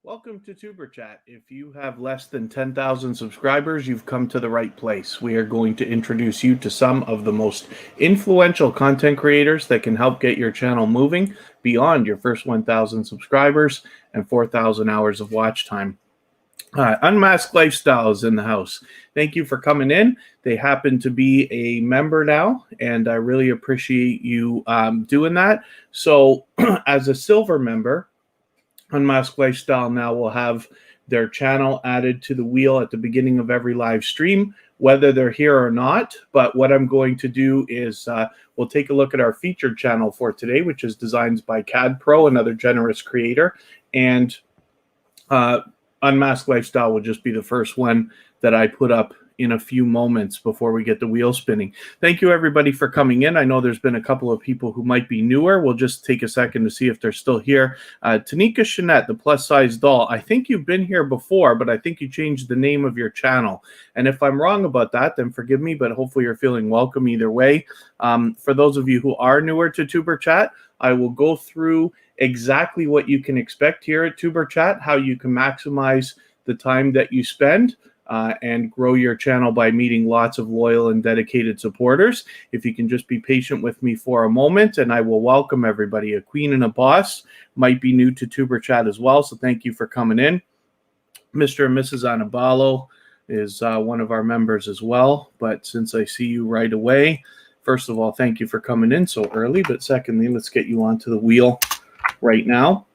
Welcome to TuberChat. If you have less than 10,000 subscribers, you've come to the right place. We are going to introduce you to some of the most influential content creators that can help get your channel moving beyond your first 1,000 subscribers and 4,000 hours of watch time. Unmasked Lifestyle is in the house. Thank you for coming in. They happen to be a member now, and I really appreciate you doing that. So as a silver member, Unmasked Lifestyle now will have their channel added to the wheel at the beginning of every live stream, whether they're here or not. But what I'm going to do is we'll take a look at our featured channel for today, which is designs by CadPro, another generous creator. And Unmasked Lifestyle will just be the first one that I put up in a few moments before we get the wheel spinning. Thank you, everybody, for coming in. I know there's been a couple of people who might be newer. We'll just take a second to see if they're still here. Tanika Shanette, the plus-size doll. I think you've been here before, but I think you changed the name of your channel. And if I'm wrong about that, then forgive me, but hopefully you're feeling welcome either way. For those of you who are newer to TuberChat, I will go through exactly what you can expect here at TuberChat, how you can maximize the time that you spend and grow your channel by meeting lots of loyal and dedicated supporters. If you can just be patient with me for a moment, and I will welcome everybody. A queen and a boss might be new to TuberChat as well, so thank you for coming in. Mr. and Mrs. Anaballo is one of our members as well, but since I see you right away, first of all, thank you for coming in so early, but secondly, let's get you onto the wheel right now.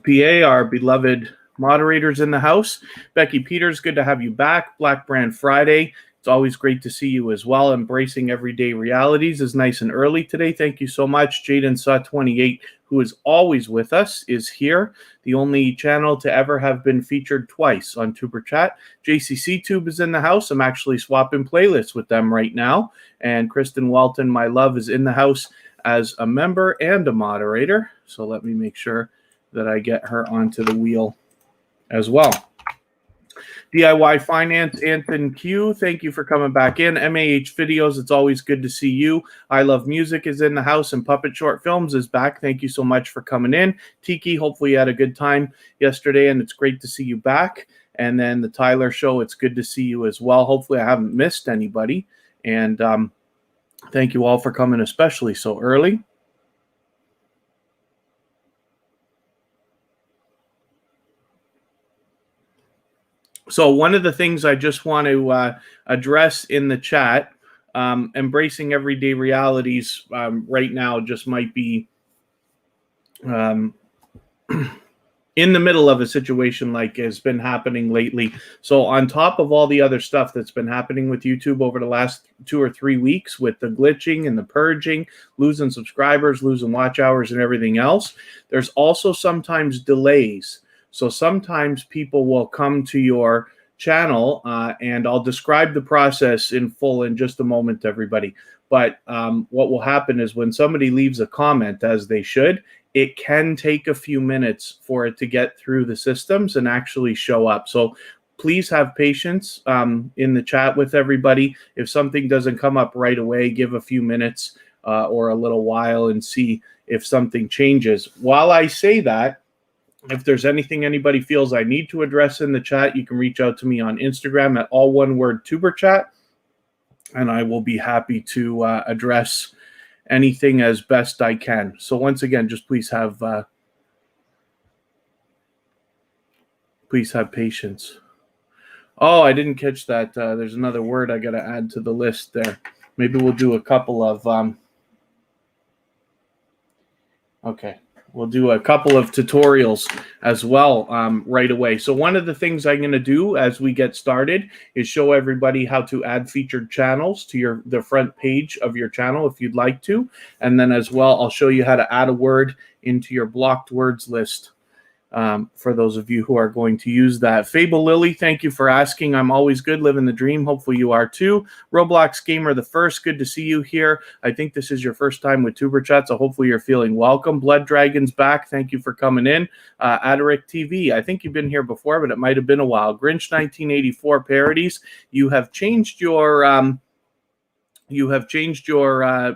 PA, our beloved moderators in the house. Becky Peters, good to have you back. Black Brand Friday, it's always great to see you as well. Embracing Everyday Realities is nice and early today. Thank you so much. Jaden Saw 28, who is always with us, is here. The only channel to ever have been featured twice on TuberChat. JCC Tube is in the house. I'm actually swapping playlists with them right now. And Kristen Walton, my love, is in the house as a member and a moderator. So let me make sure that I get her onto the wheel as well. DIY Finance, Anthony Q, thank you for coming back in. MAH Videos, it's always good to see you. I Love Music is in the house, and Puppet Short Films is back. Thank you so much for coming in. Tiki, hopefully you had a good time yesterday, and it's great to see you back. And then the Tyler Show, it's good to see you as well. Hopefully I haven't missed anybody. And thank you all for coming, especially so early. So one of the things I just want to address in the chat, embracing everyday realities right now just might be in the middle of a situation like has been happening lately. So on top of all the other stuff that's been happening with YouTube over the last 2 or 3 weeks with the glitching and the purging, losing subscribers, losing watch hours and everything else, there's also sometimes delays. So sometimes people will come to your channel, and I'll describe the process in full in just a moment, everybody. But what will happen is when somebody leaves a comment, as they should, it can take a few minutes for it to get through the systems and actually show up. So please have patience in the chat with everybody. If something doesn't come up right away, give a few minutes or a little while and see if something changes. While I say that, if there's anything anybody feels I need to address in the chat, you can reach out to me on Instagram at all one word TuberChat, and I will be happy to address anything as best I can. So once again, just please have patience. Oh, I didn't catch that. There's another word I got to add to the list there. Maybe we'll do a couple of okay. We'll do a couple of tutorials as well right away. So one of the things I'm going to do as we get started is show everybody how to add featured channels to the front page of your channel if you'd like to. And then as well, I'll show you how to add a word into your blocked words list for those of you who are going to use that. Fable Lily, thank you for asking. I'm always good, living the dream. Hopefully you are too. Roblox Gamer the First, good to see you here. I think this is your first time with TuberChat, so hopefully you're feeling welcome. Blood Dragon's back. Thank you for coming in. Adaric TV, I think you've been here before, but it might have been a while. Grinch 1984 Parodies, you have changed your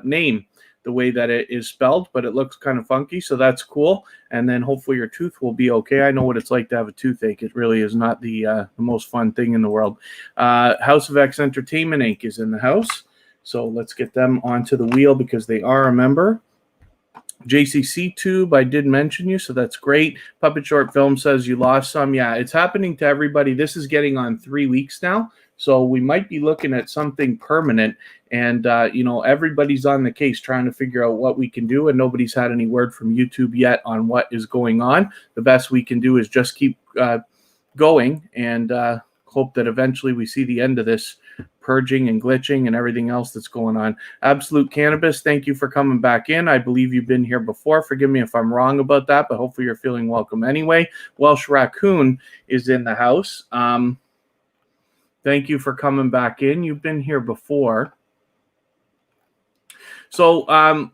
name. the way that it is spelled, but it looks kind of funky, so that's cool. And then hopefully your tooth will be okay. I know what it's like to have a toothache. It really is not the most fun thing in the world. House of X Entertainment Inc. is in the house, so let's get them onto the wheel because they are a member. JCC Tube, I did mention you, so that's great. Puppet Short Film says you lost some. Yeah, it's happening to everybody. This is getting on 3 weeks now, so we might be looking at something permanent. And, you know, everybody's on the case trying to figure out what we can do, and nobody's had any word from YouTube yet on what is going on. The best we can do is just keep going and hope that eventually we see the end of this purging and glitching and everything else that's going on. Absolute Cannabis, thank you for coming back in. I believe you've been here before. Forgive me if I'm wrong about that, but hopefully you're feeling welcome anyway. Welsh Raccoon is in the house. Thank you for coming back in. You've been here before. So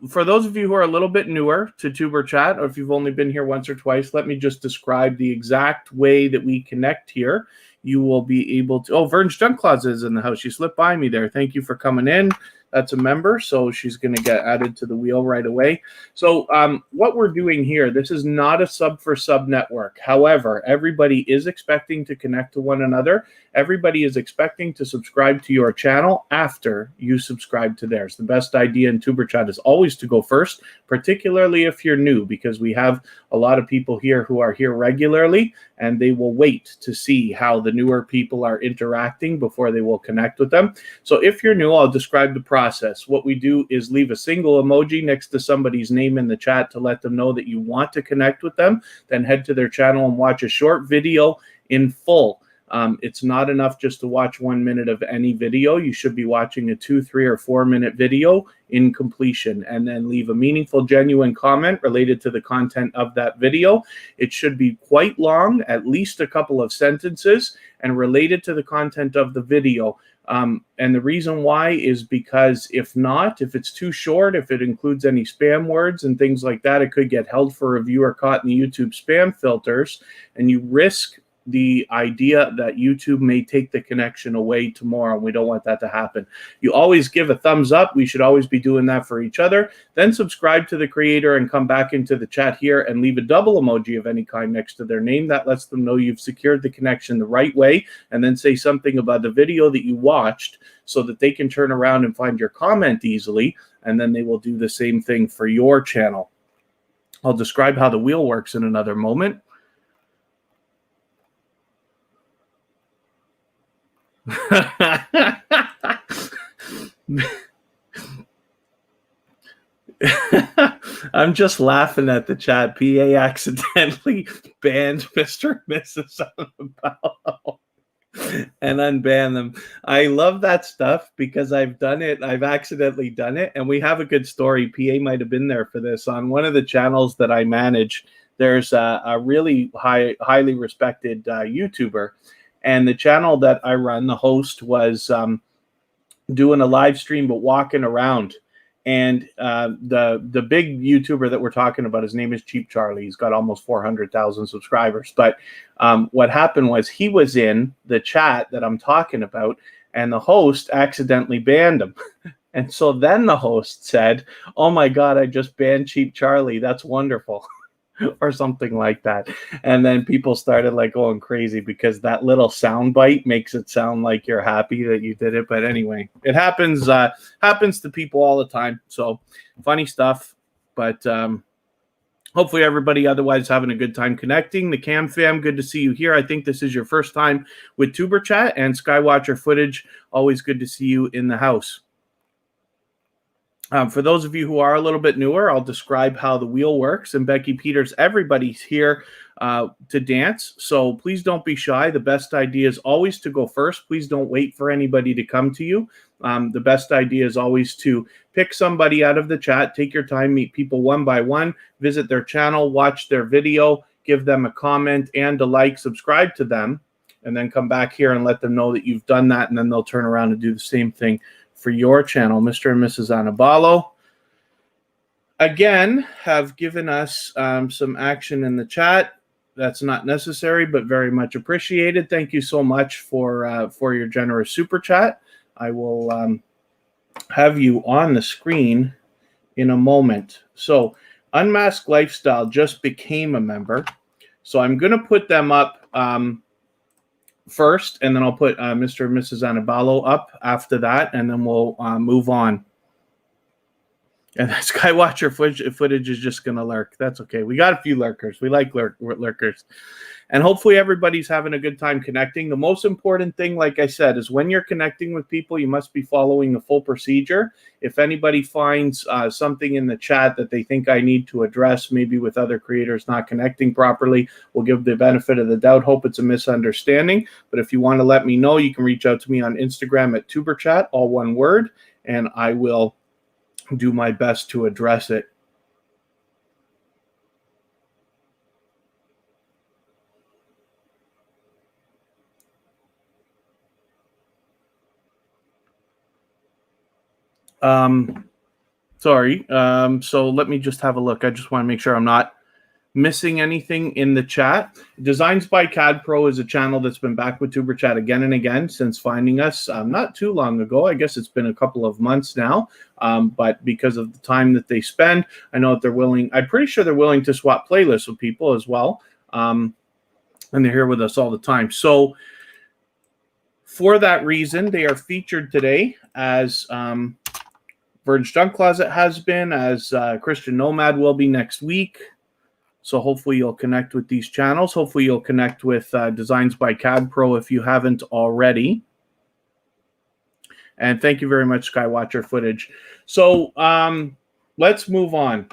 for those of you who are a little bit newer to tuberchat, or if you've only been here once or twice, let me just describe the exact way that we connect here. You will be able to... Oh, Verge Junkclaws is in the house. She slipped by me there. Thank you for coming in. That's a member, so she's going to get added to the wheel right away. So what we're doing here, this is not a sub-for-sub network. However, everybody is expecting to connect to one another. Everybody is expecting to subscribe to your channel after you subscribe to theirs. The best idea in tuberchat is always to go first, particularly if you're new, because we have a lot of people here who are here regularly, and they will wait to see how the newer people are interacting before they will connect with them. So if you're new, I'll describe the process. What we do is leave a single emoji next to somebody's name in the chat to let them know that you want to connect with them. Then head to their channel and watch a short video in full. It's not enough just to watch 1 minute of any video. You should be watching a 2, 3, or 4 minute video in completion, and then leave a meaningful, genuine comment related to the content of that video. It should be quite long, at least a couple of sentences, and related to the content of the video. And the reason why is because if not, if it's too short, if it includes any spam words and things like that, it could get held for review or caught in the YouTube spam filters, and you risk the idea that YouTube may take the connection away tomorrow. We don't want that to happen. You always give a thumbs up. We should always be doing that for each other. Then subscribe to the creator and come back into the chat here and leave a double emoji of any kind next to their name. That lets them know you've secured the connection the right way, and then say something about the video that you watched so that they can turn around and find your comment easily, and then they will do the same thing for your channel. I'll describe how the wheel works in another moment. I'm just laughing at the chat. PA accidentally banned Mr. and Mrs. Anaballo and unban them. I love that stuff because I've done it. I've accidentally done it, and we have a good story. PA might have been there for this. On one of the channels that I manage, there's a really highly respected YouTuber. And the channel that I run, the host was doing a live stream but walking around. And the big YouTuber that we're talking about, his name is Cheap Charlie. He's got almost 400,000 subscribers. But what happened was he was in the chat that I'm talking about, and the host accidentally banned him. And so then the host said, "Oh my God, I just banned Cheap Charlie. That's wonderful." Or something like that. And then people started like going crazy because that little sound bite makes it sound like you're happy that you did it. But anyway, it happens to people all the time. So funny stuff. But hopefully everybody otherwise having a good time connecting. The Cam fam, good to see you here. I think this is your first time with tuberchat, and Skywatcher Footage, always good to see you in the house. For those of you who are a little bit newer, I'll describe how the wheel works. And Becky Peters, everybody's here to dance, so please don't be shy. The best idea is always to go first. Please don't wait for anybody to come to you. The best idea is always to pick somebody out of the chat, take your time, meet people one by one, visit their channel, watch their video, give them a comment and a like, subscribe to them, and then come back here and let them know that you've done that, and then they'll turn around and do the same thing for your channel. Mr. and Mrs. Anaballo, again, have given us some action in the chat. That's not necessary, but very much appreciated. Thank you so much for your generous super chat. I will have you on the screen in a moment. So Unmasked Lifestyle just became a member. So I'm going to put them up first, and then I'll put Mr. and Mrs. Anaballo up after that, and then we'll move on. And that Skywatcher footage is just going to lurk. That's okay. We got a few lurkers. We like lurkers. And hopefully everybody's having a good time connecting. The most important thing, like I said, is when you're connecting with people, you must be following the full procedure. If anybody finds something in the chat that they think I need to address, maybe with other creators not connecting properly, we'll give the benefit of the doubt. Hope it's a misunderstanding. But if you want to let me know, you can reach out to me on Instagram at tuberchat, all one word, and I will do my best to address it. Sorry. So let me just have a look. I just want to make sure I'm not missing anything in the chat. Designs by CadPro is a channel that's been back with tuberchat again and again since finding us not too long ago. I guess it's been a couple of months now, but because of the time that they spend, I know that they're willing. I'm pretty sure they're willing to swap playlists with people as well, and they're here with us all the time. So for that reason, they are featured today as Verge Junk Closet has been, as Christian Nomad will be next week. So hopefully you'll connect with these channels. Hopefully you'll connect with Designs by CadPro if you haven't already. And thank you very much, Skywatcher Footage. So let's move on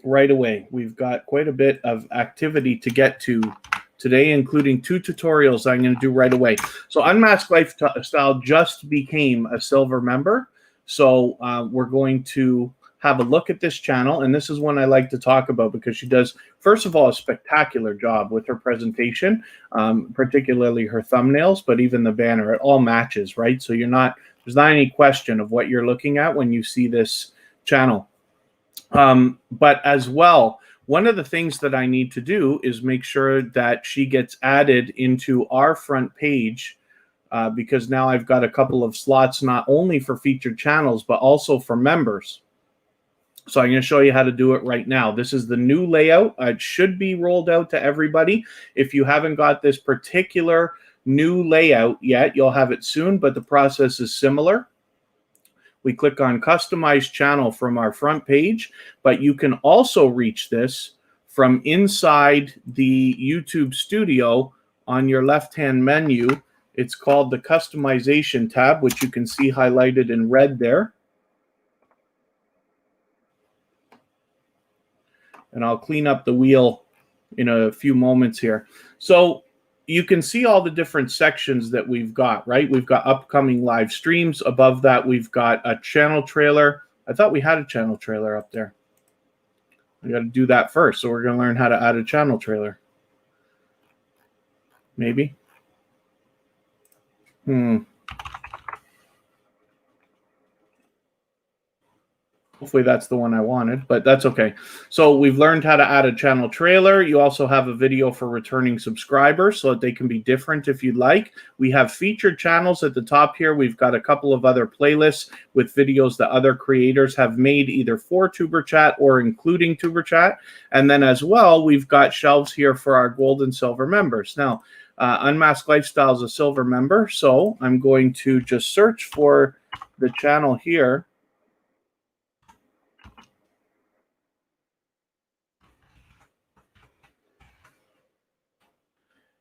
right away. We've got quite a bit of activity to get to today, including 2 tutorials I'm going to do right away. So Unmasked Lifestyle just became a silver member. So we're going to have a look at this channel, and this is one I like to talk about because she does, first of all, a spectacular job with her presentation, particularly her thumbnails, but even the banner. It all matches, right? So there's not any question of what you're looking at when you see this channel. But as well, one of the things that I need to do is make sure that she gets added into our front page, because now I've got a couple of slots not only for featured channels, but also for members. So I'm going to show you how to do it right now. This is the new layout. It should be rolled out to everybody. If you haven't got this particular new layout yet, you'll have it soon, but the process is similar. We click on Customize Channel from our front page, but you can also reach this from inside the YouTube Studio on your left-hand menu. It's called the Customization tab, which you can see highlighted in red there. And I'll clean up the wheel in a few moments here. So you can see all the different sections that we've got, right? We've got upcoming live streams. Above that, we've got a channel trailer. I thought we had a channel trailer up there. We got to do that first. So we're going to learn how to add a channel trailer. Maybe. Hopefully that's the one I wanted, but that's okay. So we've learned how to add a channel trailer. You also have a video for returning subscribers so that they can be different if you'd like. We have featured channels at the top here. We've got a couple of other playlists with videos that other creators have made either for tuberchat or including tuberchat. And then as well, we've got shelves here for our gold and silver members. Now, Unmasked Lifestyle is a silver member, so I'm going to just search for the channel here.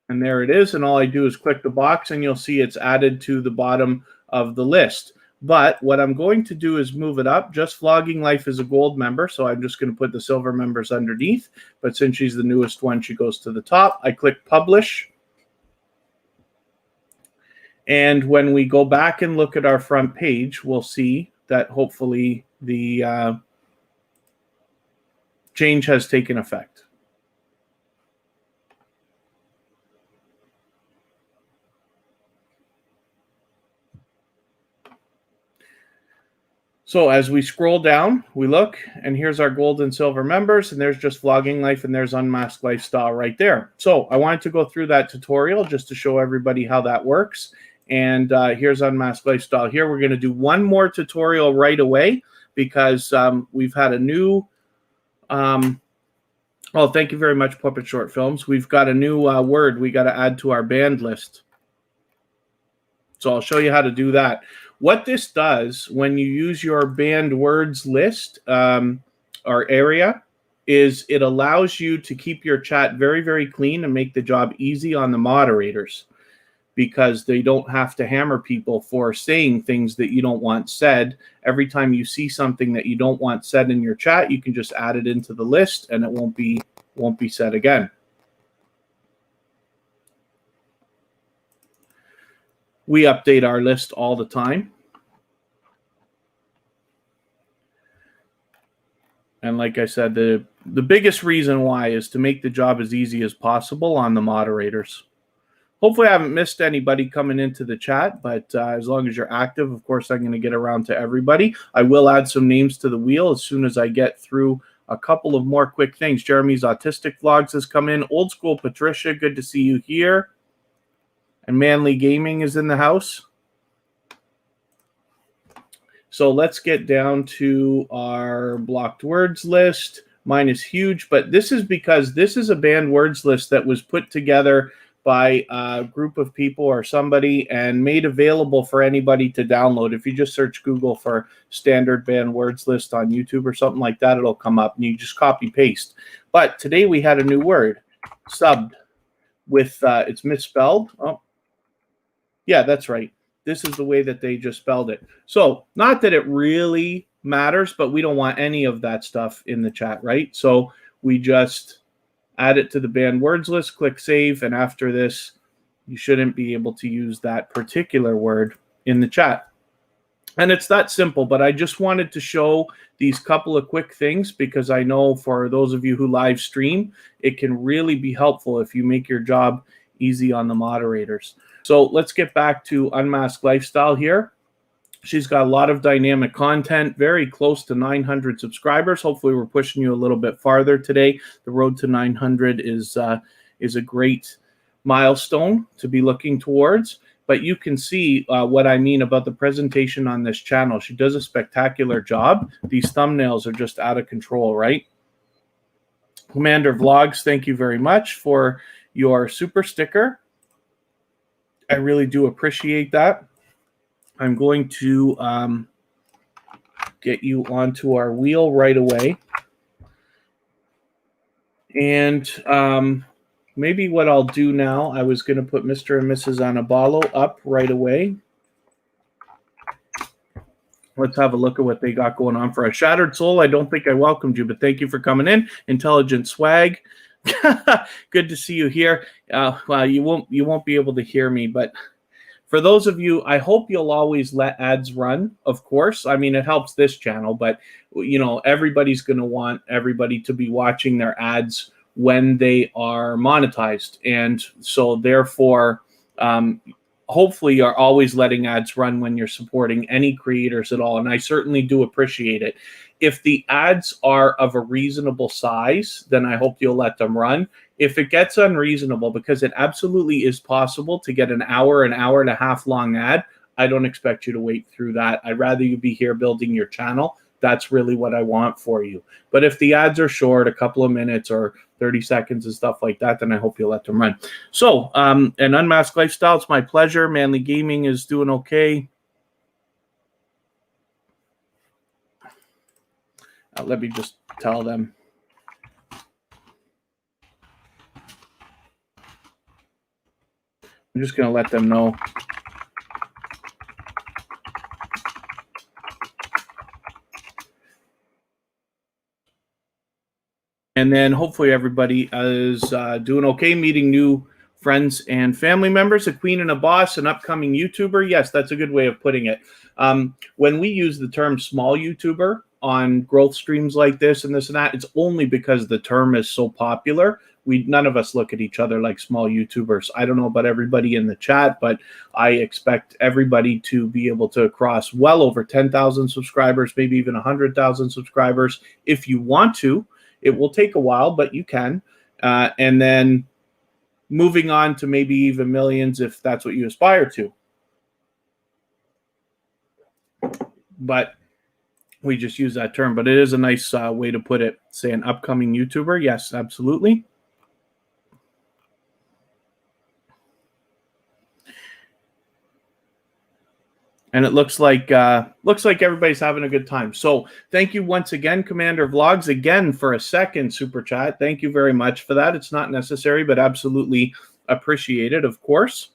And there it is. And all I do is click the box and you'll see it's added to the bottom of the list. But what I'm going to do is move it up. Just Vlogging Life is a gold member, so I'm just going to put the silver members underneath. But since she's the newest one, she goes to the top. I click Publish. And when we go back and look at our front page, we'll see that hopefully the change has taken effect. So as we scroll down, we look, and here's our gold and silver members, and there's just Vlogging Life, and there's Unmasked Lifestyle right there. So I wanted to go through that tutorial just to show everybody how that works. And here's Unmasked Lifestyle here. We're going to do one more tutorial right away, because we've had a new oh, thank you very much, Puppet Short Films. We've got a new word we got to add to our banned list. So I'll show you how to do that. What this does when you use your banned words list or area is it allows you to keep your chat very, very clean and make the job easy on the moderators, because they don't have to hammer people for saying things that you don't want said. Every time you see something that you don't want said in your chat, you can just add it into the list and it won't be said again. We update our list all the time. And like I said, the biggest reason why is to make the job as easy as possible on the moderators. Hopefully I haven't missed anybody coming into the chat, but as long as you're active, of course, I'm going to get around to everybody. I will add some names to the wheel as soon as I get through a couple of more quick things. Jeremy's Autistic Vlogs has come in. Old School Patricia, good to see you here. And Manly Gaming is in the house. So let's get down to our blocked words list. Mine is huge, but this is because this is a banned words list that was put together by a group of people or somebody and made available for anybody to download. If you just search Google for standard banned words list on YouTube or something like that, it'll come up and you just copy paste. But today we had a new word, subbed, with it's misspelled. Oh, yeah, that's right. This is the way that they just spelled it. So not that it really matters, but we don't want any of that stuff in the chat, right? So we just add it to the banned words list, click save, and after this, you shouldn't be able to use that particular word in the chat. And it's that simple, but I just wanted to show these couple of quick things because I know for those of you who live stream, it can really be helpful if you make your job easy on the moderators. So let's get back to Unmasked Lifestyle here. She's got a lot of dynamic content, very close to 900 subscribers. Hopefully we're pushing you a little bit farther today. The road to 900 is a great milestone to be looking towards. But you can see what I mean about the presentation on this channel. She does a spectacular job. These thumbnails are just out of control, right? Commander Vlogs, thank you very much for your super sticker. I really do appreciate that. I'm going to get you onto our wheel right away. And maybe what I'll do now, I was going to put Mr. and Mrs. Anaballo up right away. Let's have a look at what they got going on for a Shattered Soul. I don't think I welcomed you, but thank you for coming in. Intelligent Swag. Good to see you here. Well, you won't be able to hear me, but for those of you, I hope you'll always let ads run, of course. I mean, it helps this channel, but, you know, everybody's going to want everybody to be watching their ads when they are monetized. And so, therefore, hopefully you're always letting ads run when you're supporting any creators at all. And I certainly do appreciate it. If the ads are of a reasonable size, then I hope you'll let them run. If it gets unreasonable, because it absolutely is possible to get an hour and a half long ad, I don't expect you to wait through that. I'd rather you be here building your channel. That's really what I want for you. But if the ads are short, a couple of minutes or 30 seconds and stuff like that, then I hope you'll let them run. So, an Unmasked Lifestyle, it's my pleasure. Manly Gaming is doing okay. Let me just tell them. I'm just going to let them know. And then hopefully everybody is doing okay, meeting new friends and family members. A queen and a boss, an upcoming YouTuber. Yes, that's a good way of putting it. When we use the term small YouTuber on growth streams like this and that, it's only because the term is so popular. None of us look at each other like small YouTubers. I don't know about everybody in the chat, but I expect everybody to be able to cross well over 10,000 subscribers, maybe even 100,000 subscribers if you want to. It will take a while, but you can. And then moving on to maybe even millions if that's what you aspire to. But we just use that term, but it is a nice way to put it. Say an upcoming YouTuber. Yes, absolutely. And it looks like everybody's having a good time. So thank you once again, Commander Vlogs, again for a second super chat. Thank you very much for that. It's not necessary, but absolutely appreciated, of course.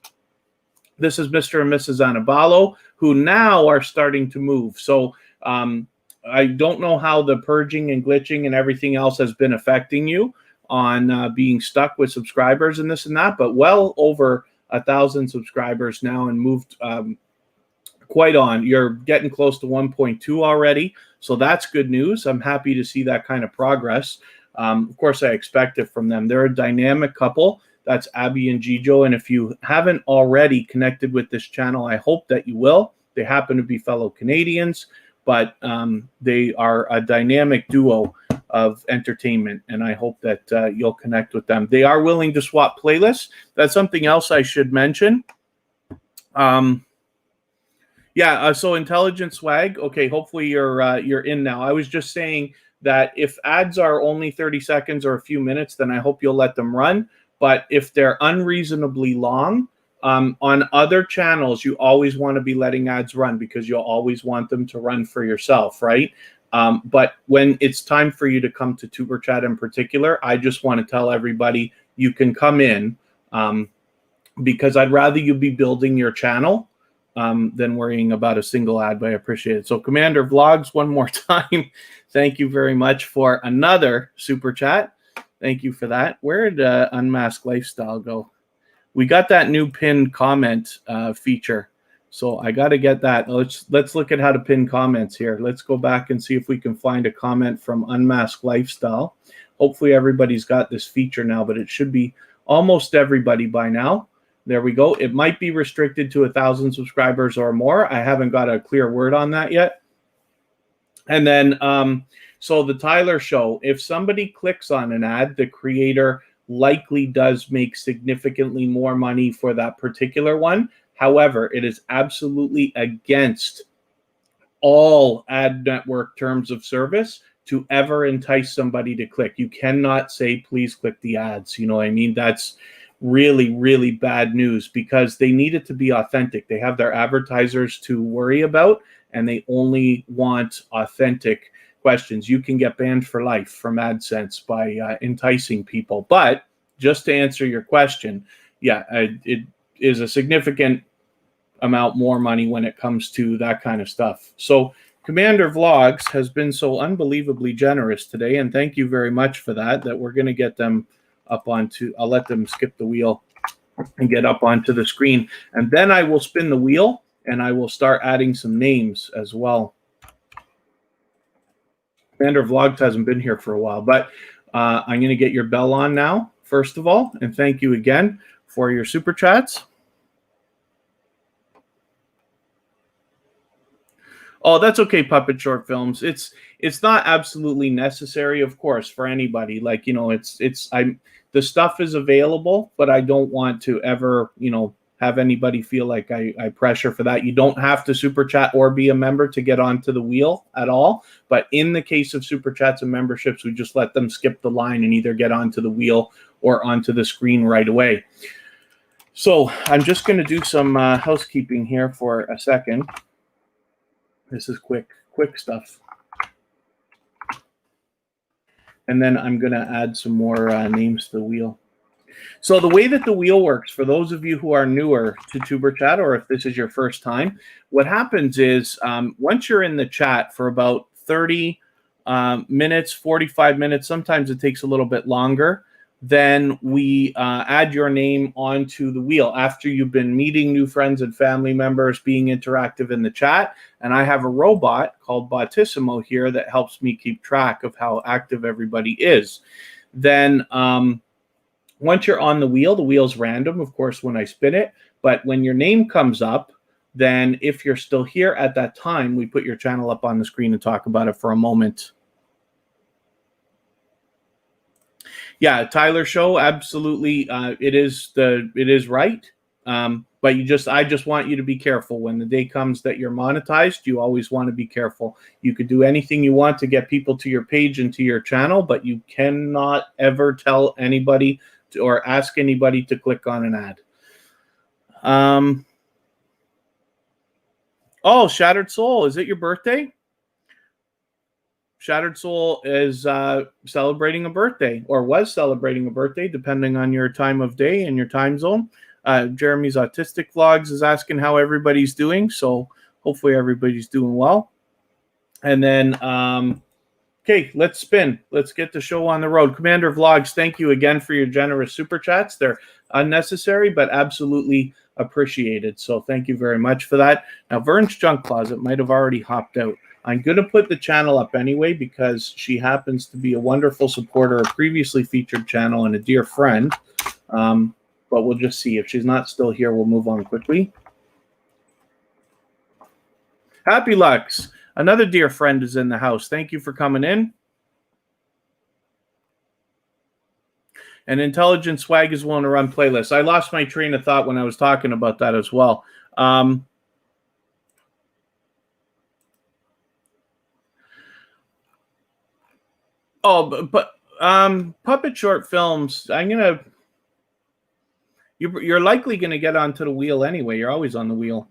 This is Mr. and Mrs. Anaballo, who now are starting to move. So I don't know how the purging and glitching and everything else has been affecting you on being stuck with subscribers and this and that, but well over 1,000 subscribers now and moved quite on. You're getting close to 1.2 already, so that's good news. I'm happy to see that kind of progress. Of course, I expect it from them. They're a dynamic couple. That's Abby and Gijo, and if you haven't already connected with this channel, I hope that you will. They happen to be fellow Canadians, but they are a dynamic duo of entertainment, and I hope that you'll connect with them. They are willing to swap playlists. That's something else I should mention. So Intelligent Swag. Okay, hopefully you're in now. I was just saying that if ads are only 30 seconds or a few minutes, then I hope you'll let them run. But if they're unreasonably long, on other channels, you always want to be letting ads run because you'll always want them to run for yourself, right? But when it's time for you to come to tuberchat in particular, I just want to tell everybody you can come in because I'd rather you be building your channel than worrying about a single ad, but I appreciate it. So Commander Vlogs, one more time, thank you very much for another super chat. Thank you for that. Where did Unmasked Lifestyle go? We got that new pinned comment feature, so I got to get that. Let's look at how to pin comments here. Let's go back and see if we can find a comment from Unmasked Lifestyle. Hopefully everybody's got this feature now, but it should be almost everybody by now. There we go. It might be restricted to 1,000 subscribers or more. I haven't got a clear word on that yet. And then, so the Tyler Show, if somebody clicks on an ad, the creator likely does make significantly more money for that particular one. However, it is absolutely against all ad network terms of service to ever entice somebody to click. You cannot say, please click the ads. You know what I mean? That's really, really bad news because they need it to be authentic. They have their advertisers to worry about, and they only want authentic questions. You can get banned for life from AdSense by enticing people. But just to answer your question, yeah, it is a significant amount more money when it comes to that kind of stuff. So Commander Vlogs has been so unbelievably generous today, and thank you very much for that, that we're going to get them up onto, I'll let them skip the wheel and get up onto the screen. And then I will spin the wheel and I will start adding some names as well. Commander Vlogs hasn't been here for a while, but I'm going to get your bell on now, first of all, and thank you again for your super chats. Oh, that's okay, Puppet Short Films. It's not absolutely necessary, of course, for anybody. Like, you know, the stuff is available, but I don't want to ever, you know, have anybody feel like I pressure for that. You don't have to super chat or be a member to get onto the wheel at all. But in the case of super chats and memberships, we just let them skip the line and either get onto the wheel or onto the screen right away. So I'm just going to do some housekeeping here for a second. This is quick stuff. And then I'm going to add some more names to the wheel. So the way that the wheel works, for those of you who are newer to tuberchat, or if this is your first time, what happens is once you're in the chat for about 30 minutes, 45 minutes, sometimes it takes a little bit longer, then we add your name onto the wheel after you've been meeting new friends and family members, being interactive in the chat. And I have a robot called Bottissimo here that helps me keep track of how active everybody is. Then once you're on the wheel's random, of course, when I spin it. But when your name comes up, then if you're still here at that time, we put your channel up on the screen and talk about it for a moment. Yeah, Tyler Show, absolutely. It is right. But I just want you to be careful. When the day comes that you're monetized, you always want to be careful. You could do anything you want to get people to your page and to your channel, but you cannot ever tell anybody or ask anybody to click on an ad. Oh, Shattered Soul, is it your birthday? Shattered Soul is celebrating a birthday, or was celebrating a birthday, depending on your time of day and your time zone. Jeremy's Autistic Vlogs is asking how everybody's doing, so hopefully everybody's doing well. And then, okay, let's spin. Let's get the show on the road. Commander Vlogs, thank you again for your generous super chats. They're unnecessary, but absolutely appreciated. So thank you very much for that. Now, Verge Junk Closet might have already hopped out. I'm going to put the channel up anyway because she happens to be a wonderful supporter, a previously featured channel, and a dear friend. But we'll just see. If she's not still here, we'll move on quickly. Happy Lux, another dear friend, is in the house. Thank you for coming in. And Intelligent Swag is willing to run playlists. I lost my train of thought when I was talking about that as well. Puppet short films, you're likely going to get onto the wheel anyway. You're always on the wheel.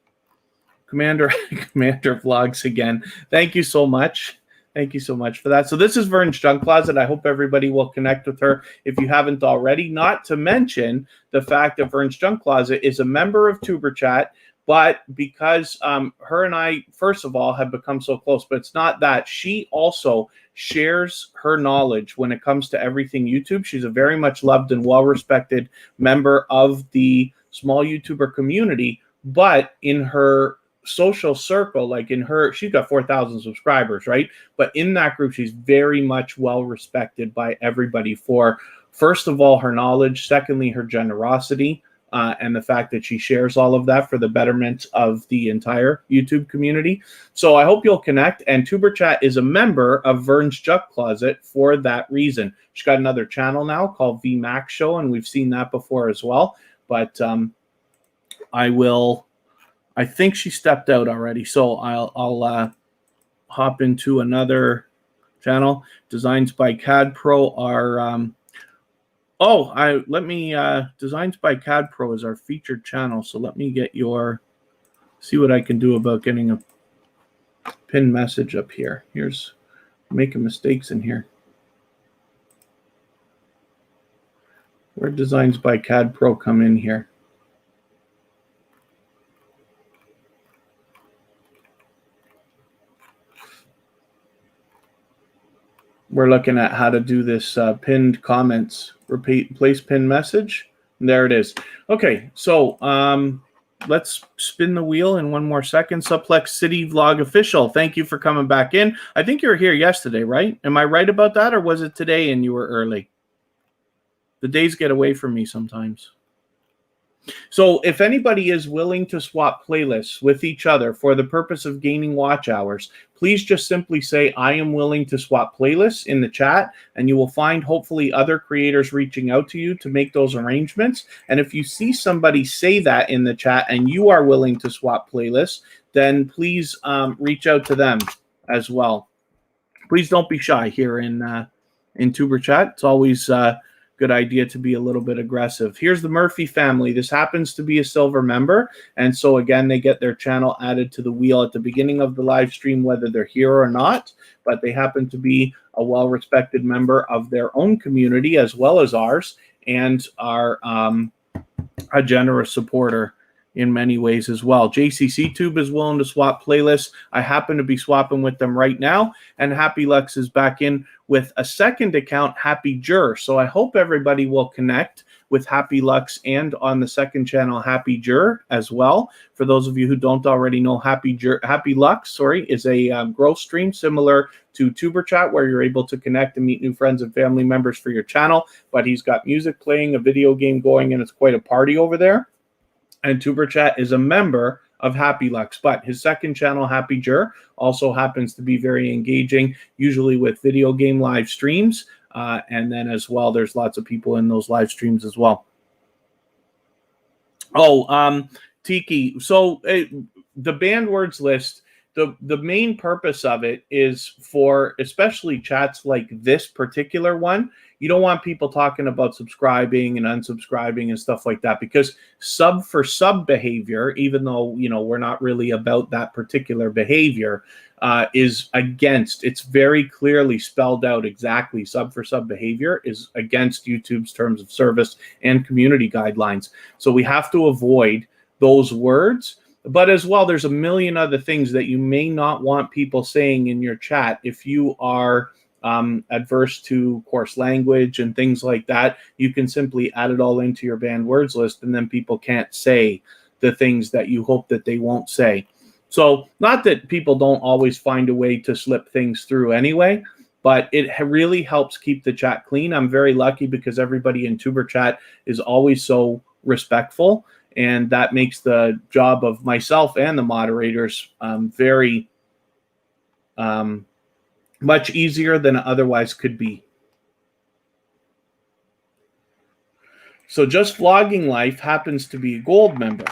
Commander Vlogs again. Thank you so much. Thank you so much for that. So this is Verge Junk Closet. I hope everybody will connect with her if you haven't already. Not to mention the fact that Verge Junk Closet is a member of tuberchat, but because her and I, first of all, have become so close, but it's not that. She also shares her knowledge when it comes to everything YouTube. She's a very much loved and well-respected member of the small YouTuber community, but in her social circle, like in her, she's got 4,000 subscribers, right? But in that group, she's very much well-respected by everybody for, first of all, her knowledge, secondly, her generosity, and the fact that she shares all of that for the betterment of the entire YouTube community. So I hope you'll connect. And tuberchat is a member of Verge Junk Closet for that reason. She's got another channel now called VMax Show, and we've seen that before as well. But I think she stepped out already, so I'll hop into another channel. Designs by CadPro are Designs by CadPro is our featured channel. So let me see what I can do about getting a pinned message up here. Here's making mistakes in here. Where Designs by CadPro come in here? We're looking at how to do this pinned comments. Place pinned message. And there it is. Okay, so let's spin the wheel in one more second. Suplex City Vlog Official, thank you for coming back in. I think you were here yesterday, right? Am I right about that, or was it today and you were early? The days get away from me sometimes. So if anybody is willing to swap playlists with each other for the purpose of gaining watch hours, please just simply say, I am willing to swap playlists in the chat, and you will find hopefully other creators reaching out to you to make those arrangements. And if you see somebody say that in the chat and you are willing to swap playlists, then please reach out to them as well. Please don't be shy here in tuberchat. It's always good idea to be a little bit aggressive. Here's the Murphy family. This happens to be a silver member, and so again, they get their channel added to the wheel at the beginning of the live stream, whether they're here or not, but they happen to be a well-respected member of their own community as well as ours, and are a generous supporter in many ways as well. JCC Tube is willing to swap playlists. I happen to be swapping with them right now, and Happy Lux is back in with a second account, Happy Jur. So I hope everybody will connect with Happy Lux and on the second channel, Happy Jur as well. For those of you who don't already know, Happy Lux, is a growth stream similar to tuberchat, where you're able to connect and meet new friends and family members for your channel. But he's got music playing, a video game going, and it's quite a party over there. And tuberchat is a member of Happy Lux, but his second channel, Happy Jur, also happens to be very engaging, usually with video game live streams. And then as well, there's lots of people in those live streams as well. Tiki. So the banned words list, the main purpose of it is for especially chats like this particular one. You don't want people talking about subscribing and unsubscribing and stuff like that, because sub for sub behavior, even though, you know, we're not really about that particular behavior, is against, it's very clearly spelled out exactly. Sub for sub behavior is against YouTube's terms of service and community guidelines. So we have to avoid those words. But as well, there's a million other things that you may not want people saying in your chat. If you are adverse to coarse language and things like that, you can simply add it all into your banned words list, and then people can't say the things that you hope that they won't say. So not that people don't always find a way to slip things through anyway, but it really helps keep the chat clean. I'm very lucky because everybody in tuberchat is always so respectful, and that makes the job of myself and the moderators very much easier than it otherwise could be. So Just Vlogging Life happens to be a gold member.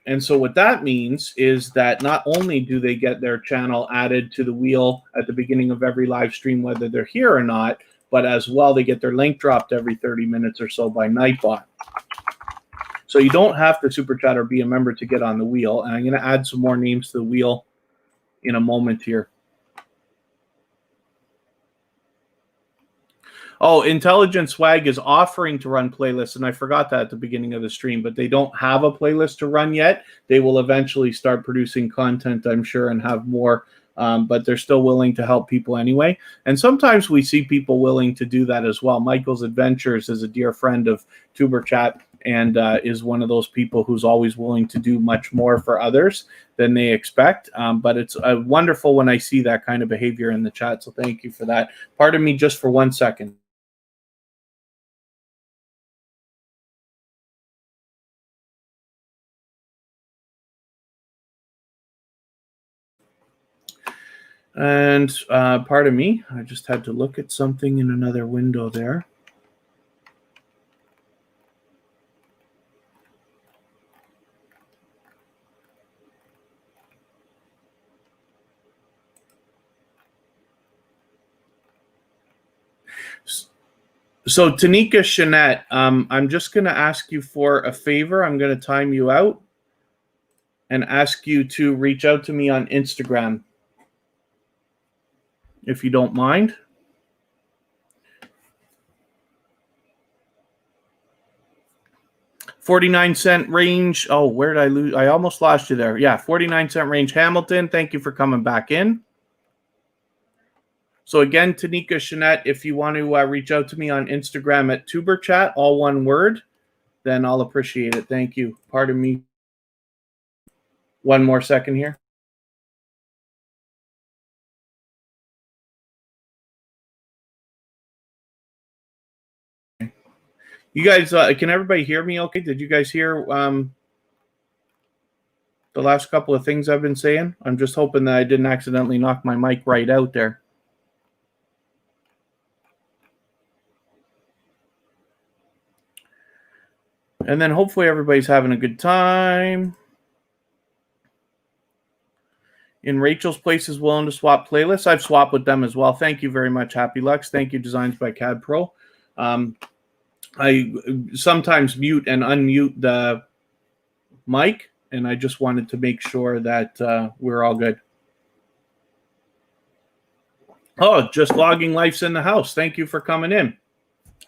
And so what that means is that not only do they get their channel added to the wheel at the beginning of every live stream, whether they're here or not, but as well, they get their link dropped every 30 minutes or so by Nightbot. So you don't have to super chat or be a member to get on the wheel. And I'm going to add some more names to the wheel in a moment here. Oh, Intelligent Swag is offering to run playlists, and I forgot that at the beginning of the stream, but they don't have a playlist to run yet. They will eventually start producing content, I'm sure, and have more, but they're still willing to help people anyway. And sometimes we see people willing to do that as well. Michael's Adventures is a dear friend of tuberchat, and is one of those people who's always willing to do much more for others than they expect. But it's wonderful when I see that kind of behavior in the chat, so thank you for that. Pardon me just for 1 second. And pardon me, I just had to look at something in another window there. So Tanika Shanette, I'm just going to ask you for a favor. I'm going to time you out and ask you to reach out to me on Instagram, if you don't mind. 49-cent range. Oh, where did I lose? I almost lost you there. Yeah, 49-cent range Hamilton. Thank you for coming back in. So again, Tanika Shanette, if you want to reach out to me on Instagram at tuberchat, all one word, then I'll appreciate it. Thank you. Pardon me. One more second here. You guys, can everybody hear me okay? Did you guys hear the last couple of things I've been saying? I'm just hoping that I didn't accidentally knock my mic right out there. And then hopefully everybody's having a good time. In Rachel's Place is willing to swap playlists. I've swapped with them as well. Thank you very much, Happy Lux. Thank you, Designs by CadPro. I sometimes mute and unmute the mic, and I just wanted to make sure that we're all good. Oh, Just Vlogging Life's in the house. Thank you for coming in.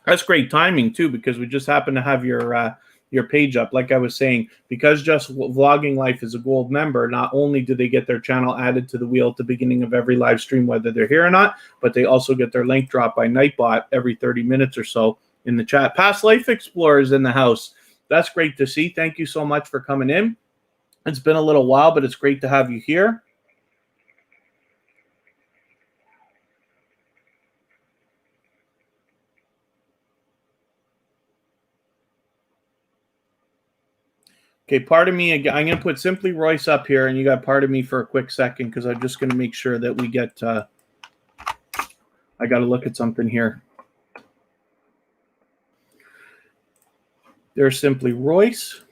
That's great timing, too, because we just happen to have your page up. Like I was saying, because Just Vlogging Life is a gold member, not only do they get their channel added to the wheel at the beginning of every live stream, whether they're here or not, but they also get their link dropped by Nightbot every 30 minutes or so in the chat. Past Life Explorers in the house. That's great to see. Thank you so much for coming in. It's been a little while, but it's great to have you here. Okay, pardon me. I'm going to put Simply Royce up here, and you got pardon me for a quick second because I'm just going to make sure that we get I got to look at something here. There's Simply Royce.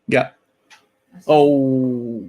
Yeah. Oh.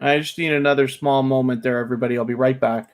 I just need another small moment there, everybody. I'll be right back.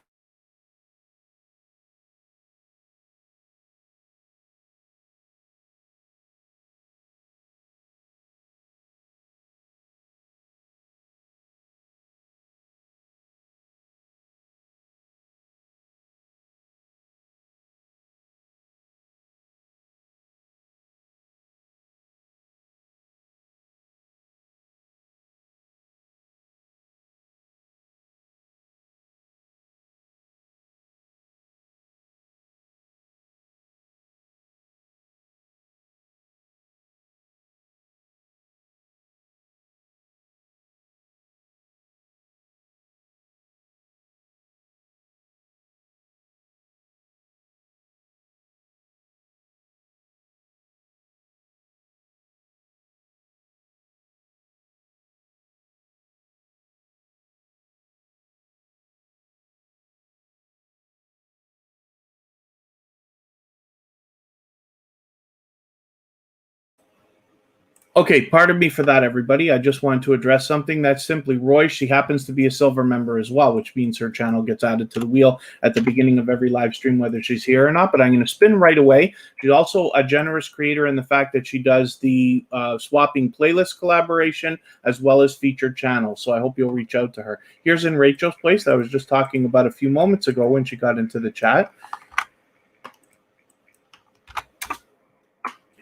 Okay, pardon me for that, everybody. I just wanted to address something. That's simply Roy. She happens to be a silver member as well, which means her channel gets added to the wheel at the beginning of every live stream, whether she's here or not. But I'm going to spin right away. She's also a generous creator in the fact that she does the swapping playlist collaboration as well as featured channels. So I hope you'll reach out to her. Here's in Rachel's place that I was just talking about a few moments ago when she got into the chat.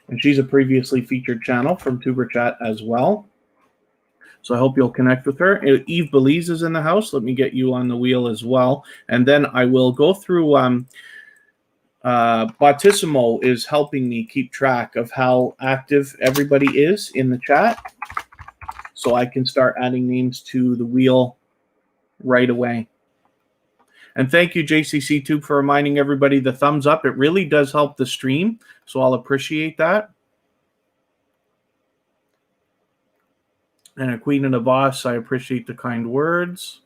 And she's a previously featured channel from tuberchat as well. So I hope you'll connect with her. Eve Belize is in the house. Let me get you on the wheel as well. And then I will go through Bautissimo is helping me keep track of how active everybody is in the chat. So I can start adding names to the wheel right away. And thank you, JCC Tube, for reminding everybody the thumbs up. It really does help the stream. So I'll appreciate that. And a Queen and a Boss, I appreciate the kind words.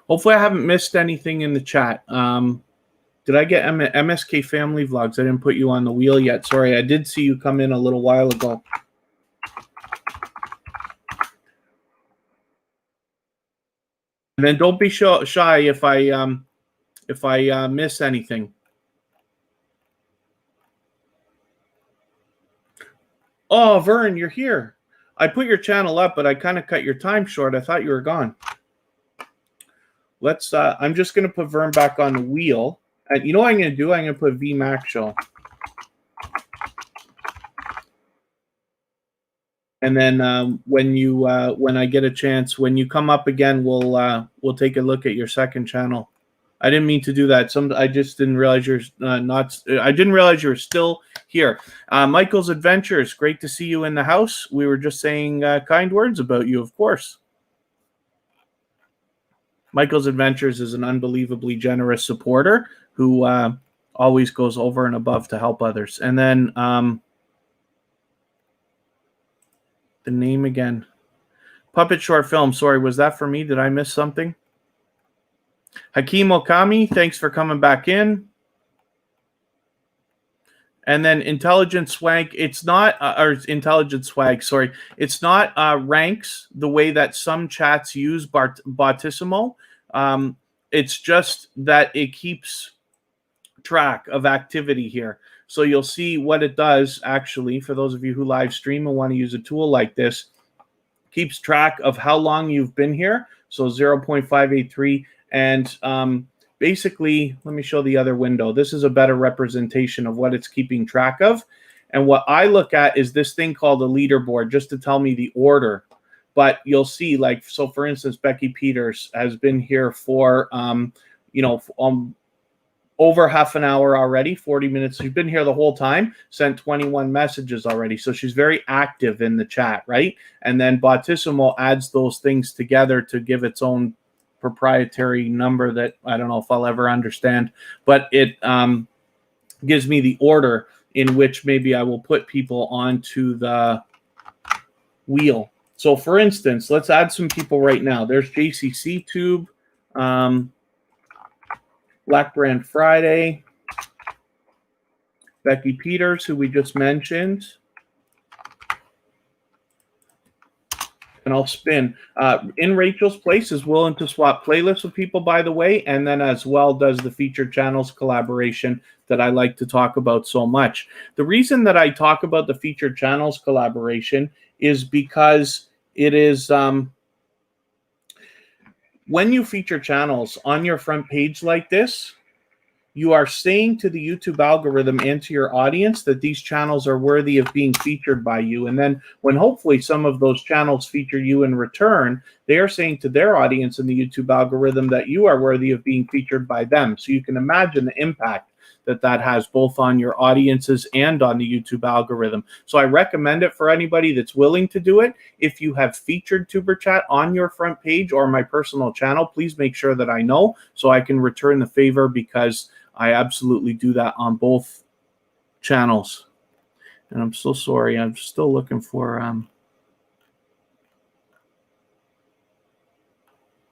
Hopefully I haven't missed anything in the chat. Did I get MSK Family Vlogs? I didn't put you on the wheel yet. Sorry, I did see you come in a little while ago. And then don't be shy if I miss anything. Oh, Vern, you're here. I put your channel up, but I kind of cut your time short. I thought you were gone. Let's. I'm just going to put Vern back on the wheel. And you know what I'm going to do? I'm going to put VMAX Show. And then when I get a chance, when you come up again, we'll take a look at your second channel. I didn't mean to do that. I just didn't realize you're not. I didn't realize you were still here. Michael's Adventures, great to see you in the house. We were just saying kind words about you, of course. Michael's Adventures is an unbelievably generous supporter who always goes over and above to help others. And then the name again, Puppet Short Film. Sorry, was that for me? Did I miss something? Hakeem Okami, thanks for coming back in. And then Intelligent Swag, it's not, or Intelligent Swag, sorry, it's not ranks the way that some chats use Bautissimo. It's just that it keeps track of activity here. So you'll see what it does, actually, for those of you who live stream and want to use a tool like this, keeps track of how long you've been here. So 0.583. And basically, let me show the other window. This is a better representation of what it's keeping track of. And what I look at is this thing called a leaderboard, just to tell me the order. But you'll see, like, so for instance, Becky Peters has been here for, over half an hour already, 40 minutes. She's been here the whole time, sent 21 messages already. So she's very active in the chat, right? And then Bautissimo adds those things together to give its own proprietary number that I don't know if I'll ever understand, but it gives me the order in which maybe I will put people onto the wheel. So for instance, let's add some people right now. There's JCC Tube, Black Brand Friday, Becky Peters, who we just mentioned. And I'll spin. In Rachel's Place is willing to swap playlists with people, by the way, and then as well does the featured channels collaboration that I like to talk about so much. The reason that I talk about the featured channels collaboration is because it is when you feature channels on your front page like this, you are saying to the YouTube algorithm and to your audience that these channels are worthy of being featured by you. And then when hopefully some of those channels feature you in return, they are saying to their audience in the YouTube algorithm that you are worthy of being featured by them. So you can imagine the impact that that has both on your audiences and on the YouTube algorithm. So I recommend it for anybody that's willing to do it. If you have featured tuberchat on your front page or my personal channel, please make sure that I know so I can return the favor, because I absolutely do that on both channels. And I'm so sorry. I'm still looking for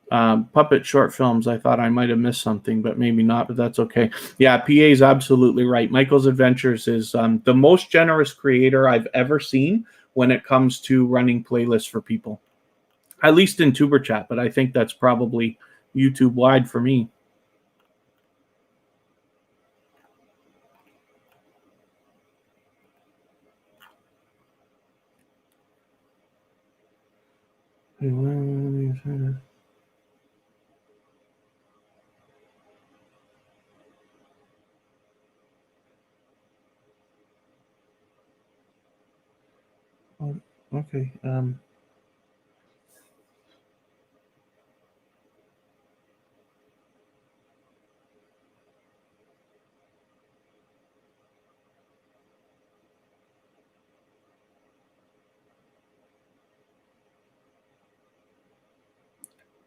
Puppet short films. I thought I might have missed something, but maybe not, but that's okay. Yeah, PA is absolutely right. Michael's Adventures is the most generous creator I've ever seen when it comes to running playlists for people, at least in tuberchat, but I think that's probably YouTube wide for me. Okay.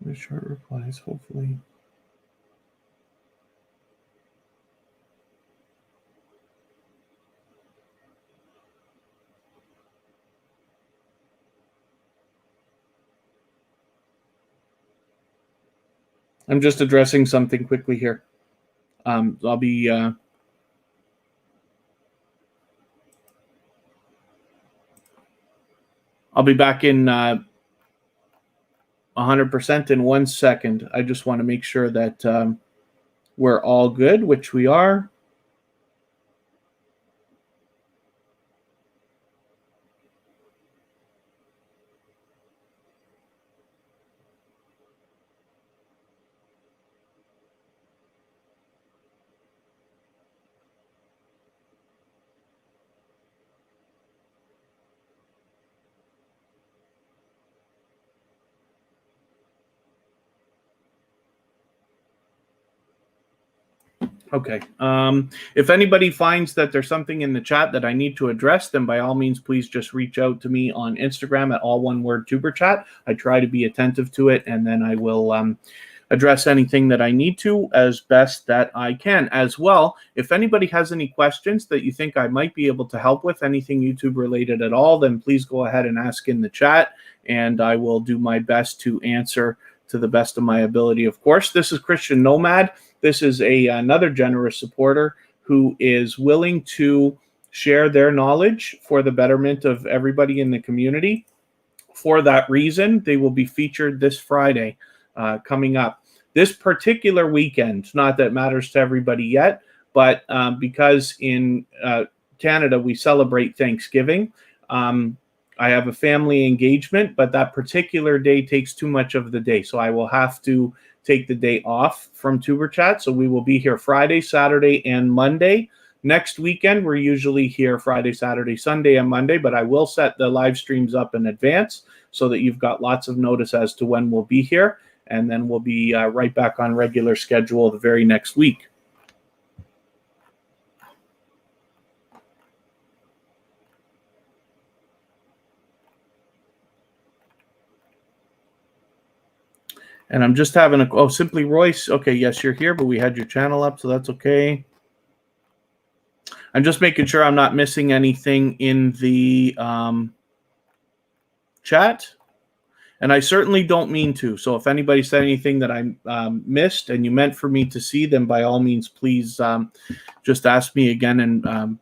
The short replies, hopefully. I'm just addressing something quickly here. I'll be back in 100% in 1 second. I just want to make sure that we're all good, which we are. Okay. If anybody finds that there's something in the chat that I need to address, then by all means, please just reach out to me on Instagram at all one word tuberchat. I try to be attentive to it, and then I will address anything that I need to as best that I can. As well, if anybody has any questions that you think I might be able to help with, anything YouTube related at all, then please go ahead and ask in the chat, and I will do my best to answer to the best of my ability. Of course, this is Christian Nomad. This is another generous supporter who is willing to share their knowledge for the betterment of everybody in the community. For that reason, they will be featured this Friday coming up. This particular weekend, not that it matters to everybody yet, but because in Canada we celebrate Thanksgiving, I have a family engagement, but that particular day takes too much of the day. So I will have to take the day off from tuberchat. So we will be here Friday, Saturday, and Monday. Next weekend, we're usually here Friday, Saturday, Sunday, and Monday, but I will set the live streams up in advance so that you've got lots of notice as to when we'll be here. And then we'll be right back on regular schedule the very next week. And I'm just having a, oh, Simply Royce. Okay, yes, you're here, but we had your channel up, so that's okay. I'm just making sure I'm not missing anything in the chat. And I certainly don't mean to. So if anybody said anything that I missed and you meant for me to see, then by all means, please just ask me again, and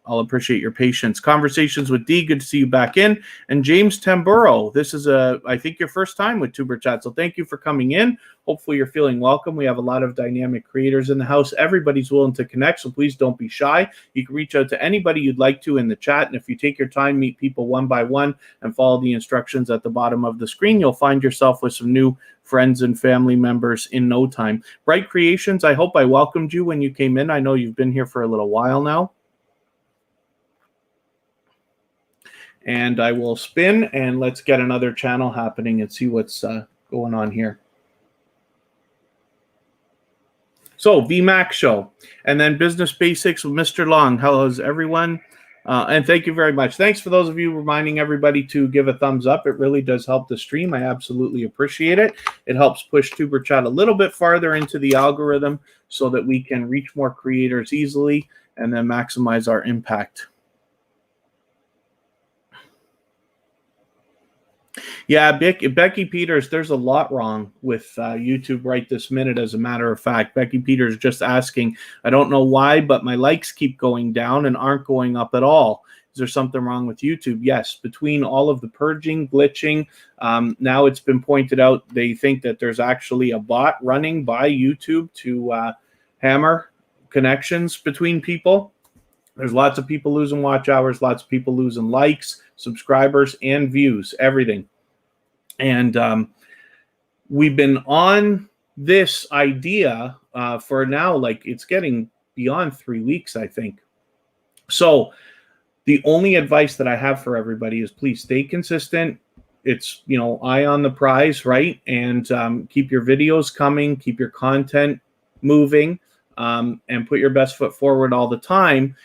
I'll appreciate your patience. Conversations with D, good to see you back in. And James Tamburo, this is, I think, your first time with TuberChat. So thank you for coming in. Hopefully you're feeling welcome. We have a lot of dynamic creators in the house. Everybody's willing to connect, so please don't be shy. You can reach out to anybody you'd like to in the chat. And if you take your time, meet people one by one, and follow the instructions at the bottom of the screen, you'll find yourself with some new friends and family members in no time. Bright Creations, I hope I welcomed you when you came in. I know you've been here for a little while now. And I will spin, and let's get another channel happening and see what's going on here. So VMAX show, and then Business Basics with Mr. Long. How's everyone? And thank you very much. Thanks for those of you reminding everybody to give a thumbs up. It really does help the stream. I absolutely appreciate it. It helps push TuberChat a little bit farther into the algorithm so that we can reach more creators easily and then maximize our impact. Yeah, Becky Peters, there's a lot wrong with YouTube right this minute, as a matter of fact. Becky Peters just asking, I don't know why, but my likes keep going down and aren't going up at all. Is there something wrong with YouTube? Yes, between all of the purging, glitching, now it's been pointed out, they think that there's actually a bot running by YouTube to hammer connections between people. There's lots of people losing watch hours, lots of people losing likes, subscribers, and views, everything. And we've been on this idea for now, like it's getting beyond 3 weeks, I think. So the only advice that I have for everybody is please stay consistent. It's, you know, eye on the prize, right? And keep your videos coming, keep your content moving, and put your best foot forward all the time.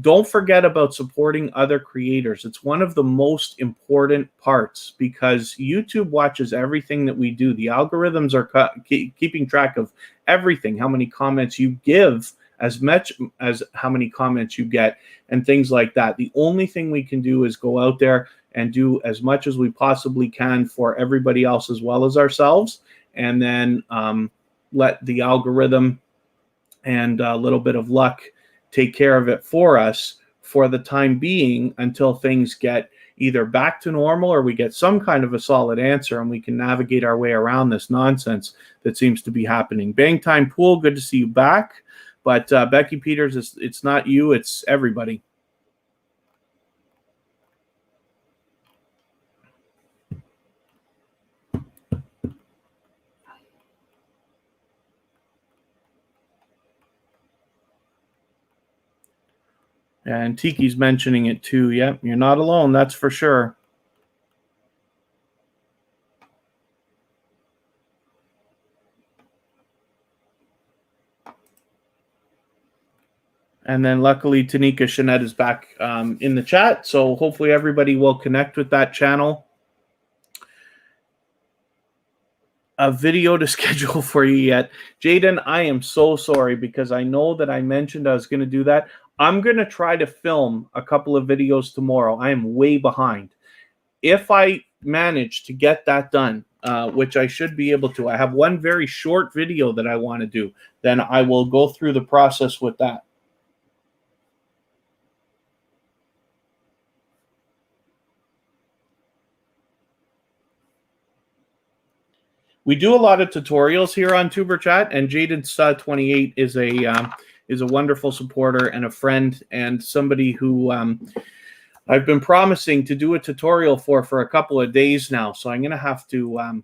Don't forget about supporting other creators. It's one of the most important parts because YouTube watches everything that we do. The algorithms are keeping track of everything, how many comments you give, as much as how many comments you get, and things like that. The only thing we can do is go out there and do as much as we possibly can for everybody else as well as ourselves, and then let the algorithm and a little bit of luck take care of it for us for the time being until things get either back to normal or we get some kind of a solid answer and we can navigate our way around this nonsense that seems to be happening. Bang Time Pool, good to see you back. But Becky Peters, it's not you, it's everybody. And Tiki's mentioning it too. Yep, you're not alone, that's for sure. And then luckily, Tanika Shanette is back in the chat. So hopefully everybody will connect with that channel. A video to schedule for you yet. Jaden, I am so sorry because I know that I mentioned I was going to do that. I'm going to try to film a couple of videos tomorrow. I am way behind. If I manage to get that done, which I should be able to, I have one very short video that I want to do, then I will go through the process with that. We do a lot of tutorials here on TuberChat, and Jaden28 is a wonderful supporter and a friend and somebody who I've been promising to do a tutorial for a couple of days now. So I'm going to have to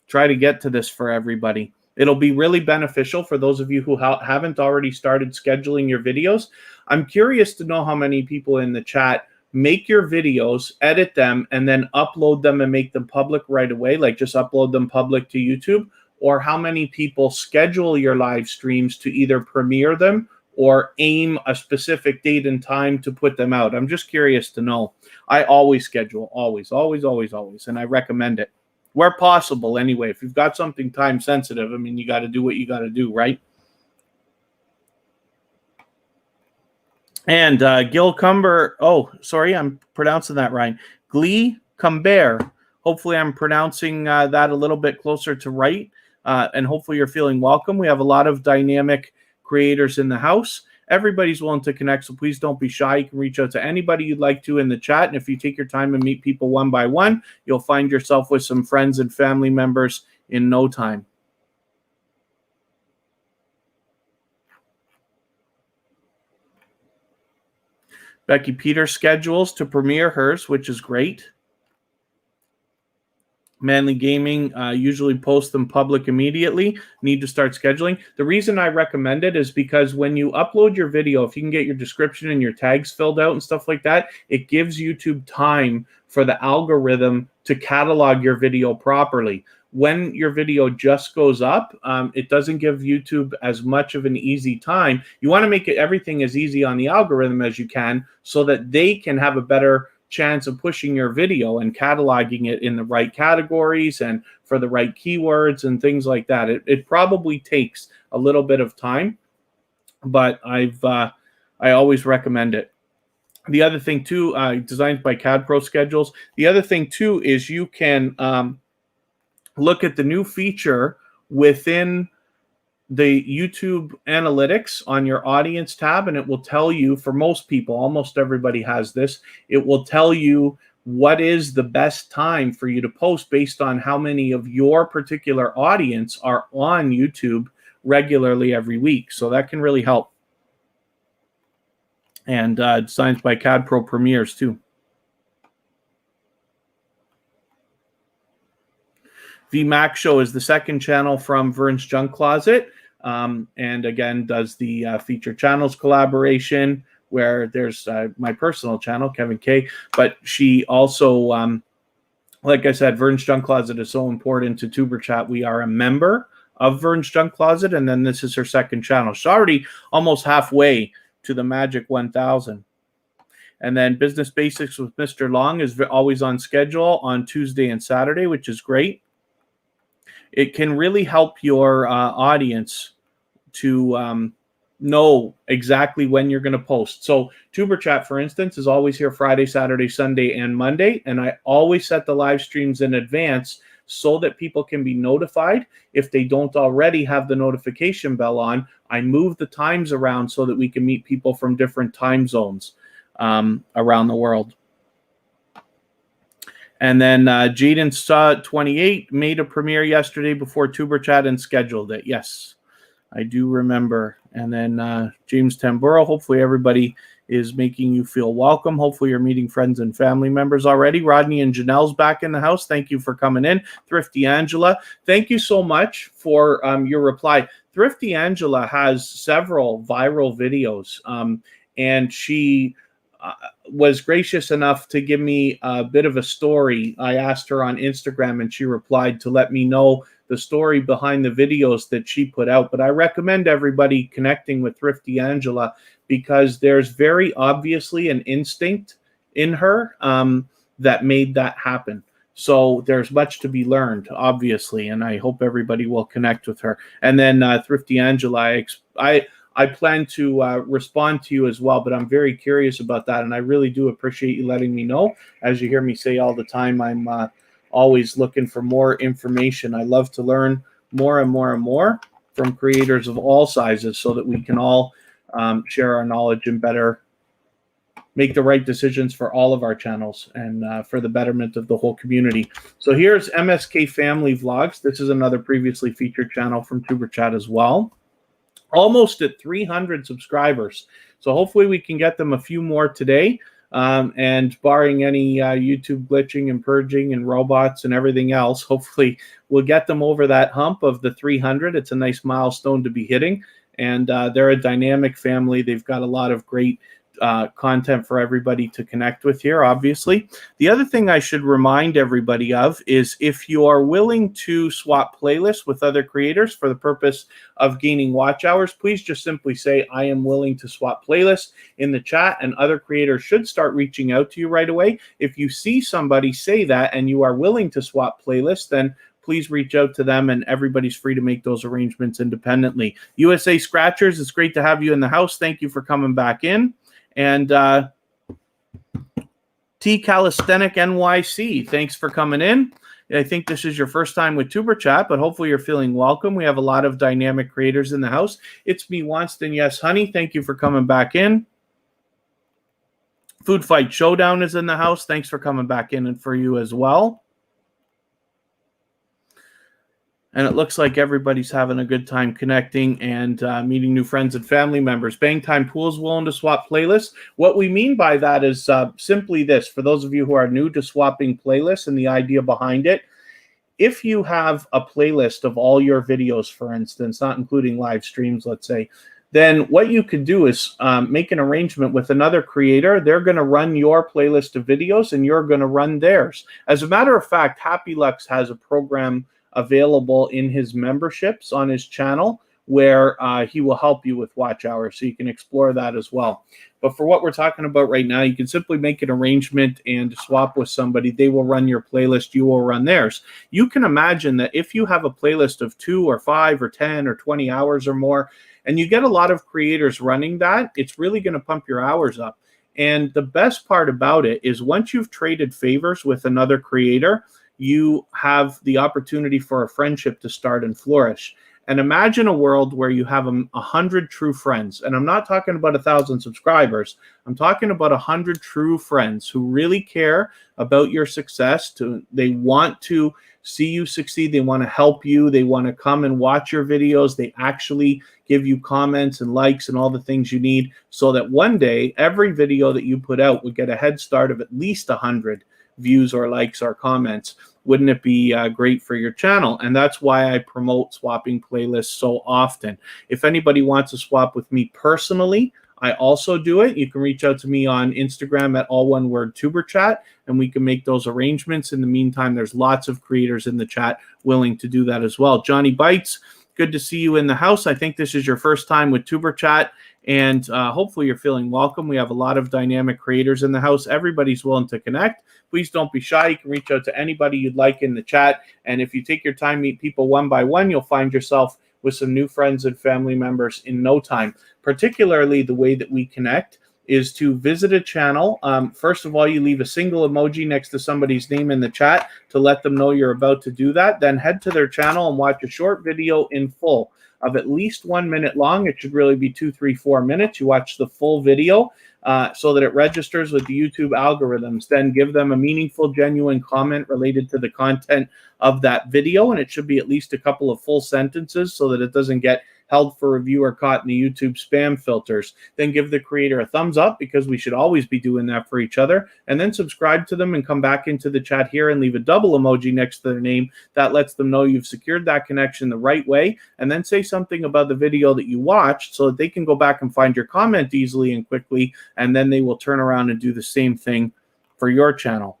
try to get to this for everybody. It'll be really beneficial for those of you who haven't already started scheduling your videos. I'm curious to know how many people in the chat make your videos, edit them, and then upload them and make them public right away, like just upload them public to YouTube, or how many people schedule your live streams to either premiere them or aim a specific date and time to put them out. I'm just curious to know. I always schedule, always, and I recommend it. where possible anyway. If you've got something time sensitive, I mean, you got to do what you got to do, right? And Gil Cumber, oh, sorry, I'm pronouncing that right. Glee Cumbert. Hopefully I'm pronouncing that a little bit closer to right. And hopefully you're feeling welcome. We have a lot of dynamic creators in the house. Everybody's willing to connect, so please don't be shy. You can reach out to anybody you'd like to in the chat. And if you take your time and meet people one by one, you'll find yourself with some friends and family members in no time. Becky Peters schedules to premiere hers, which is great. Manly Gaming usually posts them public immediately. Need to start scheduling. The reason I recommend it is because when you upload your video, if you can get your description and your tags filled out and stuff like that, it gives YouTube time for the algorithm to catalog your video properly. When your video just goes up, it doesn't give YouTube as much of an easy time. You want to make everything as easy on the algorithm as you can so that they can have a better chance of pushing your video and cataloging it in the right categories and for the right keywords and things like that. It probably takes a little bit of time, but I always recommend it. The other thing too, designed by CadPro schedules. The other thing too is you can look at the new feature within the YouTube analytics on your audience tab, and it will tell you, for most people, almost everybody has this, it will tell you what is the best time for you to post based on how many of your particular audience are on YouTube regularly every week. So that can really help. And designed by CadPro Premieres too. VMac Show is the second channel from Vern's Junk Closet. And again, does the feature channels collaboration where there's my personal channel, Kevin K. But she also, like I said, Vern's Junk Closet is so important to tuberchat. We are a member of Vern's Junk Closet, and then this is her second channel. She's already almost halfway to the magic 1,000. And then Business Basics with Mr. Long is always on schedule on Tuesday and Saturday, which is great. It can really help your audience to know exactly when you're going to post. So TuberChat, for instance, is always here Friday, Saturday, Sunday, and Monday. And I always set the live streams in advance so that people can be notified. If they don't already have the notification bell on, I move the times around so that we can meet people from different time zones around the world. And then Jaden Saw 28 made a premiere yesterday before TuberChat and scheduled it. Yes, I do remember. And then James Tamburo, hopefully everybody is making you feel welcome. Hopefully you're meeting friends and family members already. Rodney and Janelle's back in the house. Thank you for coming in. Thrifty Angela, thank you so much for your reply. Thrifty Angela has several viral videos, and she was gracious enough to give me a bit of a story. I asked her on Instagram and she replied to let me know the story behind the videos that she put out. But I recommend everybody connecting with Thrifty Angela because there's very obviously an instinct in her that made that happen. So there's much to be learned, obviously, and I hope everybody will connect with her. And then Thrifty Angela, I plan to respond to you as well, but I'm very curious about that, and I really do appreciate you letting me know. As you hear me say all the time, I'm always looking for more information. I love to learn more and more and more from creators of all sizes so that we can all share our knowledge and better make the right decisions for all of our channels and for the betterment of the whole community. So here's MSK Family Vlogs. This is another previously featured channel from TuberChat as well. Almost at 300 subscribers. So hopefully we can get them a few more today. And barring any YouTube glitching and purging and robots and everything else, hopefully we'll get them over that hump of the 300. It's a nice milestone to be hitting. And they're a dynamic family. They've got a lot of great content for everybody to connect with here, obviously. The other thing I should remind everybody of is if you are willing to swap playlists with other creators for the purpose of gaining watch hours, please just simply say, I am willing to swap playlists in the chat, and other creators should start reaching out to you right away. If you see somebody say that and you are willing to swap playlists, then please reach out to them, and everybody's free to make those arrangements independently. USA Scratchers, it's great to have you in the house. Thank you for coming back in. And T Calisthenic NYC, thanks for coming in. I think this is your first time with tuberchat, but hopefully you're feeling welcome. We have a lot of dynamic creators in the house. It's me, Wanston. Yes, honey. Thank you for coming back in. Food Fight Showdown is in the house. Thanks for coming back in, and for you as well. And it looks like everybody's having a good time connecting and meeting new friends and family members. Bang Time Pool's willing to swap playlists. What we mean by that is simply this. For those of you who are new to swapping playlists and the idea behind it, if you have a playlist of all your videos, for instance, not including live streams, let's say, then what you could do is make an arrangement with another creator. They're going to run your playlist of videos, and you're going to run theirs. As a matter of fact, Happy Lux has a program available in his memberships on his channel where he will help you with watch hours, so you can explore that as well. But for what we're talking about right now, you can simply make an arrangement and swap with somebody. They will run your playlist, you will run theirs. You can imagine that if you have a playlist of 2 or 5 or 10 or 20 hours or more, and you get a lot of creators running that, it's really going to pump your hours up. And the best part about it is once you've traded favors with another creator, you have the opportunity for a friendship to start and flourish. And imagine a world where you have 100 true friends. And I'm not talking about 1,000 subscribers. I'm talking about 100 true friends who really care about your success. They want to see you succeed. They want to help you. They want to come and watch your videos. They actually give you comments and likes and all the things you need, so that one day every video that you put out would get a head start of at least 100 views or likes or comments. Wouldn't it be great for your channel? And that's why I promote swapping playlists so often. If anybody wants to swap with me personally, I also do it. You can reach out to me on Instagram at all one word tuberchat, and we can make those arrangements. In the meantime, there's lots of creators in the chat willing to do that as well. Johnny Bites, good to see you in the house. I think this is your first time with tuberchat, and hopefully you're feeling welcome. We have a lot of dynamic creators in the house. Everybody's willing to connect. Please don't be shy. You can reach out to anybody you'd like in the chat. And if you take your time, meet people one by one, you'll find yourself with some new friends and family members in no time. Particularly, the way that we connect is to visit a channel. First of all, you leave a single emoji next to somebody's name in the chat to let them know you're about to do that. Then head to their channel and watch a short video in full of at least 1 minute long. It should really be 2, 3, 4 minutes. You watch the full video so that it registers with the YouTube algorithms. Then give them a meaningful, genuine comment related to the content of that video, and it should be at least a couple of full sentences so that it doesn't get held for review or caught in the YouTube spam filters. Then give the creator a thumbs up, because we should always be doing that for each other. And then subscribe to them and come back into the chat here and leave a double emoji next to their name. That lets them know you've secured that connection the right way. And then say something about the video that you watched so that they can go back and find your comment easily and quickly. And then they will turn around and do the same thing for your channel.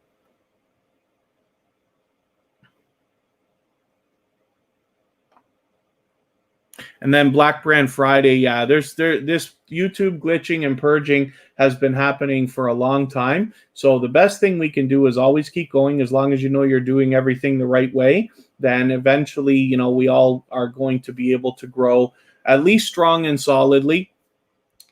And then Black Brand Friday, yeah, this YouTube glitching and purging has been happening for a long time. So the best thing we can do is always keep going. As long as you know you're doing everything the right way, then eventually, you know, we all are going to be able to grow at least strong and solidly.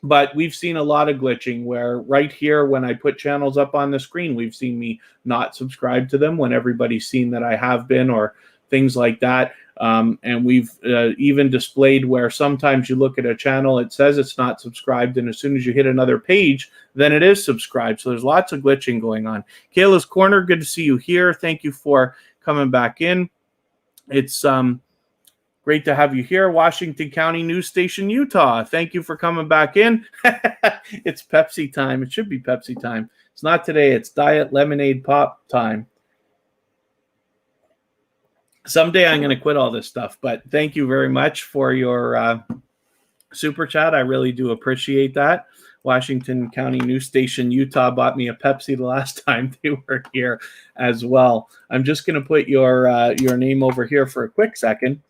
But we've seen a lot of glitching where right here, when I put channels up on the screen, we've seen me not subscribe to them when everybody's seen that I have been, or things like that. And we've even displayed where sometimes you look at a channel, it says it's not subscribed, and as soon as you hit another page, then it is subscribed. So there's lots of glitching going on. Kayla's Corner, good to see you here. Thank you for coming back in. It's great to have you here. Washington County News Station, Utah. Thank you for coming back in. It's Pepsi time. It should be Pepsi time. It's not today. It's Diet Lemonade Pop time. Someday I'm going to quit all this stuff, but thank you very much for your super chat. I really do appreciate that. Washington County News Station, Utah bought me a Pepsi the last time they were here as well. I'm just going to put your name over here for a quick second.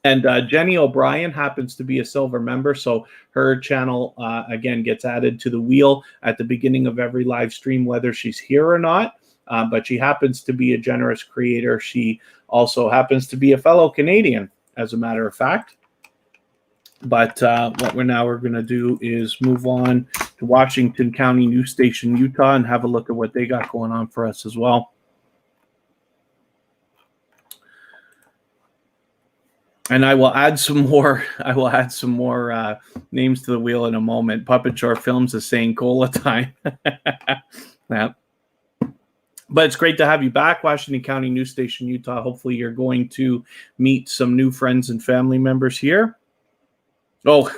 And Jenny O'Brien happens to be a silver member, so her channel, again, gets added to the wheel at the beginning of every live stream, whether she's here or not. But she happens to be a generous creator. She also happens to be a fellow Canadian, as a matter of fact. But what we're going to do is move on to Washington County News Station, Utah, and have a look at what they got going on for us as well. And I will add some more. Names to the wheel in a moment. Puppet Short Films is saying cola time. Yeah. But it's great to have you back, Washington County News Station, Utah. Hopefully you're going to meet some new friends and family members here. Oh,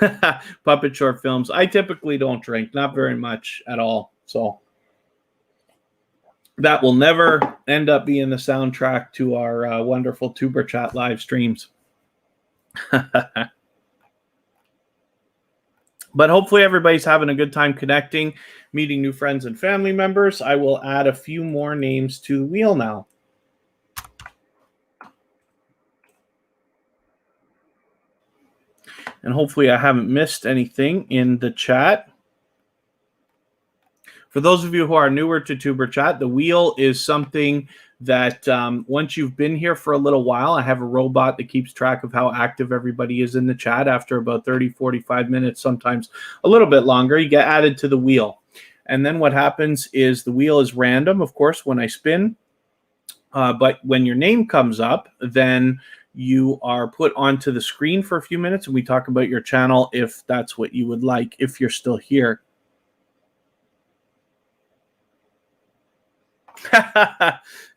Puppet Short Films. I typically don't drink, not very much at all. So that will never end up being the soundtrack to our wonderful TuberChat live streams. But hopefully everybody's having a good time connecting, meeting new friends and family members. I will add a few more names to the wheel now. And hopefully I haven't missed anything in the chat. For those of you who are newer to TuberChat, the wheel is something that once you've been here for a little while, I have a robot that keeps track of how active everybody is in the chat. After about 30, 45 minutes, sometimes a little bit longer, you get added to the wheel. And then what happens is the wheel is random, of course, when I spin. But when your name comes up, then you are put onto the screen for a few minutes, and we talk about your channel if that's what you would like, if you're still here.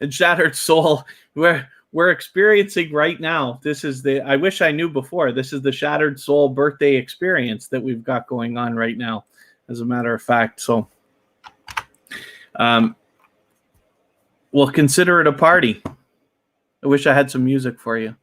And Shattered Soul, we're experiencing right now. This is the, I wish I knew before, this is the Shattered Soul birthday experience that we've got going on right now, as a matter of fact. So we'll consider it a party. I wish I had some music for you.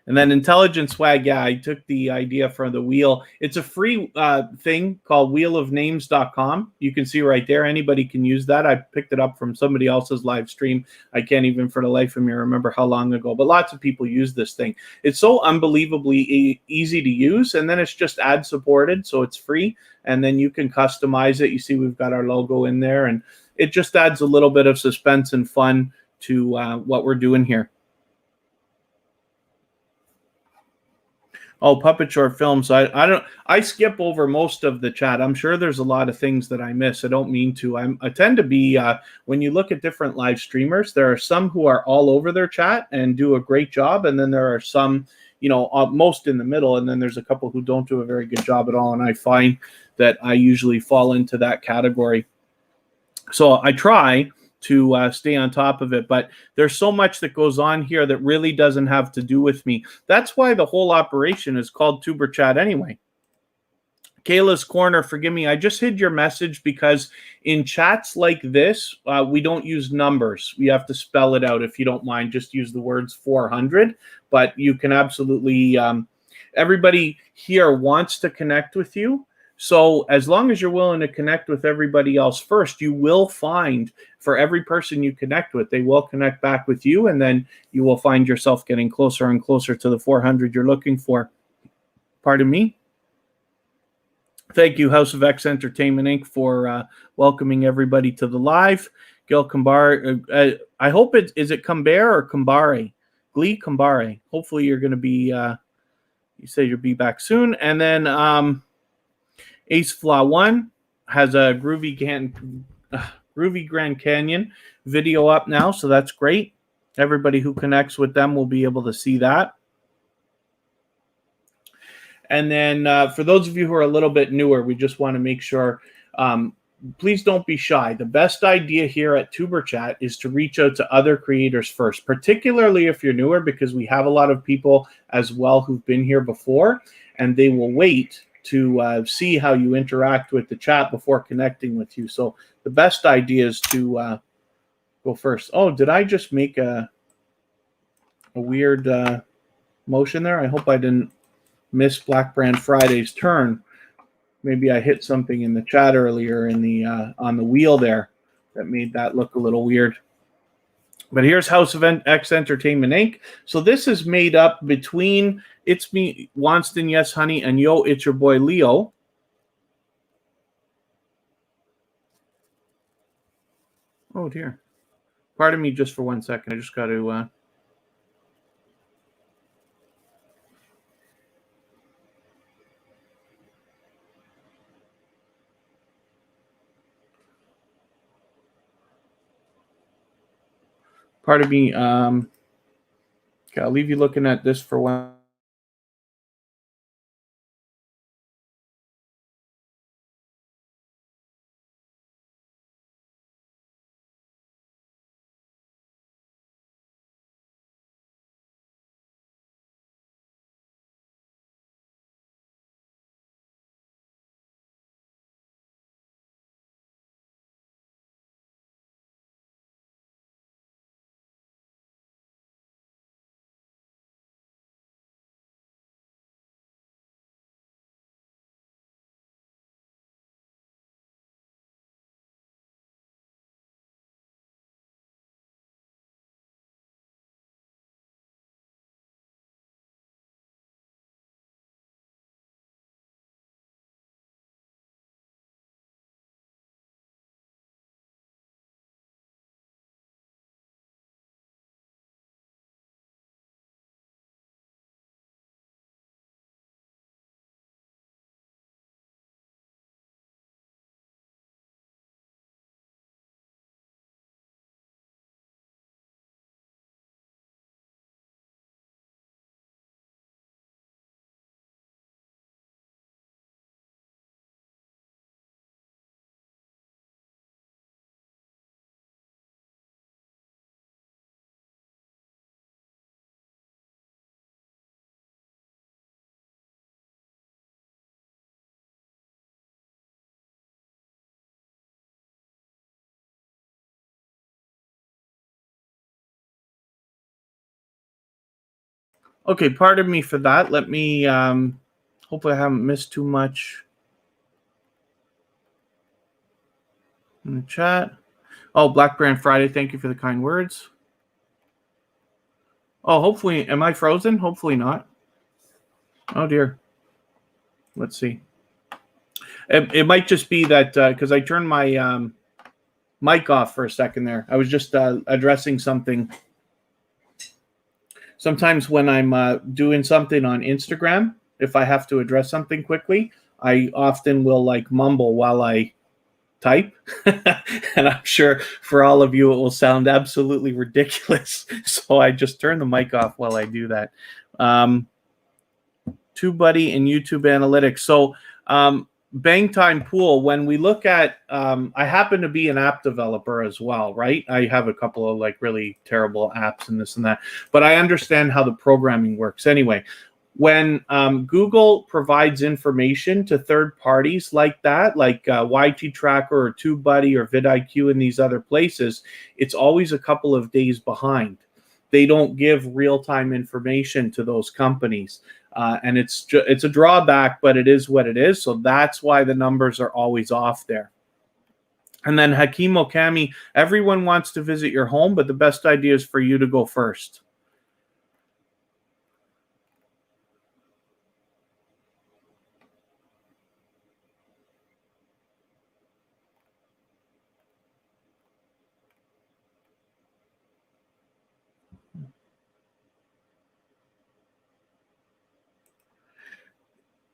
And then Intelligent Swag, yeah, I took the idea from the wheel. It's a free thing called wheelofnames.com. You can see right there. Anybody can use that. I picked it up from somebody else's live stream. I can't even for the life of me remember how long ago, but lots of people use this thing. It's so unbelievably easy to use, and then it's just ad supported, so it's free, and then you can customize it. You see we've got our logo in there, and it just adds a little bit of suspense and fun to what we're doing here. Oh, Puppet Short Films. I skip over most of the chat. I'm sure there's a lot of things that I miss. I don't mean to. I tend to be, when you look at different live streamers, there are some who are all over their chat and do a great job. And then there are some, you know, most in the middle. And then there's a couple who don't do a very good job at all. And I find that I usually fall into that category. So I try to stay on top of it, but there's so much that goes on here that really doesn't have to do with me. That's why the whole operation is called TuberChat anyway. Kayla's Corner, forgive me, I just hid your message because in chats like this, we don't use numbers. We have to spell it out. If you don't mind, just use the words 400, but you can absolutely, everybody here wants to connect with you. So as long as you're willing to connect with everybody else first, you will find for every person you connect with, they will connect back with you, and then you will find yourself getting closer and closer to the 400 you're looking for. Pardon me? Thank you, House of X Entertainment, Inc., for welcoming everybody to the live. Gil Kambare, I hope is it Kambare or Kambare? Glee Kambare. Hopefully you're going to be, you say you'll be back soon. And then Ace Flaw 1 has a groovy Grand Canyon video up now, so that's great. Everybody who connects with them will be able to see that. And then for those of you who are a little bit newer, we just want to make sure, please don't be shy. The best idea here at TuberChat is to reach out to other creators first, particularly if you're newer, because we have a lot of people as well who've been here before, and they will wait to see how you interact with the chat before connecting with you. So the best idea is to go first. Oh, did I just make a weird motion there? I hope I didn't miss Black Brand Friday's turn. Maybe I hit something in the chat earlier in the on the wheel there that made that look a little weird. But here's House of X Entertainment Inc. So this is made up between It's Me, Wanston, Yes Honey, and Yo, It's Your Boy Leo. Oh dear. Pardon me just for 1 second. I just got to... Pardon me. Okay, I'll leave you looking at this for one. Okay, pardon me for that. Let me... hopefully I haven't missed too much in the chat. Oh, Black Brand Friday, thank you for the kind words. Oh, hopefully... Am I frozen? Hopefully not. Oh, dear. Let's see. It might just be that because I turned my mic off for a second there. I was just addressing something. Sometimes when I'm doing something on Instagram, if I have to address something quickly, I often will like mumble while I type. And I'm sure for all of you, it will sound absolutely ridiculous. So I just turn the mic off while I do that. TubeBuddy and YouTube Analytics. So Bang Time Pool, when we look at, I happen to be an app developer as well, right? I have a couple of like really terrible apps and this and that, but I understand how the programming works. Anyway, when Google provides information to third parties like that, like YT Tracker or TubeBuddy or vidIQ and these other places, it's always a couple of days behind. They don't give real-time information to those companies. And it's a drawback, but it is what it is. So that's why the numbers are always off there. And then Hakeem Okami, everyone wants to visit your home, but the best idea is for you to go first.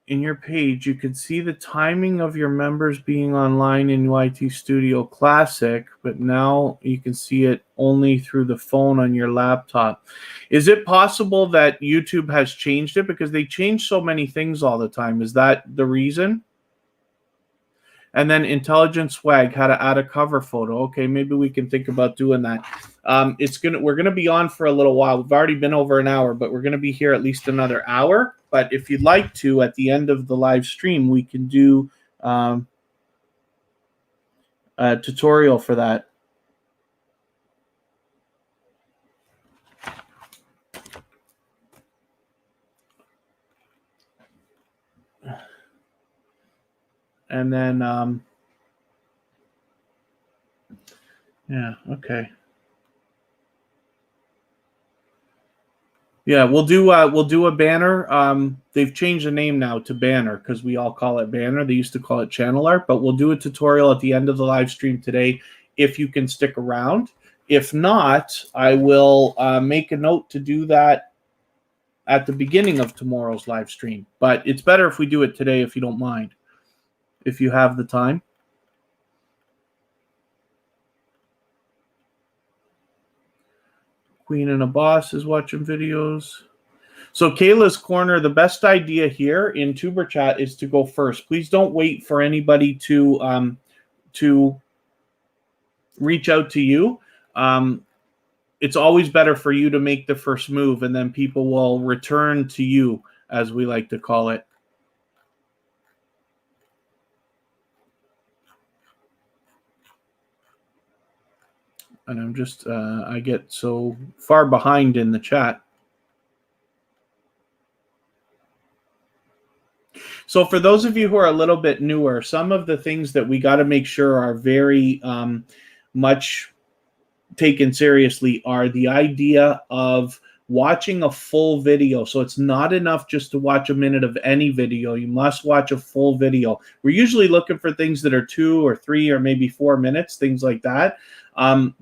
In your page, you can see the timing of your members being online in YT Studio Classic, but now you can see it only through the phone on your laptop. Is it possible that YouTube has changed it? Because they change so many things all the time. Is that the reason? And then Intelligent Swag, how to add a cover photo. Okay, maybe we can think about doing that. We're gonna be on for a little while. We've already been over an hour, but we're gonna be here at least another hour. But if you'd like to, at the end of the live stream, we can do a tutorial for that. And then, yeah, okay. Yeah, we'll do a banner. They've changed the name now to banner because we all call it banner. They used to call it channel art, but we'll do a tutorial at the end of the live stream today if you can stick around. If not, I will make a note to do that at the beginning of tomorrow's live stream. But it's better if we do it today, if you don't mind, if you have the time. Queen and a Boss is watching videos. So Kayla's Corner, the best idea here in TuberChat is to go first. Please don't wait for anybody to reach out to you. It's always better for you to make the first move, and then people will return to you, as we like to call it. And I'm just, I get so far behind in the chat. So for those of you who are a little bit newer, some of the things that we got to make sure are very much taken seriously are the idea of watching a full video. So it's not enough just to watch a minute of any video. You must watch a full video. We're usually looking for things that are 2 or 3 or maybe 4 minutes, things like that.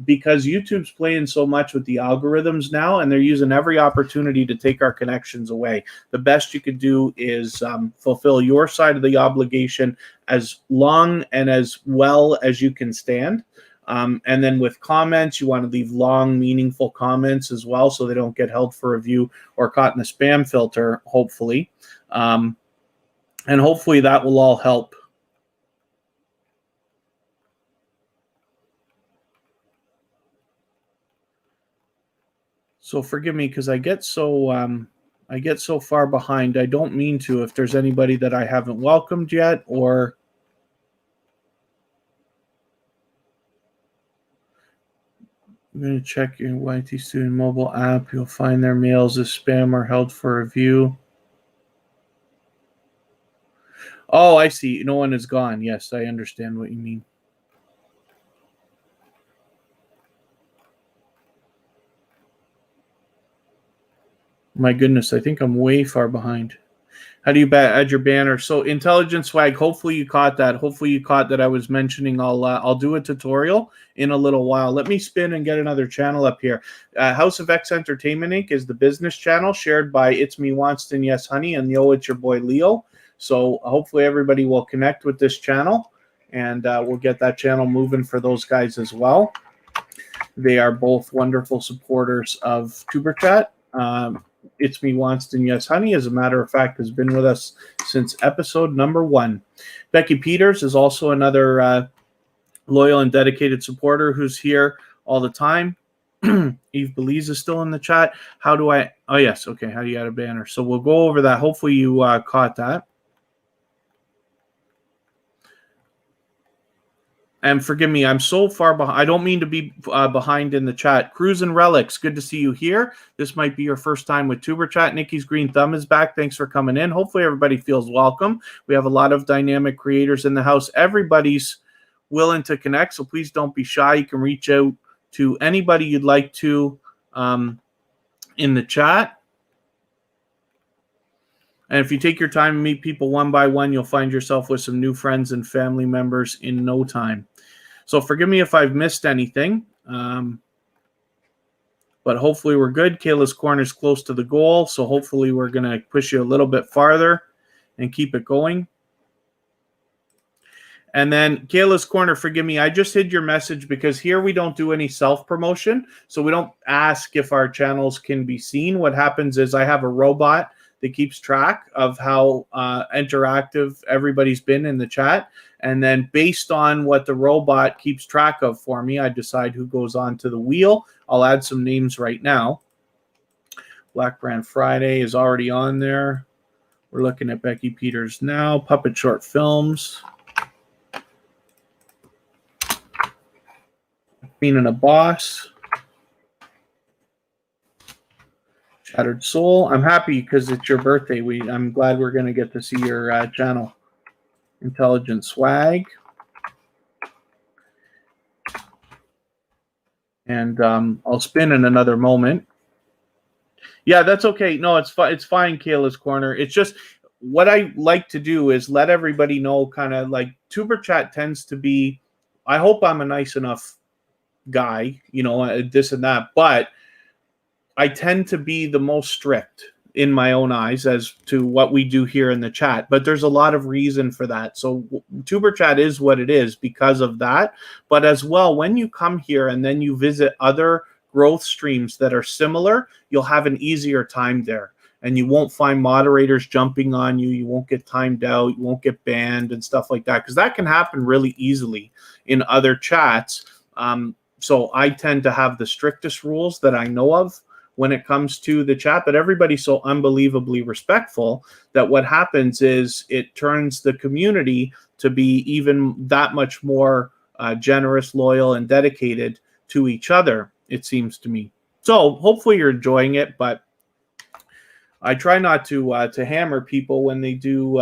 Because YouTube's playing so much with the algorithms now, and they're using every opportunity to take our connections away. The best you could do is fulfill your side of the obligation as long and as well as you can stand. And then with comments, you want to leave long, meaningful comments as well, so they don't get held for review or caught in a spam filter, hopefully. And hopefully that will all help. So forgive me because I get so far behind. I don't mean to. If there's anybody that I haven't welcomed yet, or I'm going to check your YT Student mobile app. You'll find their mails as spam or held for review. Oh, I see. No one is gone. Yes, I understand what you mean. My goodness, I think I'm way far behind. How do you add your banner? So Intelligent Swag, hopefully you caught that. Hopefully you caught that I was mentioning I'll do a tutorial in a little while. Let me spin and get another channel up here. House of X Entertainment Inc. is the business channel shared by It's Me Wanston, Yes Honey, and yo, it's your boy Leo. So hopefully everybody will connect with this channel, and we'll get that channel moving for those guys as well. They are both wonderful supporters of TuberChat. It's Me Wanston, Yes Honey, as a matter of fact, has been with us since episode number 1. Becky Peters is also another loyal and dedicated supporter who's here all the time. Eve Belize is still in the chat. How do I... Oh, yes. Okay, how do you add a banner? So we'll go over that. Hopefully you caught that. And forgive me, I'm so far behind. I don't mean to be behind in the chat. Cruise and Relics, good to see you here. This might be your first time with TuberChat. Nikki's green thumb is back. Thanks for coming in. Hopefully everybody feels welcome. We have a lot of dynamic creators in the house. Everybody's willing to connect, so please don't be shy. You can reach out to anybody you'd like to in the chat. And if you take your time and meet people one by one, you'll find yourself with some new friends and family members in no time. So forgive me if I've missed anything, but hopefully we're good. Kayla's Corner is close to the goal, so hopefully we're going to push you a little bit farther and keep it going. And then Kayla's Corner, forgive me, I just hid your message because here we don't do any self-promotion, so we don't ask if our channels can be seen. What happens is I have a robot that keeps track of how interactive everybody's been in the chat. And then based on what the robot keeps track of for me, I decide who goes on to the wheel. I'll add some names right now. Black Brand Friday is already on there. We're looking at Becky Peters now. Puppet Short Films. Queen and a Boss. Shattered Soul. I'm happy because it's your birthday. I'm glad we're going to get to see your channel. Intelligent Swag. And I'll spin in another moment. Yeah, that's okay. No, it's fine. It's fine, Kayla's Corner. It's just what I like to do is let everybody know, kind of like TuberChat tends to be, I hope I'm a nice enough guy, you know, this and that, but I tend to be the most strict in my own eyes as to what we do here in the chat, but there's a lot of reason for that. So TuberChat is what it is because of that. But as well, when you come here and then you visit other growth streams that are similar, you'll have an easier time there. And you won't find moderators jumping on you. You won't get timed out. You won't get banned and stuff like that, because that can happen really easily in other chats. So I tend to have the strictest rules that I know of when it comes to the chat, but everybody's so unbelievably respectful that what happens is it turns the community to be even that much more generous, loyal, and dedicated to each other, it seems to me. So hopefully you're enjoying it, but I try not to hammer people when they do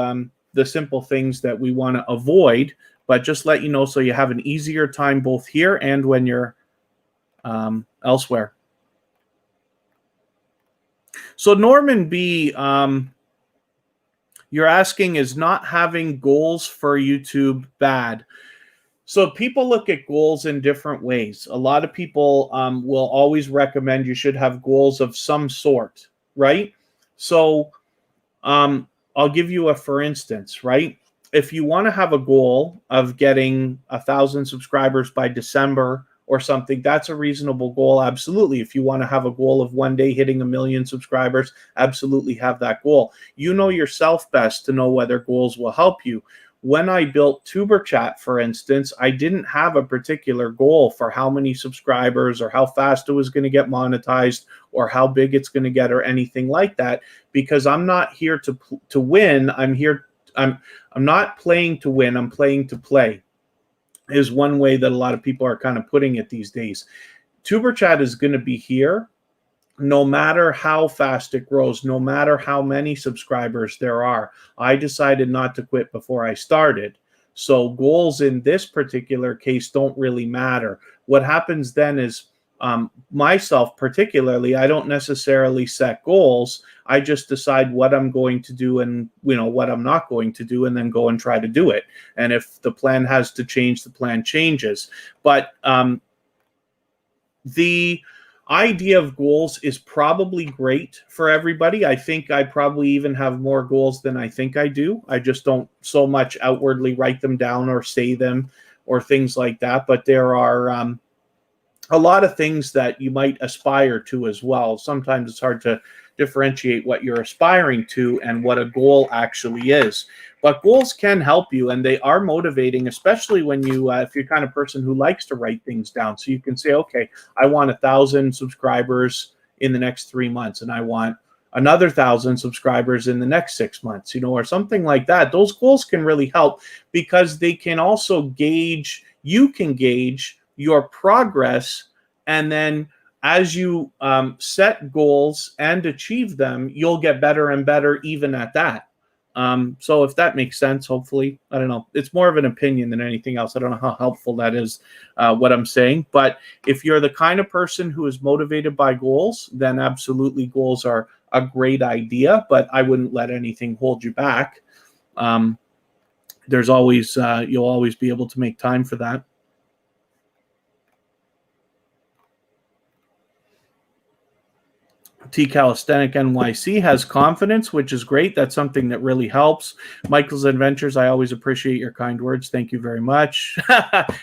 the simple things that we want to avoid, but just let you know so you have an easier time both here and when you're elsewhere. So Norman B, you're asking, is not having goals for YouTube bad? So people look at goals in different ways. A lot of people will always recommend you should have goals of some sort, right? So I'll give you a for instance, right? If you want to have a goal of getting 1,000 subscribers by December or something, that's a reasonable goal. Absolutely. If you want to have a goal of one day hitting 1 million subscribers, absolutely have that goal. You know yourself best to know whether goals will help you. When I built TuberChat, for instance, I didn't have a particular goal for how many subscribers or how fast it was going to get monetized or how big it's going to get or anything like that, because I'm not here to win. I'm not playing to win. I'm playing to play, is one way that a lot of people are kind of putting it these days. TuberChat is going to be here no matter how fast it grows, no matter how many subscribers there are. I decided not to quit before I started. So goals in this particular case don't really matter. What happens then is myself particularly, I don't necessarily set goals. I just decide what I'm going to do and what I'm not going to do, and then go and try to do it. And if the plan has to change, the plan changes. But the idea of goals is probably great for everybody. I think I probably even have more goals than I think I do. I just don't so much outwardly write them down or say them or things like that. But there are a lot of things that you might aspire to as well. Sometimes it's hard to differentiate what you're aspiring to and what a goal actually is. But goals can help you, and they are motivating, especially when you, if you're the kind of person who likes to write things down. So you can say, okay, I want 1,000 subscribers in the next 3 months, and I want another 1,000 subscribers in the next 6 months, or something like that. Those goals can really help because they can also gauge, you can gauge your progress, and then as you set goals and achieve them, you'll get better and better even at that. So if that makes sense, hopefully, I don't know. It's more of an opinion than anything else. I don't know how helpful that is, what I'm saying. But if you're the kind of person who is motivated by goals, then absolutely goals are a great idea, but I wouldn't let anything hold you back. There's always, you'll always be able to make time for that. T Calisthenic NYC has confidence, which is great. That's something that really helps. Michael's Adventures, I always appreciate your kind words. Thank you very much.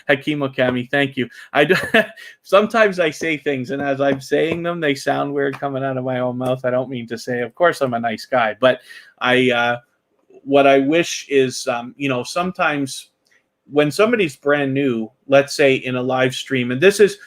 Hakeem Okami, thank you. Sometimes I say things, and as I'm saying them, they sound weird coming out of my own mouth. I don't mean to say, of course, I'm a nice guy, but what I wish is, sometimes when somebody's brand new, let's say in a live stream, and this is,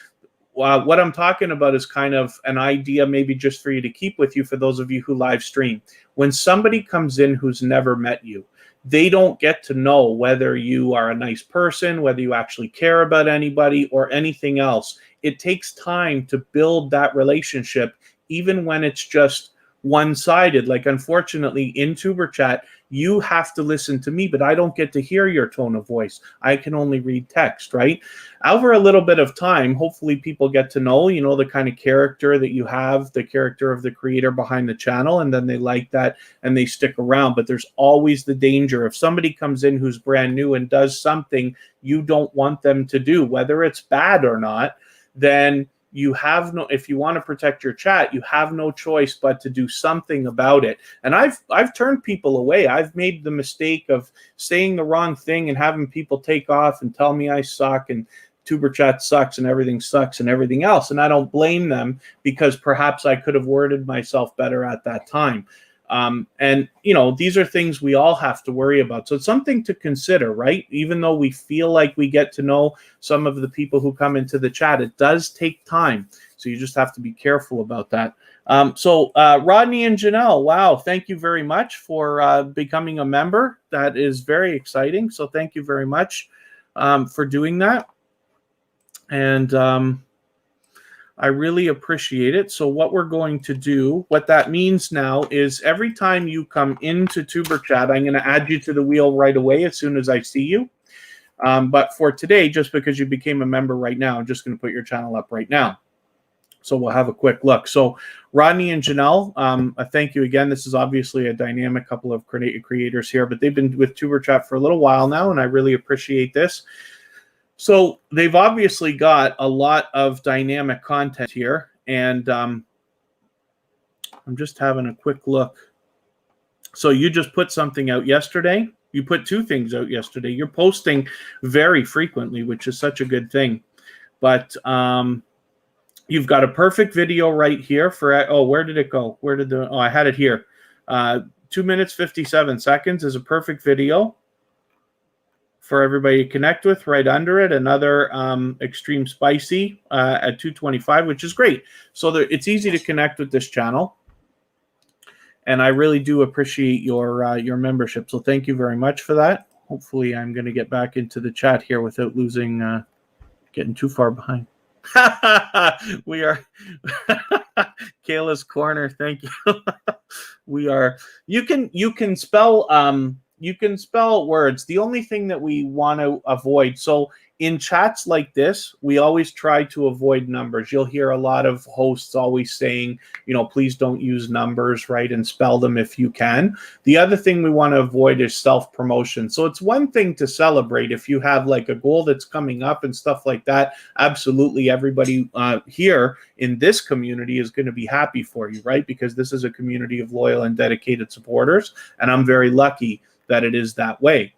what I'm talking about is kind of an idea maybe just for you to keep with you for those of you who live stream. When somebody comes in who's never met you, they don't get to know whether you are a nice person, whether you actually care about anybody or anything else. It takes time to build that relationship, even when it's just one-sided. Like, unfortunately, in TuberChat, You have to listen to me, but I don't get to hear your tone of voice. I can only read text, right? Over a little bit of time, hopefully people get to know, you know, the kind of character that you have, the character of the creator behind the channel, and then they like that and they stick around. But there's always the danger if somebody comes in who's brand new and does something you don't want them to do, whether it's bad or not, then you have no, if you want to protect your chat, you have no choice but to do something about it. And I've turned people away. I've made the mistake of saying the wrong thing and having people take off and tell me I suck and TuberChat sucks and everything sucks and everything else. And I don't blame them, because perhaps I could have worded myself better at that time. And, you know, these are things we all have to worry about. So it's something to consider, right? Even though we feel like we get to know some of the people who come into the chat, it does take time. So you just have to be careful about that. Rodney and Janelle, wow, thank you very much for becoming a member. That is very exciting. So thank you very much for doing that. And I really appreciate it. So what we're going to do, what that means now is every time you come into TuberChat, I'm going to add you to the wheel right away as soon as I see you. But for today, just because you became a member right now, I'm just going to put your channel up right now. So we'll have a quick look. So Rodney and Janelle, thank you again. This is obviously a dynamic couple of creators here, but they've been with TuberChat for a little while now, and I really appreciate this. So they've obviously got a lot of dynamic content here, and I'm just having a quick look. So you just put something out yesterday. You put two things out yesterday. You're posting very frequently, which is such a good thing. But you've got a perfect video right here for, oh, where did it go? Where did the, oh, I had it here. 2 minutes, 57 seconds is a perfect video for everybody to connect with. Right under it, another extreme spicy at 225, which is great. So it's easy to connect with this channel, and I really do appreciate your membership. So thank you very much for that. Hopefully, I'm going to get back into the chat here without losing, getting too far behind. We are Kayla's Corner. Thank you. We are. You can spell. You can spell words. The only thing that we want to avoid, so in chats like this, we always try to avoid numbers. You'll hear a lot of hosts always saying, you know, please don't use numbers, right? And spell them if you can. The other thing we want to avoid is self-promotion. So it's one thing to celebrate if you have like a goal that's coming up and stuff like that. Absolutely, everybody here in this community is going to be happy for you, right? Because this is a community of loyal and dedicated supporters, and I'm very lucky that it is that way.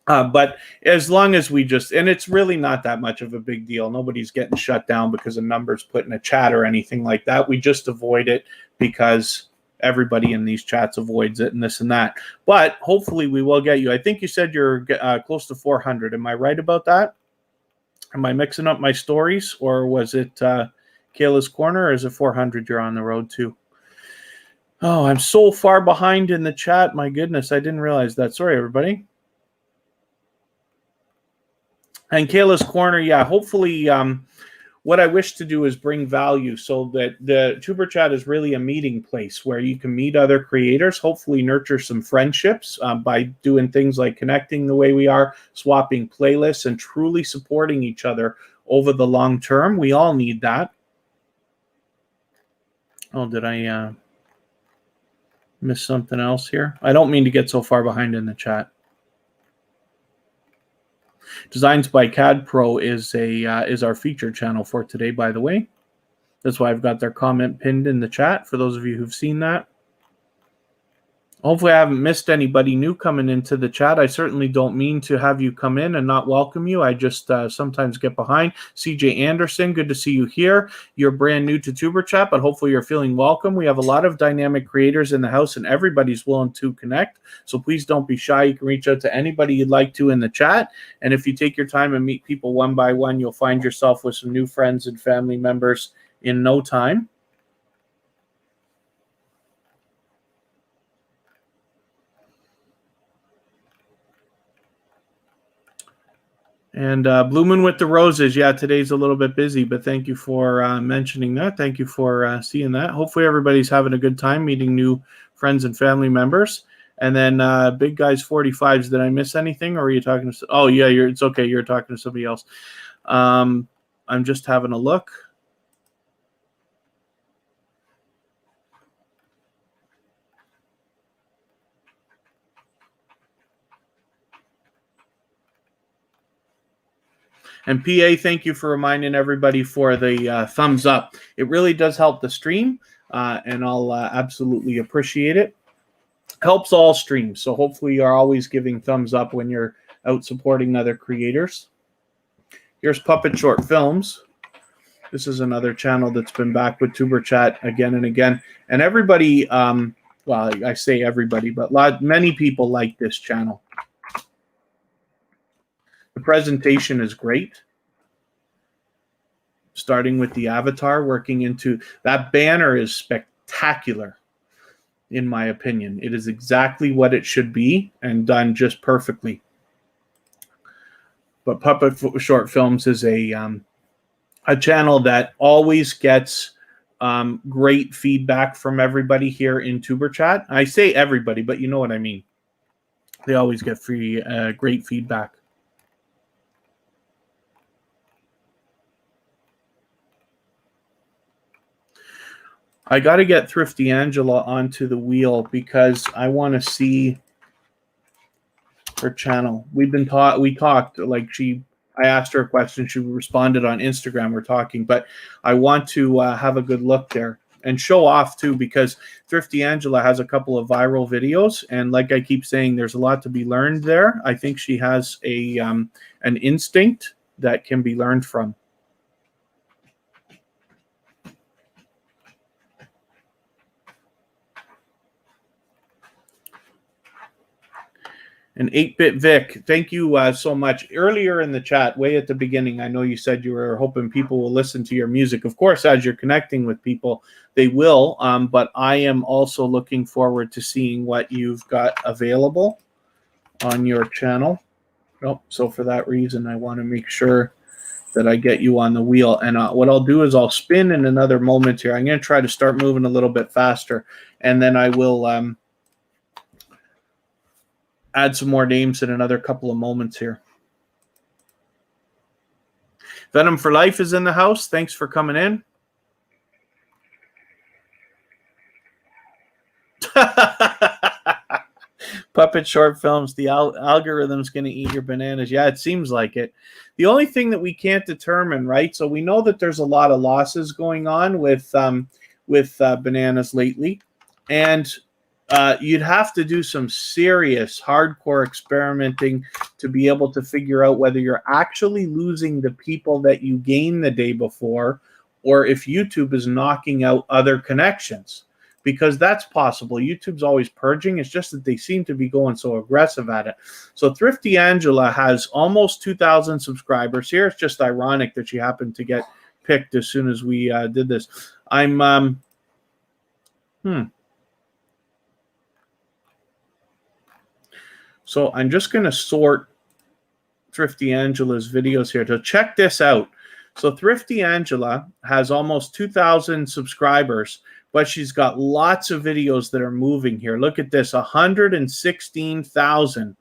But as long as we just, and it's really not that much of a big deal. Nobody's getting shut down because a number's put in a chat or anything like that. We just avoid it because everybody in these chats avoids it and this and that. But hopefully we will get you. I think you said you're close to 400. Am I right about that? Am I mixing up my stories, or was it Kayla's Corner, or is it 400 you're on the road to? Oh, I'm so far behind in the chat. My goodness, I didn't realize that. Sorry, everybody. And Kayla's Corner, yeah, hopefully what I wish to do is bring value so that the TuberChat is really a meeting place where you can meet other creators, hopefully nurture some friendships by doing things like connecting the way we are, swapping playlists, and truly supporting each other over the long term. We all need that. Oh, did I miss something else here? I don't mean to get so far behind in the chat. Designs by CadPro is our featured channel for today, by the way. That's why I've got their comment pinned in the chat for those of you who've seen that. Hopefully I haven't missed anybody new coming into the chat. I certainly don't mean to have you come in and not welcome you. I just sometimes get behind. CJ Anderson, good to see you here. You're brand new to TuberChat, but hopefully you're feeling welcome. We have a lot of dynamic creators in the house, and everybody's willing to connect. So please don't be shy. You can reach out to anybody you'd like to in the chat. And if you take your time and meet people one by one, you'll find yourself with some new friends and family members in no time. And Bloomin' with the Roses. Yeah, today's a little bit busy, but thank you for mentioning that. Thank you for seeing that. Hopefully everybody's having a good time meeting new friends and family members. And then Big Guys 45s. Did I miss anything, or are you talking to? Oh yeah, it's okay. You're talking to somebody else. I'm just having a look. And PA, thank you for reminding everybody for the thumbs up. It really does help the stream, and I'll absolutely appreciate it. Helps all streams, so hopefully you're always giving thumbs up when you're out supporting other creators. Here's Puppet Short Films. This is another channel that's been back with tuberchat again and again. And everybody, well, I say everybody, but many people like this channel. The presentation is great. Starting with the avatar, working into that banner is spectacular, in my opinion. It is exactly what it should be and done just perfectly. But Puppet Short Films is a channel that always gets great feedback from everybody here in tuberchat. I say everybody, but you know what I mean. They always get great feedback. I got to get Thrifty Angela onto the wheel because I want to see her channel. We talked, like I asked her a question. She responded on Instagram. We're talking, but I want to have a good look there and show off too, because Thrifty Angela has a couple of viral videos. And like I keep saying, there's a lot to be learned there. I think she has an instinct that can be learned from. And 8-Bit Vic, thank you so much. Earlier in the chat, way at the beginning, I know you said you were hoping people will listen to your music. Of course, as you're connecting with people, they will. But I am also looking forward to seeing what you've got available on your channel. So for that reason, I want to make sure that I get you on the wheel. And what I'll do is I'll spin in another moment here. I'm going to try to start moving a little bit faster, and then I will add some more names in another couple of moments here. Venom for Life is in the house. Thanks for coming in. Puppet Short Films, the algorithm's going to eat your bananas. Yeah, it seems like it. The only thing that we can't determine, right? So we know that there's a lot of losses going on with bananas lately, and you'd have to do some serious hardcore experimenting to be able to figure out whether you're actually losing the people that you gained the day before, or if YouTube is knocking out other connections, because that's possible. YouTube's always purging. It's just that they seem to be going so aggressive at it. So Thrifty Angela has almost 2,000 subscribers here. It's just ironic that she happened to get picked as soon as we did this. So I'm just going to sort Thrifty Angela's videos here to check this out. So Thrifty Angela has almost 2,000 subscribers, but she's got lots of videos that are moving here. Look at this, 116,000.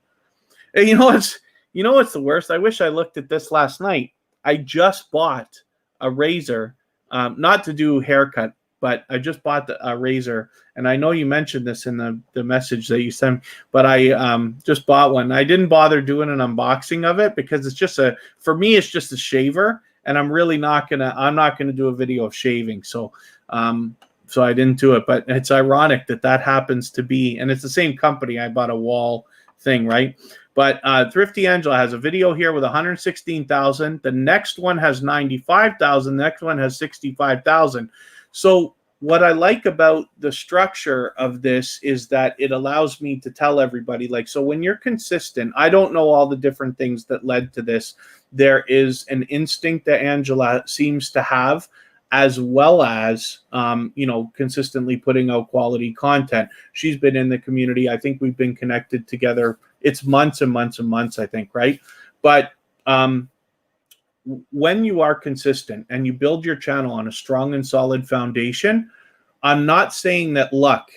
And you know what's the worst? I wish I looked at this last night. I just bought a razor, not to do haircut, but I just bought a razor, and I know you mentioned this in the message that you sent, but I just bought one. I didn't bother doing an unboxing of it because it's just for me, it's just a shaver, and I'm not gonna do a video of shaving. So I didn't do it, but it's ironic that happens to be, and it's the same company. I bought a wall thing, right? But Thrifty Angela has a video here with 116,000. The next one has 95,000. The next one has 65,000. So what I like about the structure of this is that it allows me to tell everybody, like, so when you're consistent, I don't know all the different things that led to this. There is an instinct that Angela seems to have, as well as, consistently putting out quality content. She's been in the community. I think we've been connected together. It's months and months and months, I think, right? But when you are consistent and you build your channel on a strong and solid foundation, I'm not saying that luck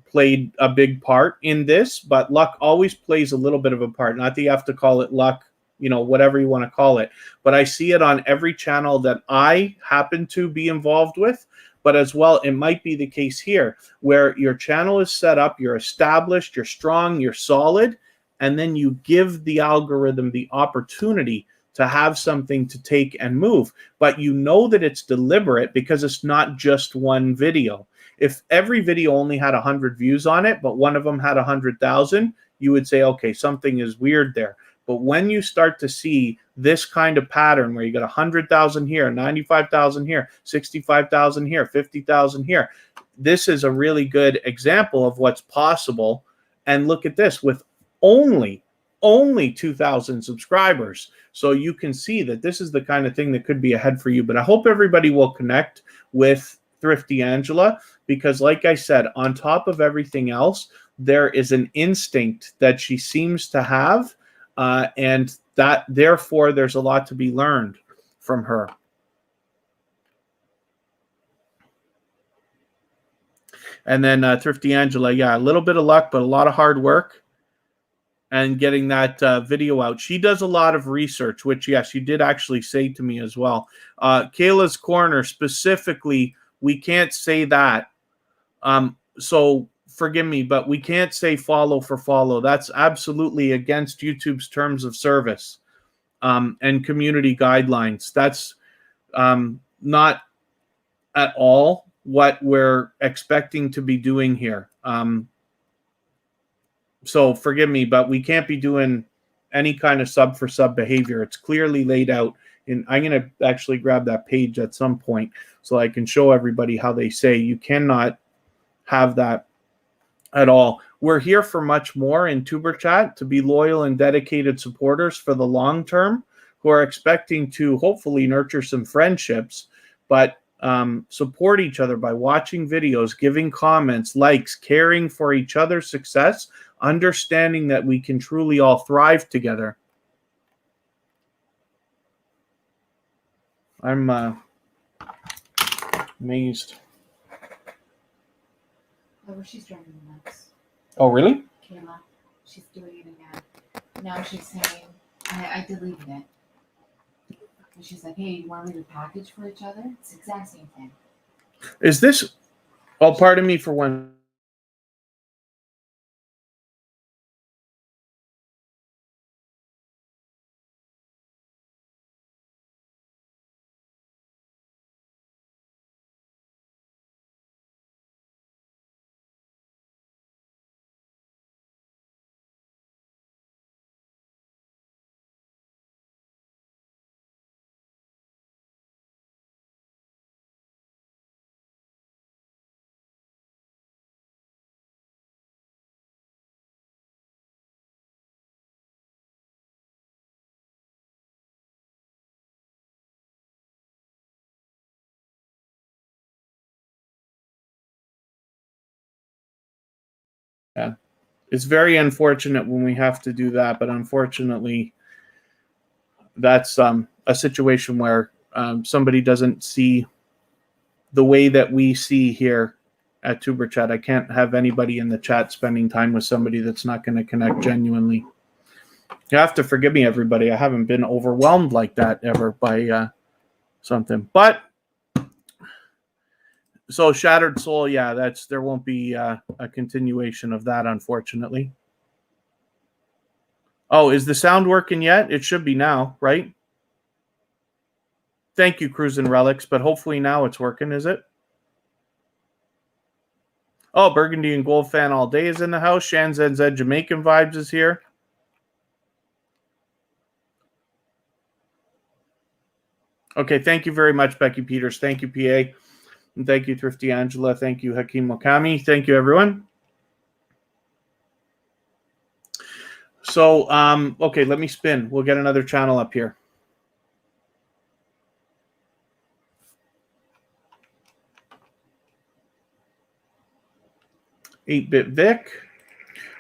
played a big part in this, but luck always plays a little bit of a part. Not that you have to call it luck, you know, whatever you want to call it. But I see it on every channel that I happen to be involved with. But as well, it might be the case here where your channel is set up, you're established, you're strong, you're solid, and then you give the algorithm the opportunity to have something to take and move. But you know that it's deliberate because it's not just one video. If every video only had 100 views on it, but one of them had 100,000, you would say, okay, something is weird there. But when you start to see this kind of pattern where you got 100,000 here, 95,000 here, 65,000 here, 50,000 here, this is a really good example of what's possible. And look at this, with only 2,000 subscribers. So you can see that this is the kind of thing that could be ahead for you. But I hope everybody will connect with Thrifty Angela, because like I said, on top of everything else, there is an instinct that she seems to have, and that therefore there's a lot to be learned from her. And then Thrifty Angela, yeah, a little bit of luck, but a lot of hard work and getting that video out. She does a lot of research, which, yes, you did actually say to me as well. Kayla's Corner specifically, we can't say that. So forgive me, but we can't say follow for follow. That's absolutely against YouTube's terms of service and community guidelines. That's not at all what we're expecting to be doing here. So forgive me, but we can't be doing any kind of sub for sub behavior. It's clearly laid out. And I'm going to actually grab that page at some point so I can show everybody how they say you cannot have that at all. We're here for much more in TuberChat, to be loyal and dedicated supporters for the long term who are expecting to hopefully nurture some friendships, but support each other by watching videos, giving comments, likes, caring for each other's success, understanding that we can truly all thrive together. I'm amazed. Oh, she's driving me nuts. Oh, really? Kayla, she's doing it again. Now she's saying, I deleted it. And she's like, hey, you want me to package for each other? It's the exact same thing. Is this... Oh, pardon me for one... Yeah. It's very unfortunate when we have to do that, but unfortunately, that's a situation where somebody doesn't see the way that we see here at TuberChat. I can't have anybody in the chat spending time with somebody that's not going to connect genuinely. You have to forgive me, everybody. I haven't been overwhelmed like that ever by something. But so Shattered Soul, yeah, there won't be a continuation of that, unfortunately. Oh, is the sound working yet? It should be now, right? Thank you, Cruisin' Relics, but hopefully now it's working, is it? Oh, Burgundy and Gold fan all day is in the house. Shanzenzed Jamaican Vibes is here. Okay, thank you very much, Becky Peters. Thank you, PA. And thank you, Thrifty Angela. Thank you, Hakeem Wakami. Thank you, everyone. So, okay, let me spin. We'll get another channel up here. Eight-Bit Vic.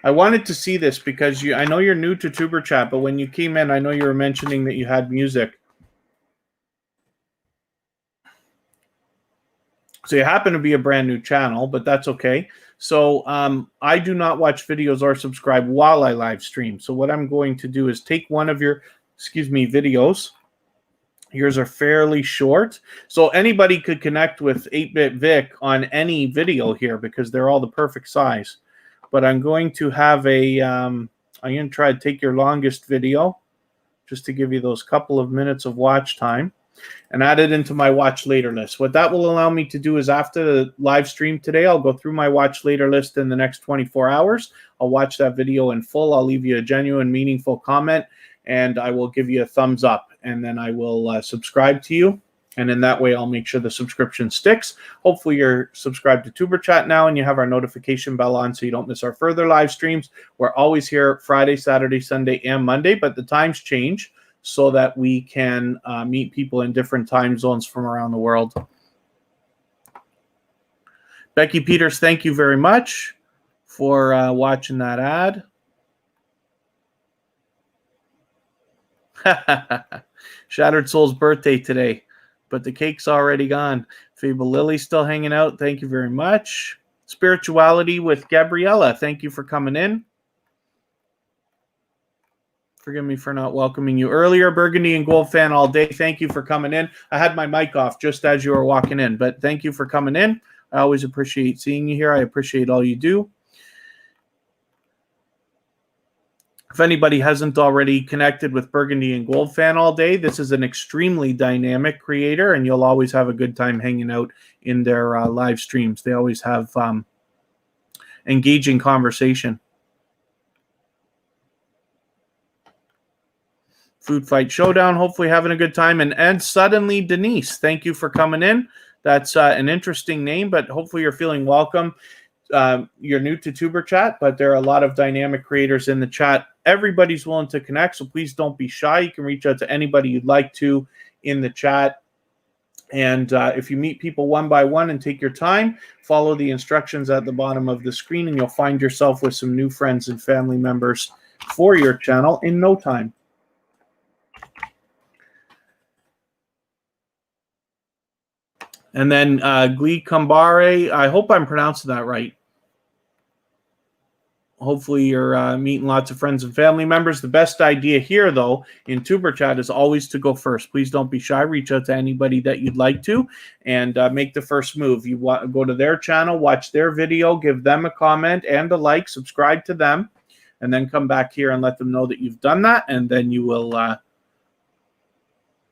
I wanted to see this because I know you're new to TuberChat, but when you came in, I know you were mentioning that you had music. So you happen to be a brand new channel, but that's okay. So I do not watch videos or subscribe while I live stream. So what I'm going to do is take one of your, videos. Yours are fairly short. So anybody could connect with 8-Bit Vic on any video here because they're all the perfect size. But I'm going to have I'm going to try to take your longest video just to give you those couple of minutes of watch time and add it into my watch later list. What that will allow me to do is after the live stream today, I'll go through my watch later list in the next 24 hours. I'll watch that video in full. I'll leave you a genuine, meaningful comment, and I will give you a thumbs up, and then I will subscribe to you. And in that way, I'll make sure the subscription sticks. Hopefully you're subscribed to TuberChat now and you have our notification bell on so you don't miss our further live streams. We're always here Friday, Saturday, Sunday, and Monday, but the times change so that we can meet people in different time zones from around the world. Becky Peters, thank you very much for watching that ad. Shattered Soul's birthday today, but the cake's already gone. Fable Lily's still hanging out. Thank you very much. Spirituality with Gabriella, thank you for coming in. Forgive me for not welcoming you earlier. Burgundy and Gold fan all day. Thank you for coming in. I had my mic off just as you were walking in, but thank you for coming in. I always appreciate seeing you here. I appreciate all you do. If anybody hasn't already connected with Burgundy and Gold fan all day, this is an extremely dynamic creator, and you'll always have a good time hanging out in their live streams. They always have engaging conversation. Food Fight Showdown, hopefully having a good time. And Suddenly Denise, thank you for coming in. That's an interesting name, but hopefully you're feeling welcome. You're new to TuberChat, but there are a lot of dynamic creators in the chat. Everybody's willing to connect, so please don't be shy. You can reach out to anybody you'd like to in the chat. And if you meet people one by one and take your time, follow the instructions at the bottom of the screen, and you'll find yourself with some new friends and family members for your channel in no time. And then Glee Kambare, I hope I'm pronouncing that right. Hopefully you're meeting lots of friends and family members. The best idea here, though, in TuberChat is always to go first. Please don't be shy. Reach out to anybody that you'd like to and make the first move. You go to their channel, watch their video, give them a comment and a like, subscribe to them, and then come back here and let them know that you've done that, and then you will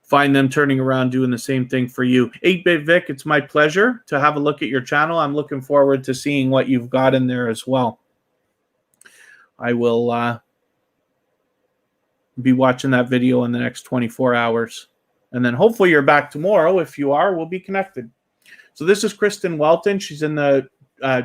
find them turning around doing the same thing for you. 8-Bit Vic, it's my pleasure to have a look at your channel. I'm looking forward to seeing what you've got in there as well. I will be watching that video in the next 24 hours. And then hopefully you're back tomorrow. If you are, we'll be connected. So this is Kristen Welton. She's in the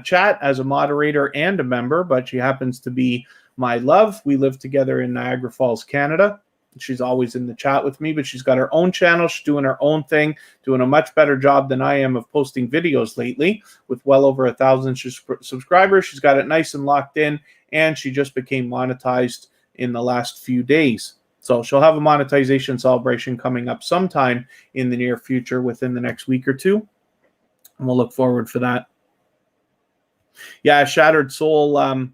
chat as a moderator and a member, but she happens to be my love. We live together in Niagara Falls, Canada. She's always in the chat with me, but she's got her own channel. She's doing her own thing, doing a much better job than I am of posting videos lately with well over 1,000 subscribers. She's got it nice and locked in, and she just became monetized in the last few days. So she'll have a monetization celebration coming up sometime in the near future within the next week or two, and we'll look forward for that. Yeah, Shattered Soul,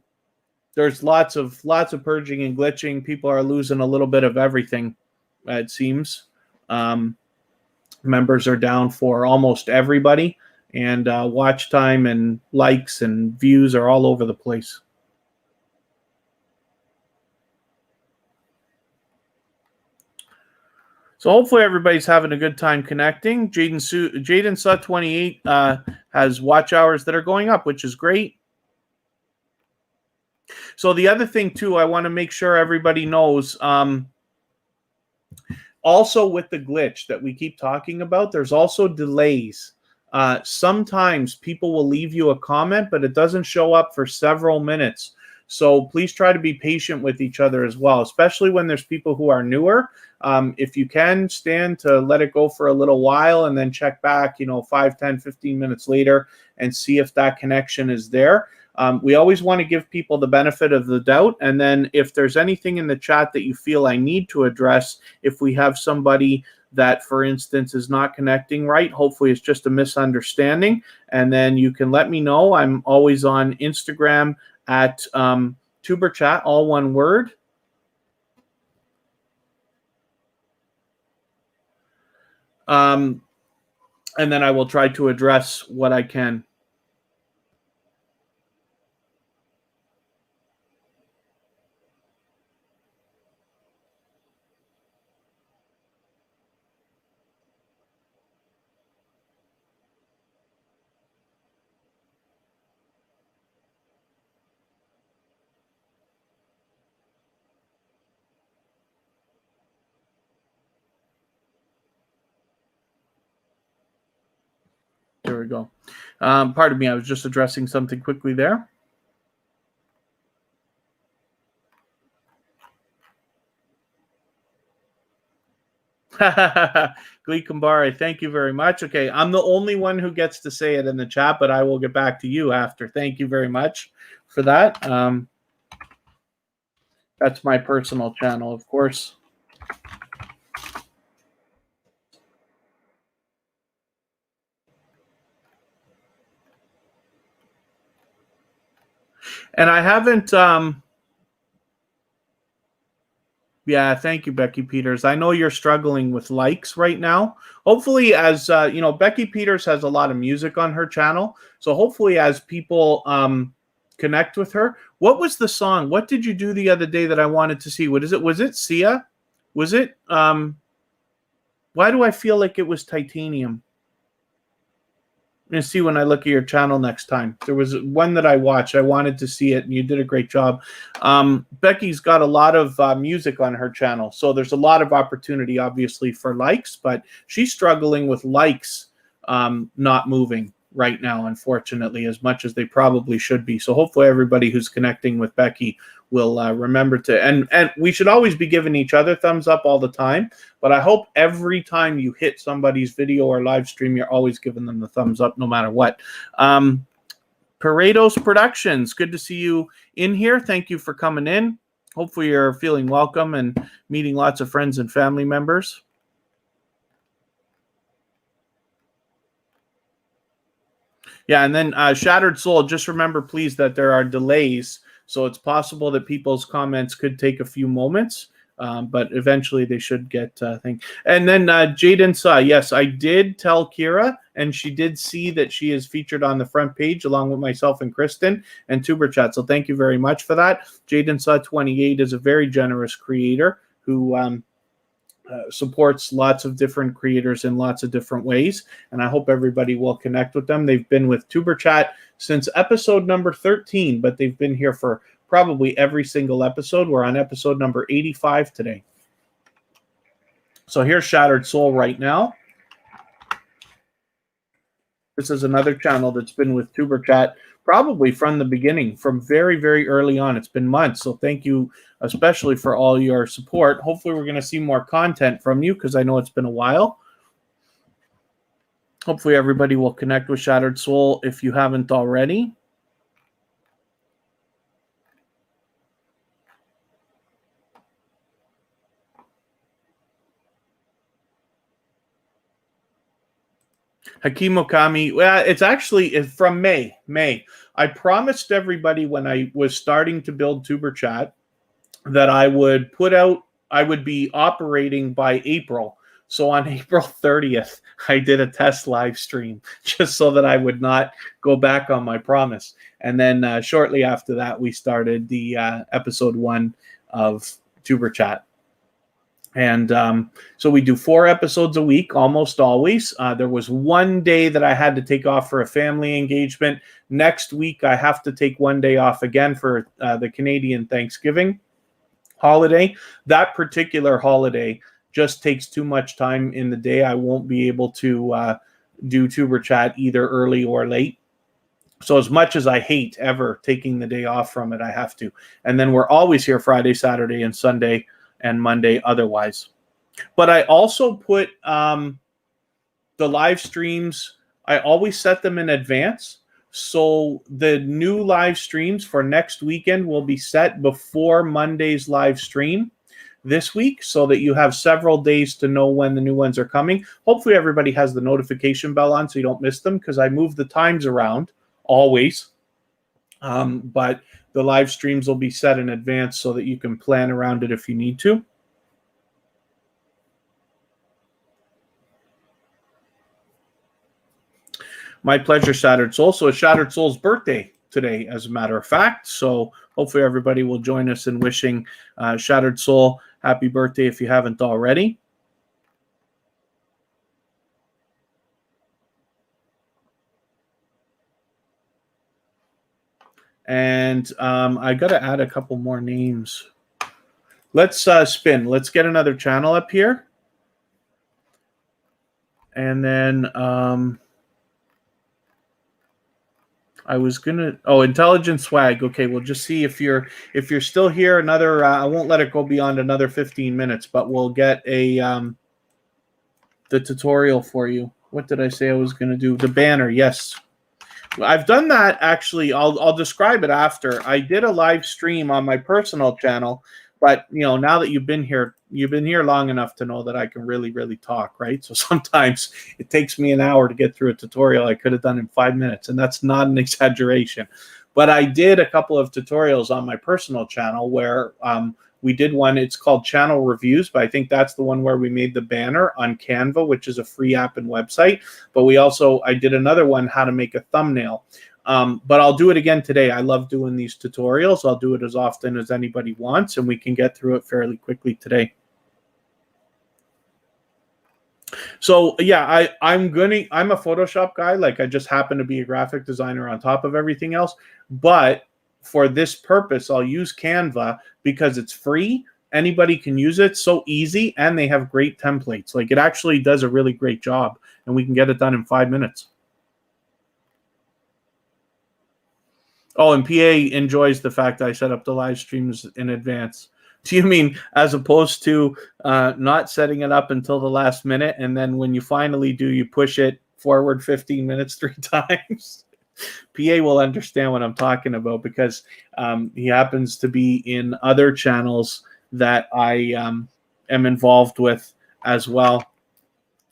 there's lots of purging and glitching. People are losing a little bit of everything, it seems. Members are down for almost everybody, and watch time and likes and views are all over the place. So hopefully everybody's having a good time connecting. Jaden Sut 28 has watch hours that are going up, which is great. So the other thing, too, I want to make sure everybody knows, also with the glitch that we keep talking about, there's also delays. Sometimes people will leave you a comment, but it doesn't show up for several minutes. So please try to be patient with each other as well, especially when there's people who are newer. If you can stand to let it go for a little while and then check back, 5, 10, 15 minutes later and see if that connection is there. We always want to give people the benefit of the doubt. And then if there's anything in the chat that you feel I need to address, if we have somebody that, for instance, is not connecting right. Hopefully it's just a misunderstanding. And then you can let me know. I'm always on Instagram at tuberchat, all one word. And then I will try to address what I can. There we go. Pardon me, I was just addressing something quickly there. Glee Kambari, thank you very much. Okay, I'm the only one who gets to say it in the chat, but I will get back to you after. Thank you very much for that. That's my personal channel, of course. And I haven't... Yeah, thank you, Becky Peters. I know you're struggling with likes right now. Hopefully, as you know, Becky Peters has a lot of music on her channel. So hopefully as people connect with her. What was the song? What did you do the other day that I wanted to see? What is it? Was it Sia? Was it... why do I feel like it was Titanium? I'm going to see when I look at your channel next time. There was one that I watched. I wanted to see it, and you did a great job. Becky's got a lot of music on her channel, so there's a lot of opportunity, obviously, for likes, but she's struggling with likes not moving right now, unfortunately, as much as they probably should be. So hopefully everybody who's connecting with Becky will remember to, and we should always be giving each other thumbs up all the time, but I hope every time you hit somebody's video or live stream, you're always giving them the thumbs up no matter what. Paredo's Productions, good to see you in here. Thank you for coming in. Hopefully you're feeling welcome and meeting lots of friends and family members. Yeah, and then Shattered Soul, just remember, please, that there are delays. So it's possible that people's comments could take a few moments, but eventually they should get thing. And then Jaden saw, yes, I did tell Kira, and she did see that she is featured on the front page along with myself and Kristen and TuberChat. So thank you very much for that. Jaden saw 28 is a very generous creator who supports lots of different creators in lots of different ways, and I hope everybody will connect with them. They've been with TuberChat since episode number 13, but they've been here for probably every single episode. We're on episode number 85 today. So here's Shattered Soul right now. This is another channel that's been with TuberChat probably from the beginning, from very, very early on. It's been months, so thank you especially for all your support. Hopefully we're going to see more content from you because I know it's been a while. Hopefully everybody will connect with Shattered Soul if you haven't already. Hakim Okami, well, it's actually from May. I promised everybody when I was starting to build TuberChat that I would be operating by April. So on April 30th, I did a test live stream just so that I would not go back on my promise. And then shortly after that, we started the episode 1 of TuberChat. And so we do 4 episodes a week, almost always. There was one day that I had to take off for a family engagement. Next week, I have to take one day off again for the Canadian Thanksgiving holiday. That particular holiday just takes too much time in the day. I won't be able to do TuberChat either early or late. So as much as I hate ever taking the day off from it, I have to. And then we're always here Friday, Saturday, and Sunday, and Monday otherwise. But I also put the live streams, I always set them in advance. So the new live streams for next weekend will be set before Monday's live stream. this week so that you have several days to know when the new ones are coming. Hopefully everybody has the notification bell on so you don't miss them, because I move the times around always. But the live streams will be set in advance so that you can plan around it if you need to. My pleasure, Shattered Soul. So it's Shattered Soul's birthday today, as a matter of fact. So hopefully everybody will join us in wishing Shattered Soul happy birthday if you haven't already. And I got to add a couple more names. Let's spin. Let's get another channel up here. And then I was gonna, Intelligent Swag. Okay, we'll just see if you're still here. Another I won't let it go beyond another 15 minutes, but we'll get a the tutorial for you. What did I say I was gonna do? The banner, yes. I've done that actually. I'll describe it after. I did a live stream on my personal channel, but now that you've been here long enough to know that I can really talk, right? So sometimes it takes me an hour to get through a tutorial I could have done in 5 minutes, and that's not an exaggeration. But I did a couple of tutorials on my personal channel where we did one. It's called Channel Reviews, but I think that's the one where we made the banner on Canva, which is a free app and website. But I did another one, how to make a thumbnail. But I'll do it again today. I love doing these tutorials. I'll do it as often as anybody wants, and we can get through it fairly quickly today. So yeah, I'm a Photoshop guy. Like, I just happen to be a graphic designer on top of everything else. But for this purpose, I'll use Canva because it's free. Anybody can use it. So easy, and they have great templates. Like, it actually does a really great job, and we can get it done in 5 minutes. Oh, and PA enjoys the fact that I set up the live streams in advance. Do you mean as opposed to not setting it up until the last minute, and then when you finally do, you push it forward 15 minutes 3 times? PA will understand what I'm talking about, because he happens to be in other channels that I am involved with as well,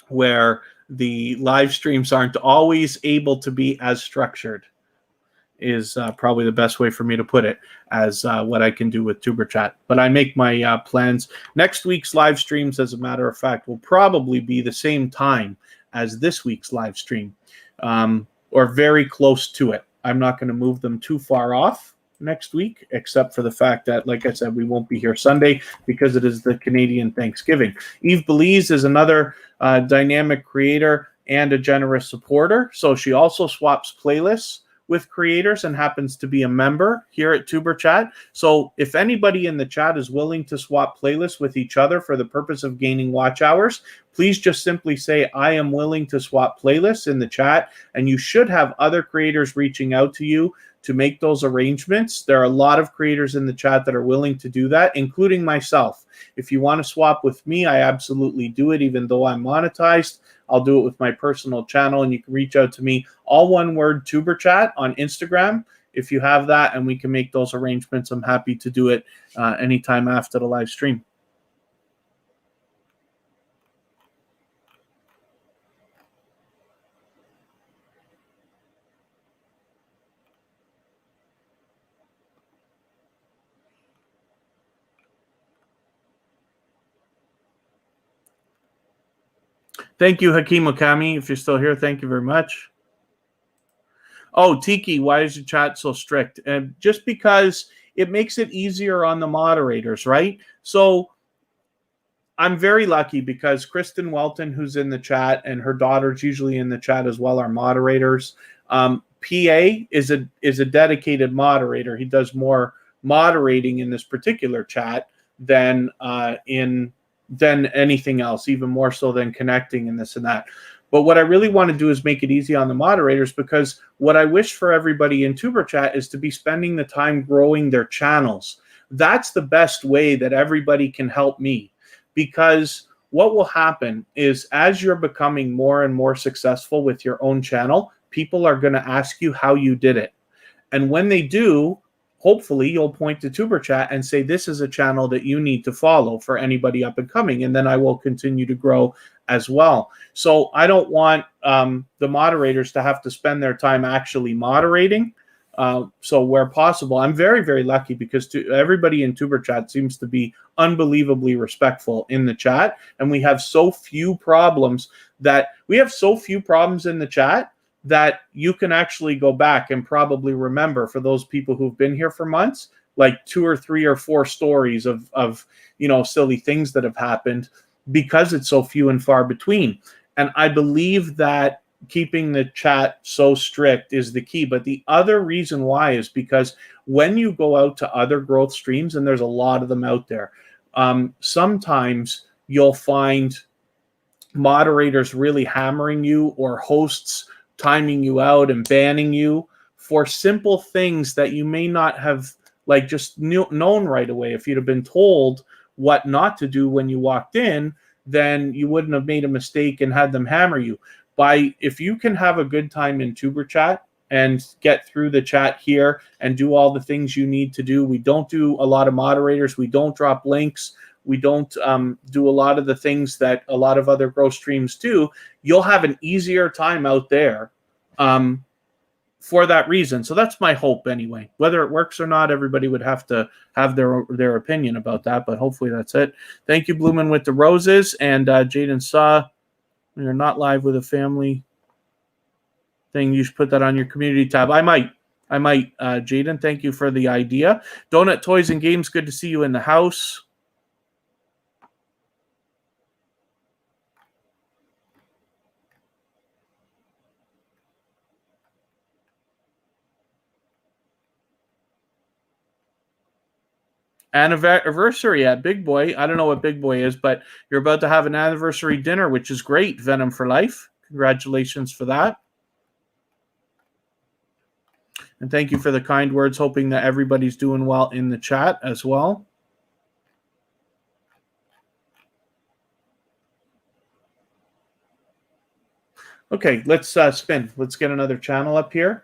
where the live streams aren't always able to be as structured, is probably the best way for me to put it, as what I can do with TuberChat. But I make my plans. Next week's live streams, as a matter of fact, will probably be the same time as this week's live stream, or very close to it. I'm not going to move them too far off next week, except for the fact that, like I said, we won't be here Sunday because it is the Canadian Thanksgiving. Eve Belize is another dynamic creator and a generous supporter. So she also swaps playlists with creators and happens to be a member here at TuberChat. So if anybody in the chat is willing to swap playlists with each other for the purpose of gaining watch hours, please just simply say, I am willing to swap playlists in the chat, and you should have other creators reaching out to you to make those arrangements. There are a lot of creators in the chat that are willing to do that, including myself. If you want to swap with me, I absolutely do it, even though I'm monetized. I'll do it with my personal channel, and you can reach out to me, all one word, TuberChat on Instagram, if you have that, and we can make those arrangements. I'm happy to do it anytime after the live stream. Thank you, Hakeem Okami. If you're still here, thank you very much. Oh, Tiki, why is your chat so strict? And just because it makes it easier on the moderators, right? So I'm very lucky because Kristen Welton, who's in the chat, and her daughter's usually in the chat as well, are moderators. PA is a dedicated moderator. He does more moderating in this particular chat than anything else, even more so than connecting and this and that. But what I really want to do is make it easy on the moderators, because what I wish for everybody in TuberChat is to be spending the time growing their channels. That's the best way that everybody can help me, because what will happen is, as you're becoming more and more successful with your own channel, people are going to ask you how you did it. And when they do, hopefully you'll point to tuberchat and say, this is a channel that you need to follow for anybody up and coming. And then I will continue to grow as well. So I don't want the moderators to have to spend their time actually moderating. So where possible, I'm very, very lucky because everybody in tuberchat seems to be unbelievably respectful in the chat. And we have so few problems in the chat that you can actually go back and probably remember, for those people who've been here for months, like 2 or 3 or 4 stories of silly things that have happened, because it's so few and far between. And I believe that keeping the chat so strict is the key. But the other reason why is because when you go out to other growth streams, and there's a lot of them out there, sometimes you'll find moderators really hammering you, or hosts timing you out and banning you for simple things that you may not have just known right away. If you'd have been told what not to do when you walked in, then you wouldn't have made a mistake and had them hammer you. If you can have a good time in tuberchat and get through the chat here and do all the things you need to do. We don't do a lot of moderators. We don't drop links. We don't do a lot of the things that a lot of other growth streams do. You'll have an easier time out there for that reason. So that's my hope anyway. Whether it works or not, everybody would have to have their opinion about that, but hopefully that's it. Thank you, Bloomin' with the Roses. And Jaden saw you're not live with a family thing. You should put that on your community tab. I might, Jaden, thank you for the idea. Donut Toys and Games, good to see you in the house. Anniversary at Big Boy. I don't know what Big Boy is, but you're about to have an anniversary dinner, which is great. Venom for life. Congratulations for that. And thank you for the kind words, hoping that everybody's doing well in the chat as well. Okay, let's spin. Let's get another channel up here.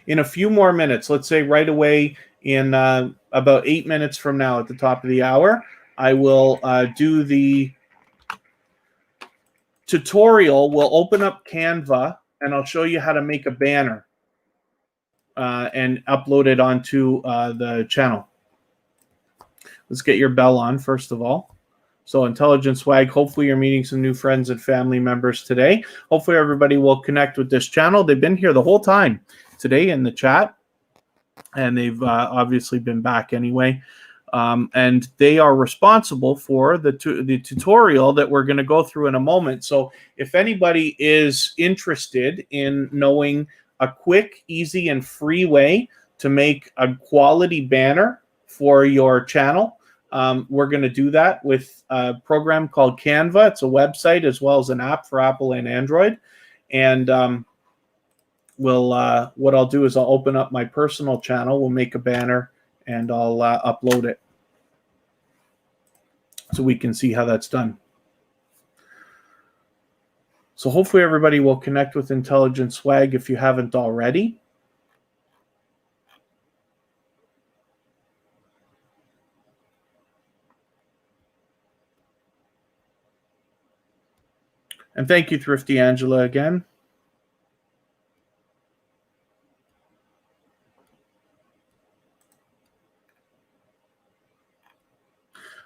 In a few more minutes, let's say right away in about 8 minutes from now at the top of the hour, I will do the tutorial. We'll open up Canva, and I'll show you how to make a banner and upload it onto the channel. Let's get your bell on, first of all. So Intelligent Swag, hopefully you're meeting some new friends and family members today. Hopefully everybody will connect with this channel. They've been here the whole time today in the chat, and they've obviously been back anyway. And they are responsible for the tutorial that we're going to go through in a moment. So if anybody is interested in knowing a quick, easy, and free way to make a quality banner for your channel, we're going to do that with a program called Canva. It's a website as well as an app for Apple and Android. And what I'll do is I'll open up my personal channel. We'll make a banner and I'll upload it so we can see how that's done. So hopefully everybody will connect with Intelligent Swag if you haven't already. And thank you, Thrifty Angela, again.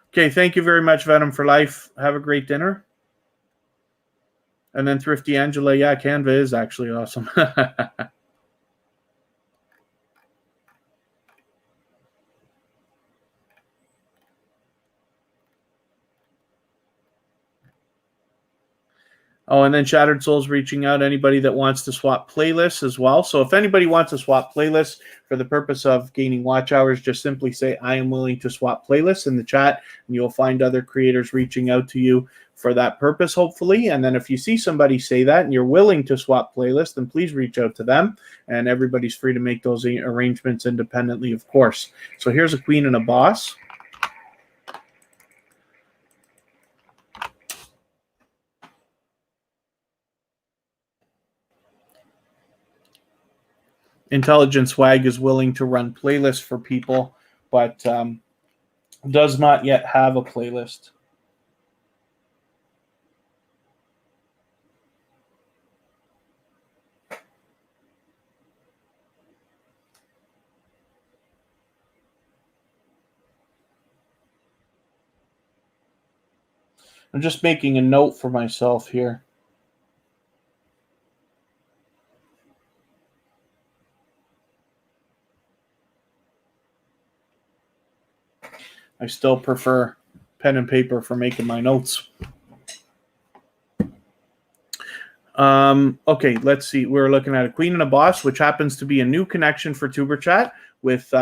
Okay, thank you very much, Venom for life. Have a great dinner. And then Thrifty Angela, yeah, Canva is actually awesome. Oh, and then Shattered Souls reaching out, anybody that wants to swap playlists as well. So if anybody wants to swap playlists for the purpose of gaining watch hours, just simply say, I am willing to swap playlists in the chat, and you'll find other creators reaching out to you for that purpose, hopefully. And then if you see somebody say that and you're willing to swap playlists, then please reach out to them, and everybody's free to make those arrangements independently, of course. So here's a queen and a boss. Intelligent Swag is willing to run playlists for people, but does not yet have a playlist. I'm just making a note for myself here. I still prefer pen and paper for making my notes. Okay, let's see. We're looking at a Queen and a Boss, which happens to be a new connection for TuberChat with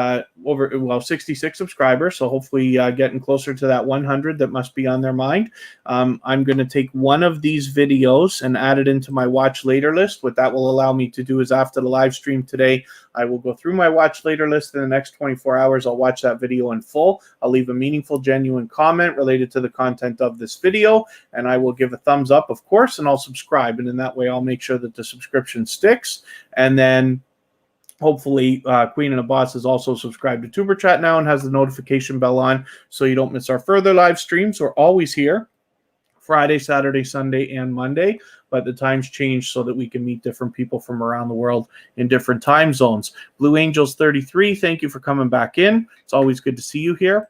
66 subscribers. So hopefully getting closer to that 100 that must be on their mind. I'm going to take one of these videos and add it into my watch later list. What that will allow me to do is after the live stream today, I will go through my watch later list in the next 24 hours. I'll watch that video in full. I'll leave a meaningful, genuine comment related to the content of this video, and I will give a thumbs up, of course, and I'll subscribe. And in that way, I'll make sure that the subscription sticks. And then hopefully, Queen and a Boss is also subscribed to TuberChat now and has the notification bell on so you don't miss our further live streams. We're always here Friday, Saturday, Sunday, and Monday, but the times change so that we can meet different people from around the world in different time zones. Blue Angels 33, thank you for coming back in. It's always good to see you here.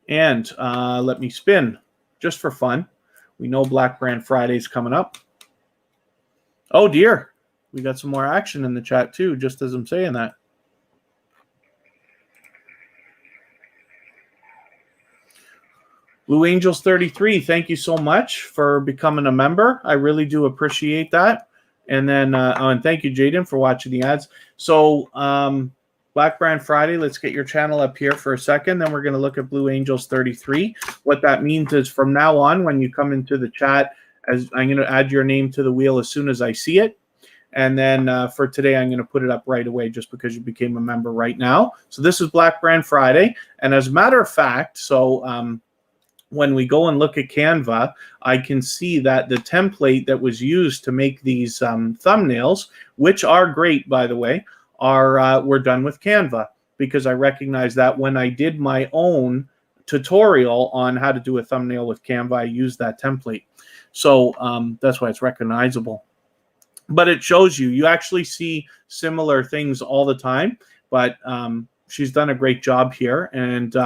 And let me spin just for fun. We know Black Brand Friday's coming up. Oh, dear. We got some more action in the chat, too, just as I'm saying that. Blue Angels 33, thank you so much for becoming a member. I really do appreciate that. And then, and thank you, Jaden, for watching the ads. So, Black Brand Friday, let's get your channel up here for a second. Then we're going to look at Blue Angels 33. What that means is from now on, when you come into the chat, as I'm going to add your name to the wheel as soon as I see it. And then for today, I'm going to put it up right away just because you became a member right now. So this is Black Brand Friday. And as a matter of fact, so when we go and look at Canva, I can see that the template that was used to make these thumbnails, which are great, by the way, were done with Canva, because I recognize that when I did my own tutorial on how to do a thumbnail with Canva, I used that template. So that's why it's recognizable. But it shows you actually see similar things all the time. But she's done a great job here and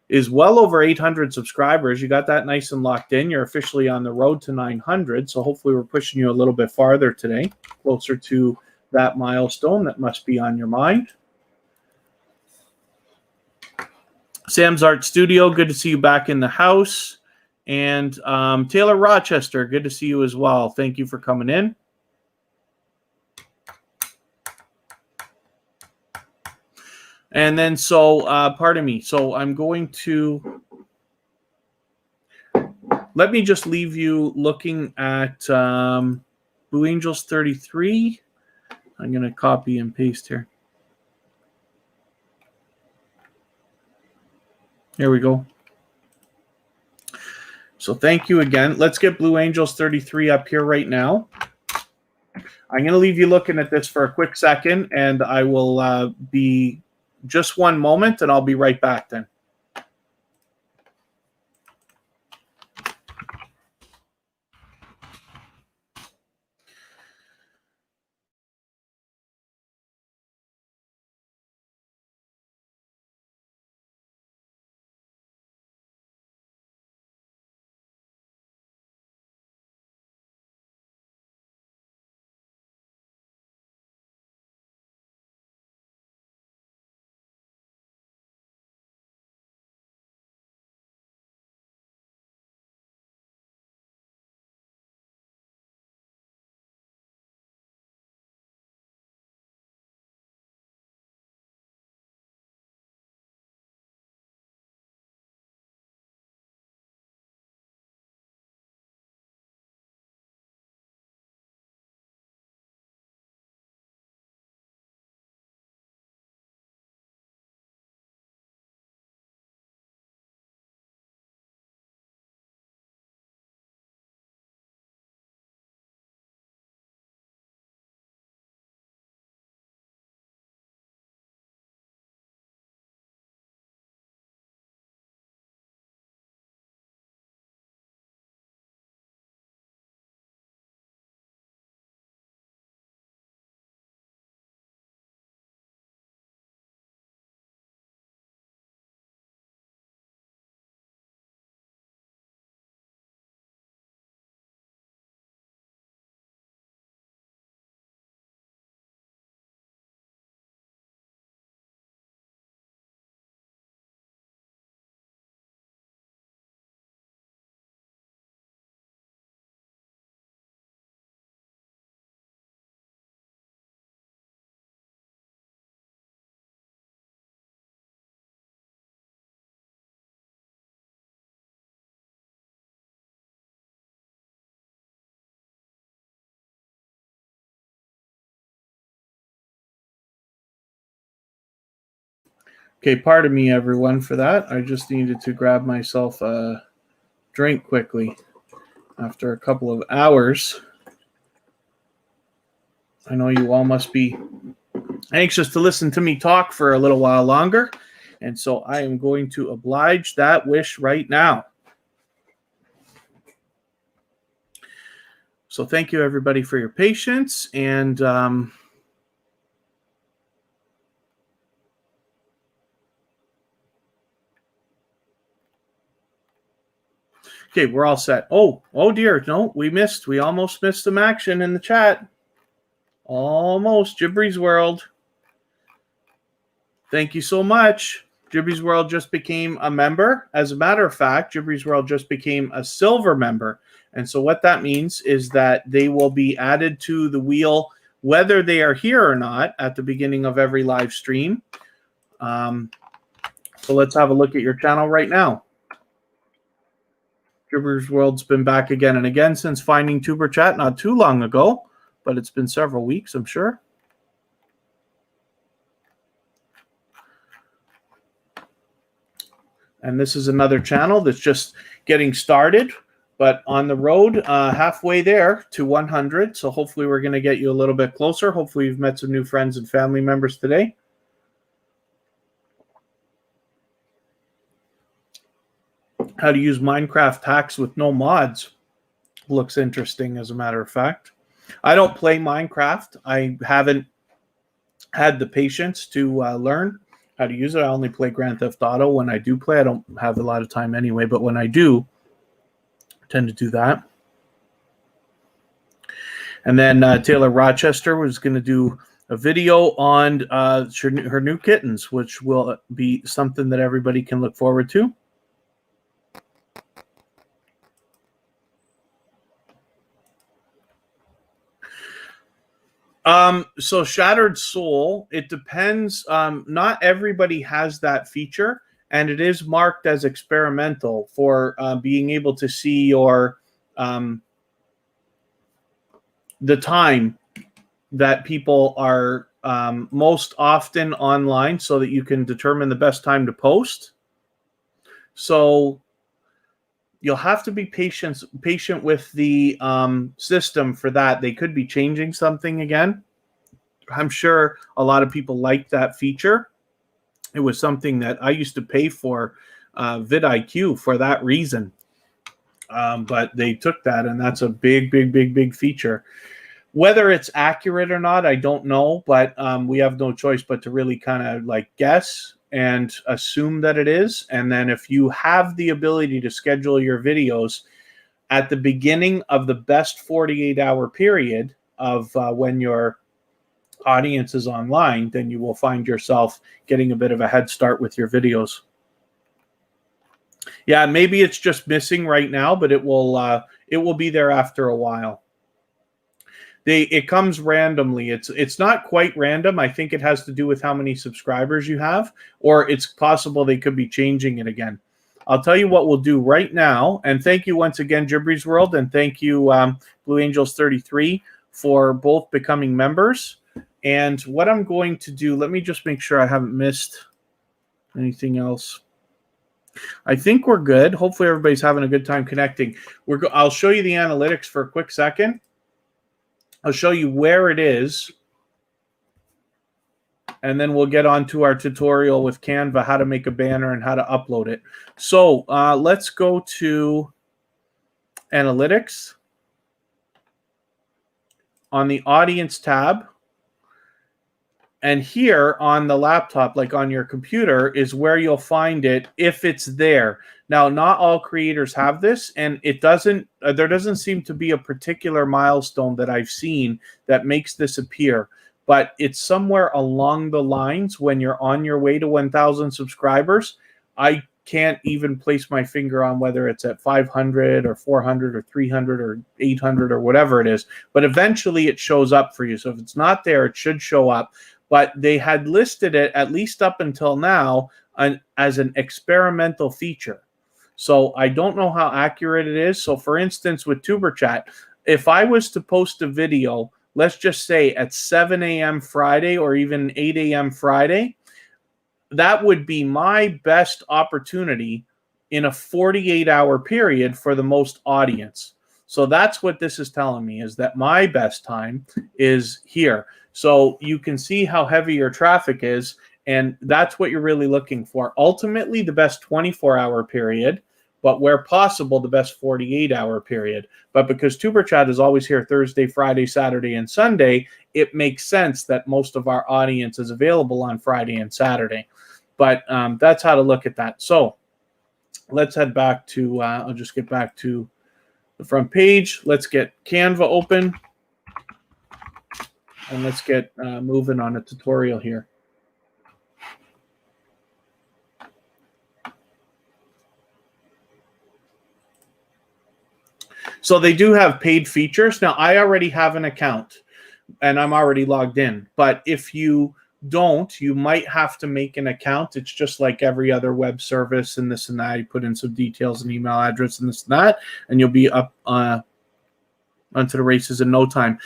is well over 800 subscribers. You got that nice and locked in. You're officially on the road to 900. So hopefully we're pushing you a little bit farther today, closer to that milestone that must be on your mind. Sam's Art Studio, good to see you back in the house. And Taylor Rochester, good to see you as well. Thank you for coming in. And then, so, pardon me. So I'm going to, let me just leave you looking at Blue Angels 33. I'm going to copy and paste here. Here we go. So thank you again. Let's get Blue Angels 33 up here right now. I'm going to leave you looking at this for a quick second, and I will be just one moment, and I'll be right back then. Okay, pardon me, everyone, for that. I just needed to grab myself a drink quickly after a couple of hours. I know you all must be anxious to listen to me talk for a little while longer, and so I am going to oblige that wish right now. So thank you, everybody, for your patience, and okay, we're all set. Oh dear, no, we almost missed some action in the chat. Almost. Gibby's World. Thank you so much. Gibby's World just became a member. As a matter of fact, Gibby's World just became a silver member. And so what that means is that they will be added to the wheel, whether they are here or not, at the beginning of every live stream. So let's have a look at your channel right now. Gibby's World's been back again and again since finding tuberchat not too long ago, but it's been several weeks, I'm sure. And this is another channel that's just getting started, but on the road, halfway there to 100. So hopefully we're going to get you a little bit closer. Hopefully you've met some new friends and family members today. How to use Minecraft hacks with no mods. Looks interesting, as a matter of fact. I don't play Minecraft. I haven't had the patience to learn how to use it. I only play Grand Theft Auto when I do play. I don't have a lot of time anyway, but when I do, I tend to do that. And then Taylor Rochester was going to do a video on her new kittens, which will be something that everybody can look forward to. So Shattered Soul, it depends. Not everybody has that feature, and it is marked as experimental for being able to see your the time that people are most often online, so that you can determine the best time to post. So you'll have to be patient with the system for that. They could be changing something again. I'm sure a lot of people like that feature. It was something that I used to pay for vidIQ for that reason. But they took that, and that's a big feature. Whether it's accurate or not, I don't know, but we have no choice but to really kind of like guess and assume that it is. And then if you have the ability to schedule your videos at the beginning of the best 48-hour period of when your audience is online, then you will find yourself getting a bit of a head start with your videos. Yeah, maybe it's just missing right now, but it will be there after a while. It comes randomly. It's not quite random. I think it has to do with how many subscribers you have, or it's possible they could be changing it again. I'll tell you what we'll do right now. And thank you once again, Gibby's World, and thank you, Blue Angels 33, for both becoming members. And what I'm going to do, let me just make sure I haven't missed anything else. I think we're good. Hopefully everybody's having a good time connecting. I'll show you the analytics for a quick second. I'll show you where it is, and then we'll get on to our tutorial with Canva, how to make a banner and how to upload it. So let's go to Analytics. On the Audience tab, and here on the laptop, like on your computer, is where you'll find it if it's there. Now, not all creators have this, and it doesn't. There doesn't seem to be a particular milestone that I've seen that makes this appear, but it's somewhere along the lines when you're on your way to 1,000 subscribers. I can't even place my finger on whether it's at 500 or 400 or 300 or 800 or whatever it is, but eventually it shows up for you. So if it's not there, it should show up. But they had listed it, at least up until now, as an experimental feature. So I don't know how accurate it is. So for instance, with tuberchat, if I was to post a video, let's just say at 7 a.m. Friday or even 8 a.m. Friday, that would be my best opportunity in a 48-hour period for the most audience. So that's what this is telling me, is that my best time is here. So you can see how heavy your traffic is, and that's what you're really looking for. Ultimately, the best 24-hour period, but where possible, the best 48-hour period. But because TuberChat is always here Thursday, Friday, Saturday, and Sunday, it makes sense that most of our audience is available on Friday and Saturday. But that's how to look at that. So let's head back to, I'll just get back to the front page. Let's get Canva open. And let's get moving on a tutorial here. So they do have paid features. Now, I already have an account, and I'm already logged in. But if you don't, you might have to make an account. It's just like every other web service and this and that. You put in some details and email address and this and that, and you'll be up onto the races in no time.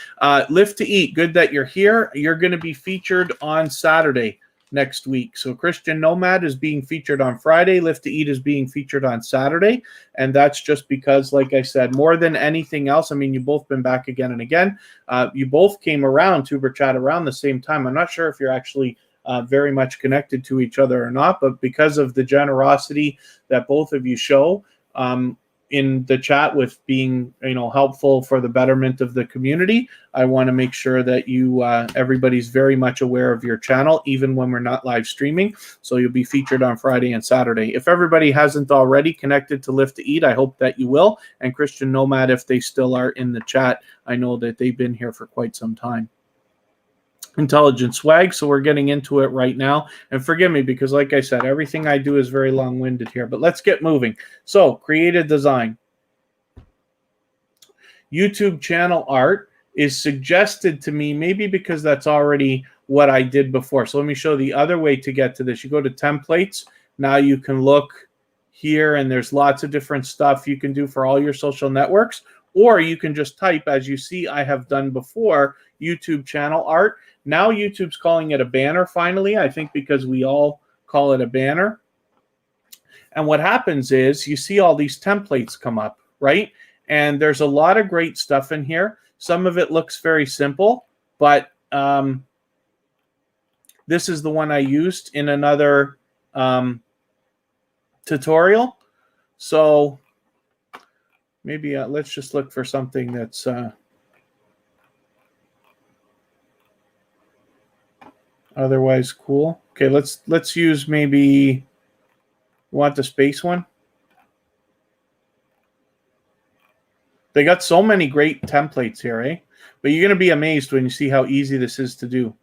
Live to Eat, good that you're here. You're going to be featured on Saturday next week. So Christian Nomad is being featured on Friday. Live to Eat is being featured on Saturday. And that's just because, like I said, more than anything else, I mean, you've both been back again and again. You both came around TuberChat around the same time. I'm not sure if you're actually very much connected to each other or not, but because of the generosity that both of you show, in the chat with being, helpful for the betterment of the community, I want to make sure that you, everybody's very much aware of your channel, even when we're not live streaming. So you'll be featured on Friday and Saturday. If everybody hasn't already connected to Live to Eat, I hope that you will. And Christian Nomad, if they still are in the chat, I know that they've been here for quite some time. Intelligent Swag, so we're getting into it right now. And forgive me, because like I said, everything I do is very long-winded here, but let's get moving. So, create a design. YouTube channel art is suggested to me, maybe because that's already what I did before. So let me show the other way to get to this. You go to templates. Now you can look here, and there's lots of different stuff you can do for all your social networks, or you can just type, as you see I have done before, YouTube channel art. Now YouTube's calling it a banner finally, I think because we all call it a banner. And what happens is you see all these templates come up, right? And there's a lot of great stuff in here. Some of it looks very simple, but this is the one I used in another tutorial. So maybe let's just look for something that's otherwise cool. Okay, let's use maybe, want the space one? They got so many great templates here, eh? But you're going to be amazed when you see how easy this is to do.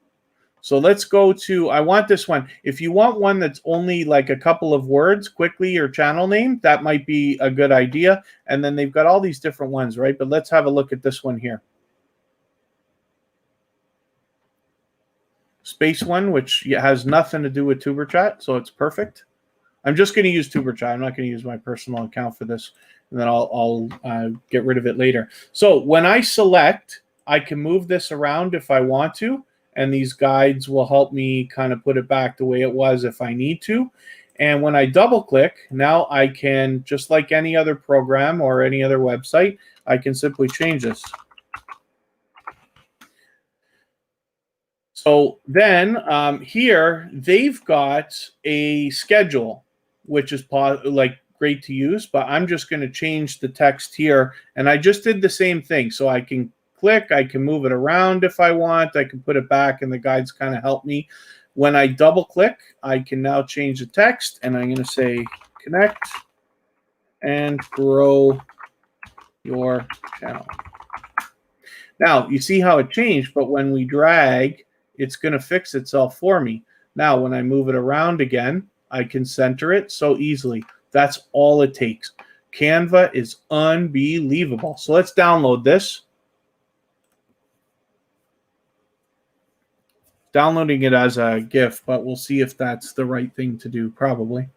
So let's go to, I want this one. If you want one that's only like a couple of words, quickly your channel name, that might be a good idea. And then they've got all these different ones, right? But let's have a look at this one here. Space one, which has nothing to do with TuberChat, so it's perfect. I'm just going to use TuberChat. I'm not going to use my personal account for this, and then I'll get rid of it later. So when I select, I can move this around if I want to, and these guides will help me kind of put it back the way it was if I need to. And when I double click, now I can, just like any other program or any other website, I can simply change this. So then here they've got a schedule, which is like great to use, but I'm just going to change the text here. And I just did the same thing. So I can click, I can move it around if I want, I can put it back, and the guides kind of help me. When I double click, I can now change the text, and I'm going to say connect and grow your channel. Now you see how it changed, but when we drag, it's going to fix itself for me. Now, when I move it around again, I can center it so easily. That's all it takes. Canva is unbelievable. So let's download this. Downloading it as a GIF, but we'll see if that's the right thing to do, probably.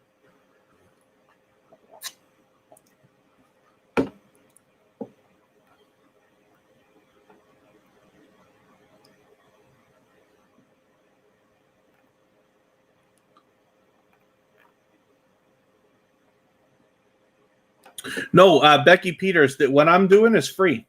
No, Becky Peters, that what I'm doing is free.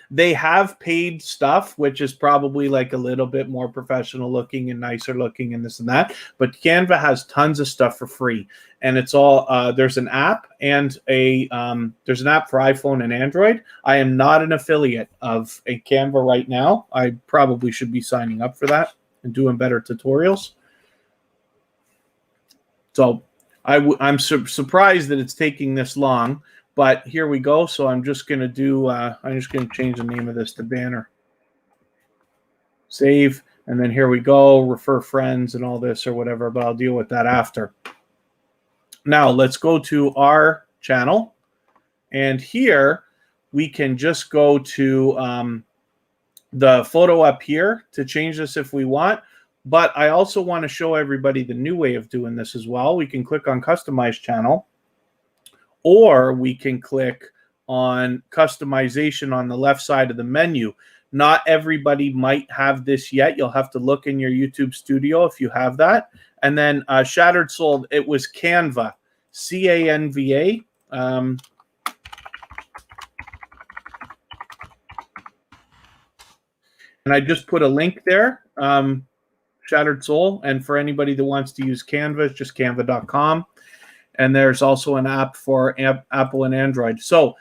They have paid stuff, which is probably like a little bit more professional looking and nicer looking and this and that. But Canva has tons of stuff for free, and it's all there's an app and there's an app for iPhone and Android. I am not an affiliate of a Canva right now. I probably should be signing up for that and doing better tutorials. So I'm surprised that it's taking this long. But here we go. So I'm just going to do, I'm just going to change the name of this to banner. Save. And then here we go. Refer friends and all this or whatever, but I'll deal with that after. Now let's go to our channel. And here we can just go to the photo up here to change this if we want. But I also want to show everybody the new way of doing this as well. We can click on Customize Channel. Or we can click on customization on the left side of the menu. Not everybody might have this yet. You'll have to look in your YouTube studio if you have that. And then Shattered Soul, it was Canva, C-A-N-V-A. And I just put a link there, Shattered Soul. And for anybody that wants to use Canva, it's just canva.com. And there's also an app for Apple and Android. So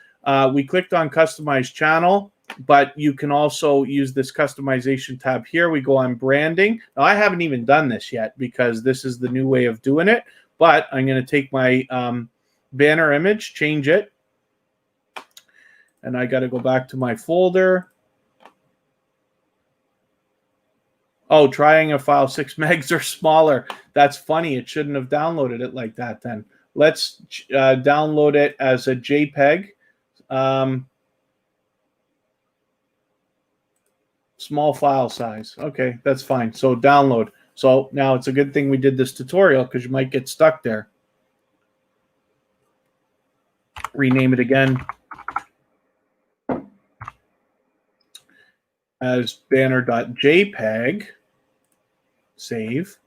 we clicked on Customize Channel, but you can also use this customization tab here. We go on Branding. Now, I haven't even done this yet because this is the new way of doing it. But I'm going to take my banner image, change it. And I got to go back to my folder. Oh, trying a file 6 megs or smaller. That's funny. It shouldn't have downloaded it like that then. Let's download it as a JPEG. Small file size. Okay, that's fine. So download. So now it's a good thing we did this tutorial because you might get stuck there. Rename it again as banner.jpg. Save.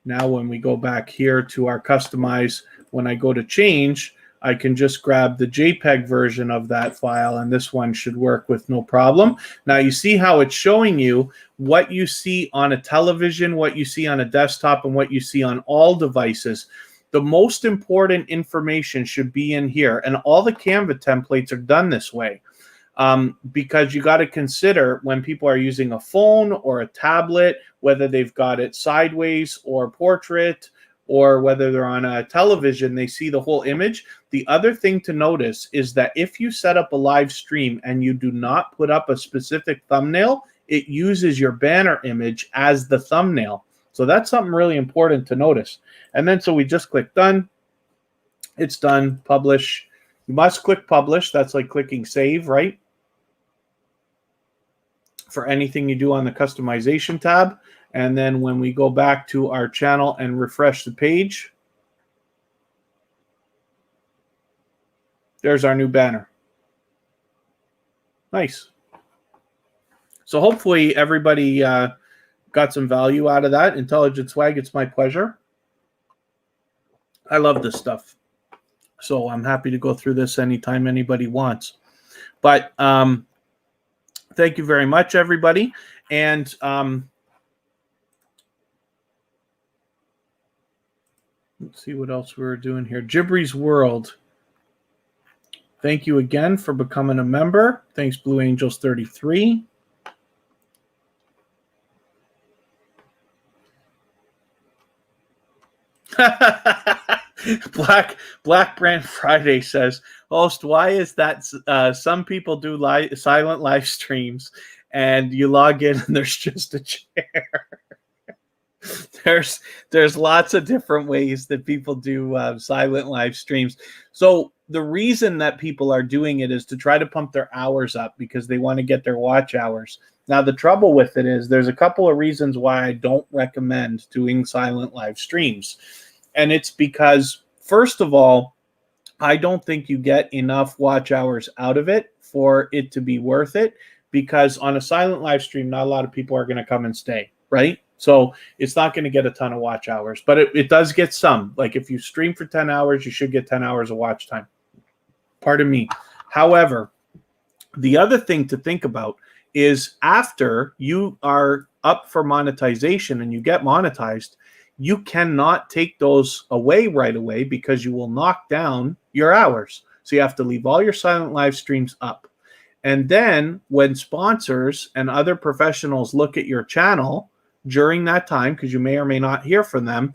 Now when we go back here to our customize, when I go to change, I can just grab the JPEG version of that file, and this one should work with no problem. Now you see how it's showing you what you see on a television, what you see on a desktop, and what you see on all devices. The most important information should be in here, and all the Canva templates are done this way. Because you got to consider when people are using a phone or a tablet, whether they've got it sideways or portrait, or whether they're on a television, they see the whole image. The other thing to notice is that if you set up a live stream and you do not put up a specific thumbnail, it uses your banner image as the thumbnail. So that's something really important to notice. And then so we just click done. It's done. Publish. You must click publish. That's like clicking save, right? For anything you do on the customization tab. And then when we go back to our channel and refresh the page, there's our new banner. Nice. So hopefully everybody got some value out of that. Intelligent Swag, it's my pleasure. I love this stuff. So I'm happy to go through this anytime anybody wants. But thank you very much, everybody. And let's see what else we're doing here. Gibry's World. Thank you again for becoming a member. Thanks, Blue Angels 33. Black Brand Friday says, host, why is that some people do silent live streams and you log in and there's just a chair? There's lots of different ways that people do silent live streams. So the reason that people are doing it is to try to pump their hours up because they want to get their watch hours. Now, the trouble with it is there's a couple of reasons why I don't recommend doing silent live streams. And it's because, first of all, I don't think you get enough watch hours out of it for it to be worth it, because on a silent live stream, not a lot of people are going to come and stay, right? So it's not going to get a ton of watch hours, but it does get some. Like if you stream for 10 hours, you should get 10 hours of watch time. Pardon me. However, the other thing to think about is after you are up for monetization and you get monetized, you cannot take those away right away because you will knock down your hours. So you have to leave all your silent live streams up. And then when sponsors and other professionals look at your channel during that time, because you may or may not hear from them,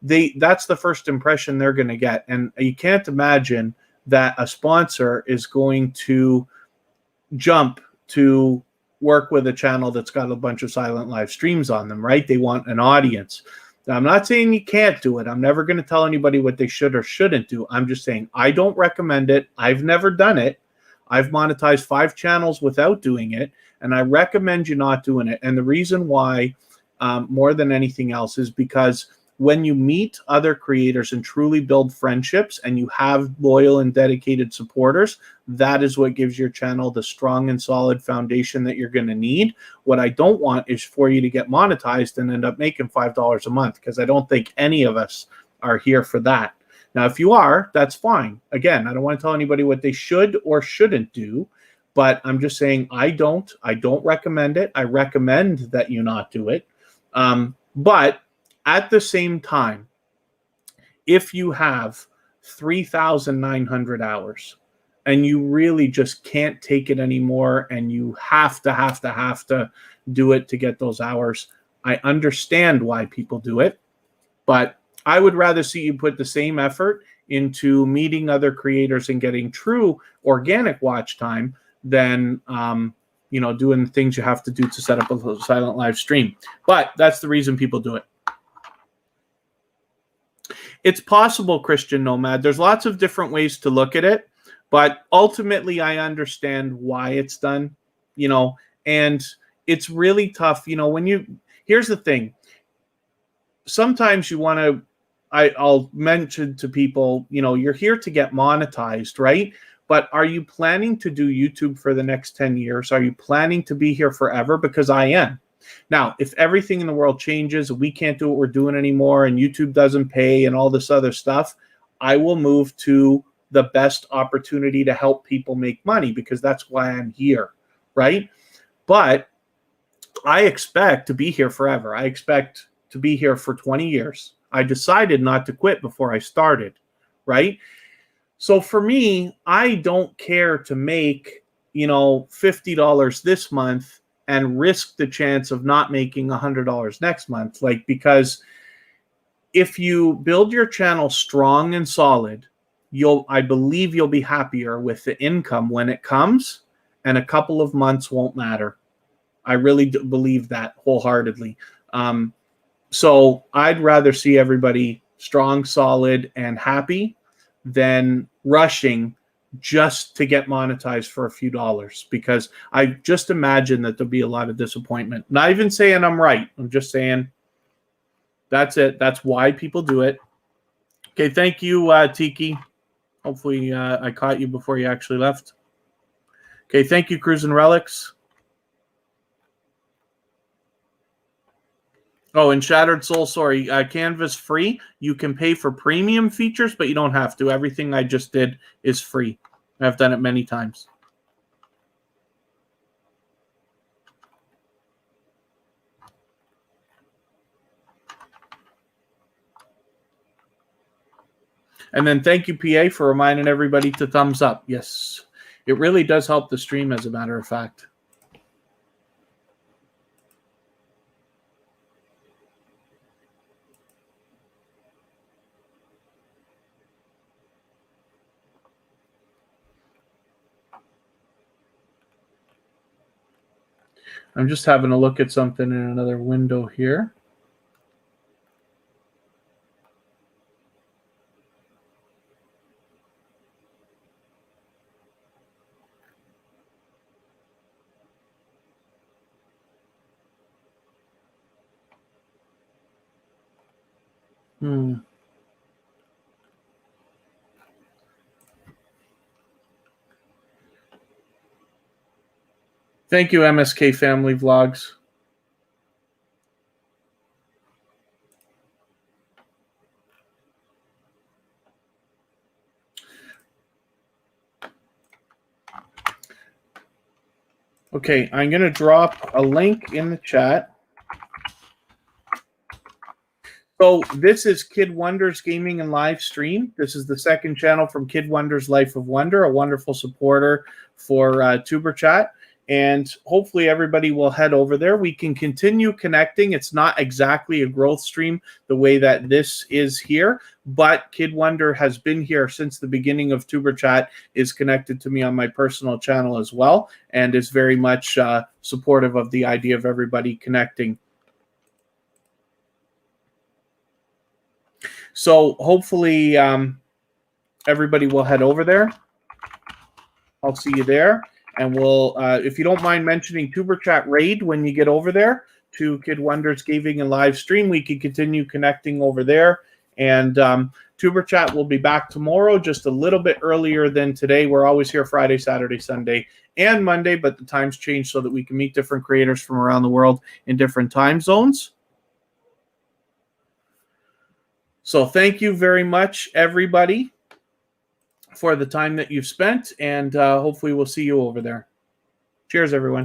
that's the first impression they're going to get. And you can't imagine that a sponsor is going to jump to work with a channel that's got a bunch of silent live streams on them, right? They want an audience. Now, I'm not saying you can't do it. I'm never going to tell anybody what they should or shouldn't do. I'm just saying I don't recommend it. I've never done it. I've monetized 5 channels without doing it, and I recommend you not doing it. And the reason why, more than anything else, is because when you meet other creators and truly build friendships and you have loyal and dedicated supporters, that is what gives your channel the strong and solid foundation that you're going to need. What I don't want is for you to get monetized and end up making $5 a month, because I don't think any of us are here for that. Now, if you are, that's fine. Again, I don't want to tell anybody what they should or shouldn't do, but I'm just saying I don't recommend it. I recommend that you not do it. But at the same time, if you have 3,900 hours and you really just can't take it anymore and you have to do it to get those hours, I understand why people do it, but I would rather see you put the same effort into meeting other creators and getting true organic watch time than doing the things you have to do to set up a silent live stream. But that's the reason people do it. It's possible, Christian Nomad. There's lots of different ways to look at it, but ultimately I understand why it's done, and it's really tough. Here's the thing. Sometimes you want to, I'll mention to people, you're here to get monetized, right? But are you planning to do YouTube for the next 10 years? Are you planning to be here forever? Because I am. Now, if everything in the world changes, we can't do what we're doing anymore, and YouTube doesn't pay and all this other stuff, I will move to the best opportunity to help people make money, because that's why I'm here, right? But I expect to be here forever. I expect to be here for 20 years. I decided not to quit before I started, right? So for me, I don't care to make, $50 this month and risk the chance of not making $100 next month. Because if you build your channel strong and solid, I believe you'll be happier with the income when it comes, and a couple of months won't matter. I really do believe that wholeheartedly. So I'd rather see everybody strong, solid, and happy than rushing just to get monetized for a few dollars, because I just imagine that there'll be a lot of disappointment. Not even saying I'm right. I'm just saying that's it. That's why people do it. Okay, thank you, Tiki. Hopefully I caught you before you actually left. Okay, thank you, Cruising Relics. Oh, and Shattered Soul, sorry. Canva's free. You can pay for premium features, but you don't have to. Everything I just did is free. I've done it many times. And then thank you, PA, for reminding everybody to thumbs up. Yes, it really does help the stream, as a matter of fact. I'm just having a look at something in another window here. Thank you, MSK Family Vlogs. Okay, I'm going to drop a link in the chat. So this is Kid Wonders Gaming and Live Stream. This is the second channel from Kid Wonders Life of Wonder, a wonderful supporter for tuberchat. And hopefully everybody will head over there. We can continue connecting. It's not exactly a growth stream the way that this is here, but Kid Wonder has been here since the beginning of tuberchat, is connected to me on my personal channel as well, and is very much supportive of the idea of everybody connecting. So hopefully everybody will head over there. I'll see you there. And we'll, if you don't mind mentioning tuberchat raid when you get over there to Kid Wonders Gaming and Live Stream, we can continue connecting over there. And tuberchat will be back tomorrow, just a little bit earlier than today. We're always here Friday, Saturday, Sunday, and Monday, but the times change so that we can meet different creators from around the world in different time zones. So thank you very much, everybody, for the time that you've spent, and hopefully we'll see you over there. Cheers, everyone.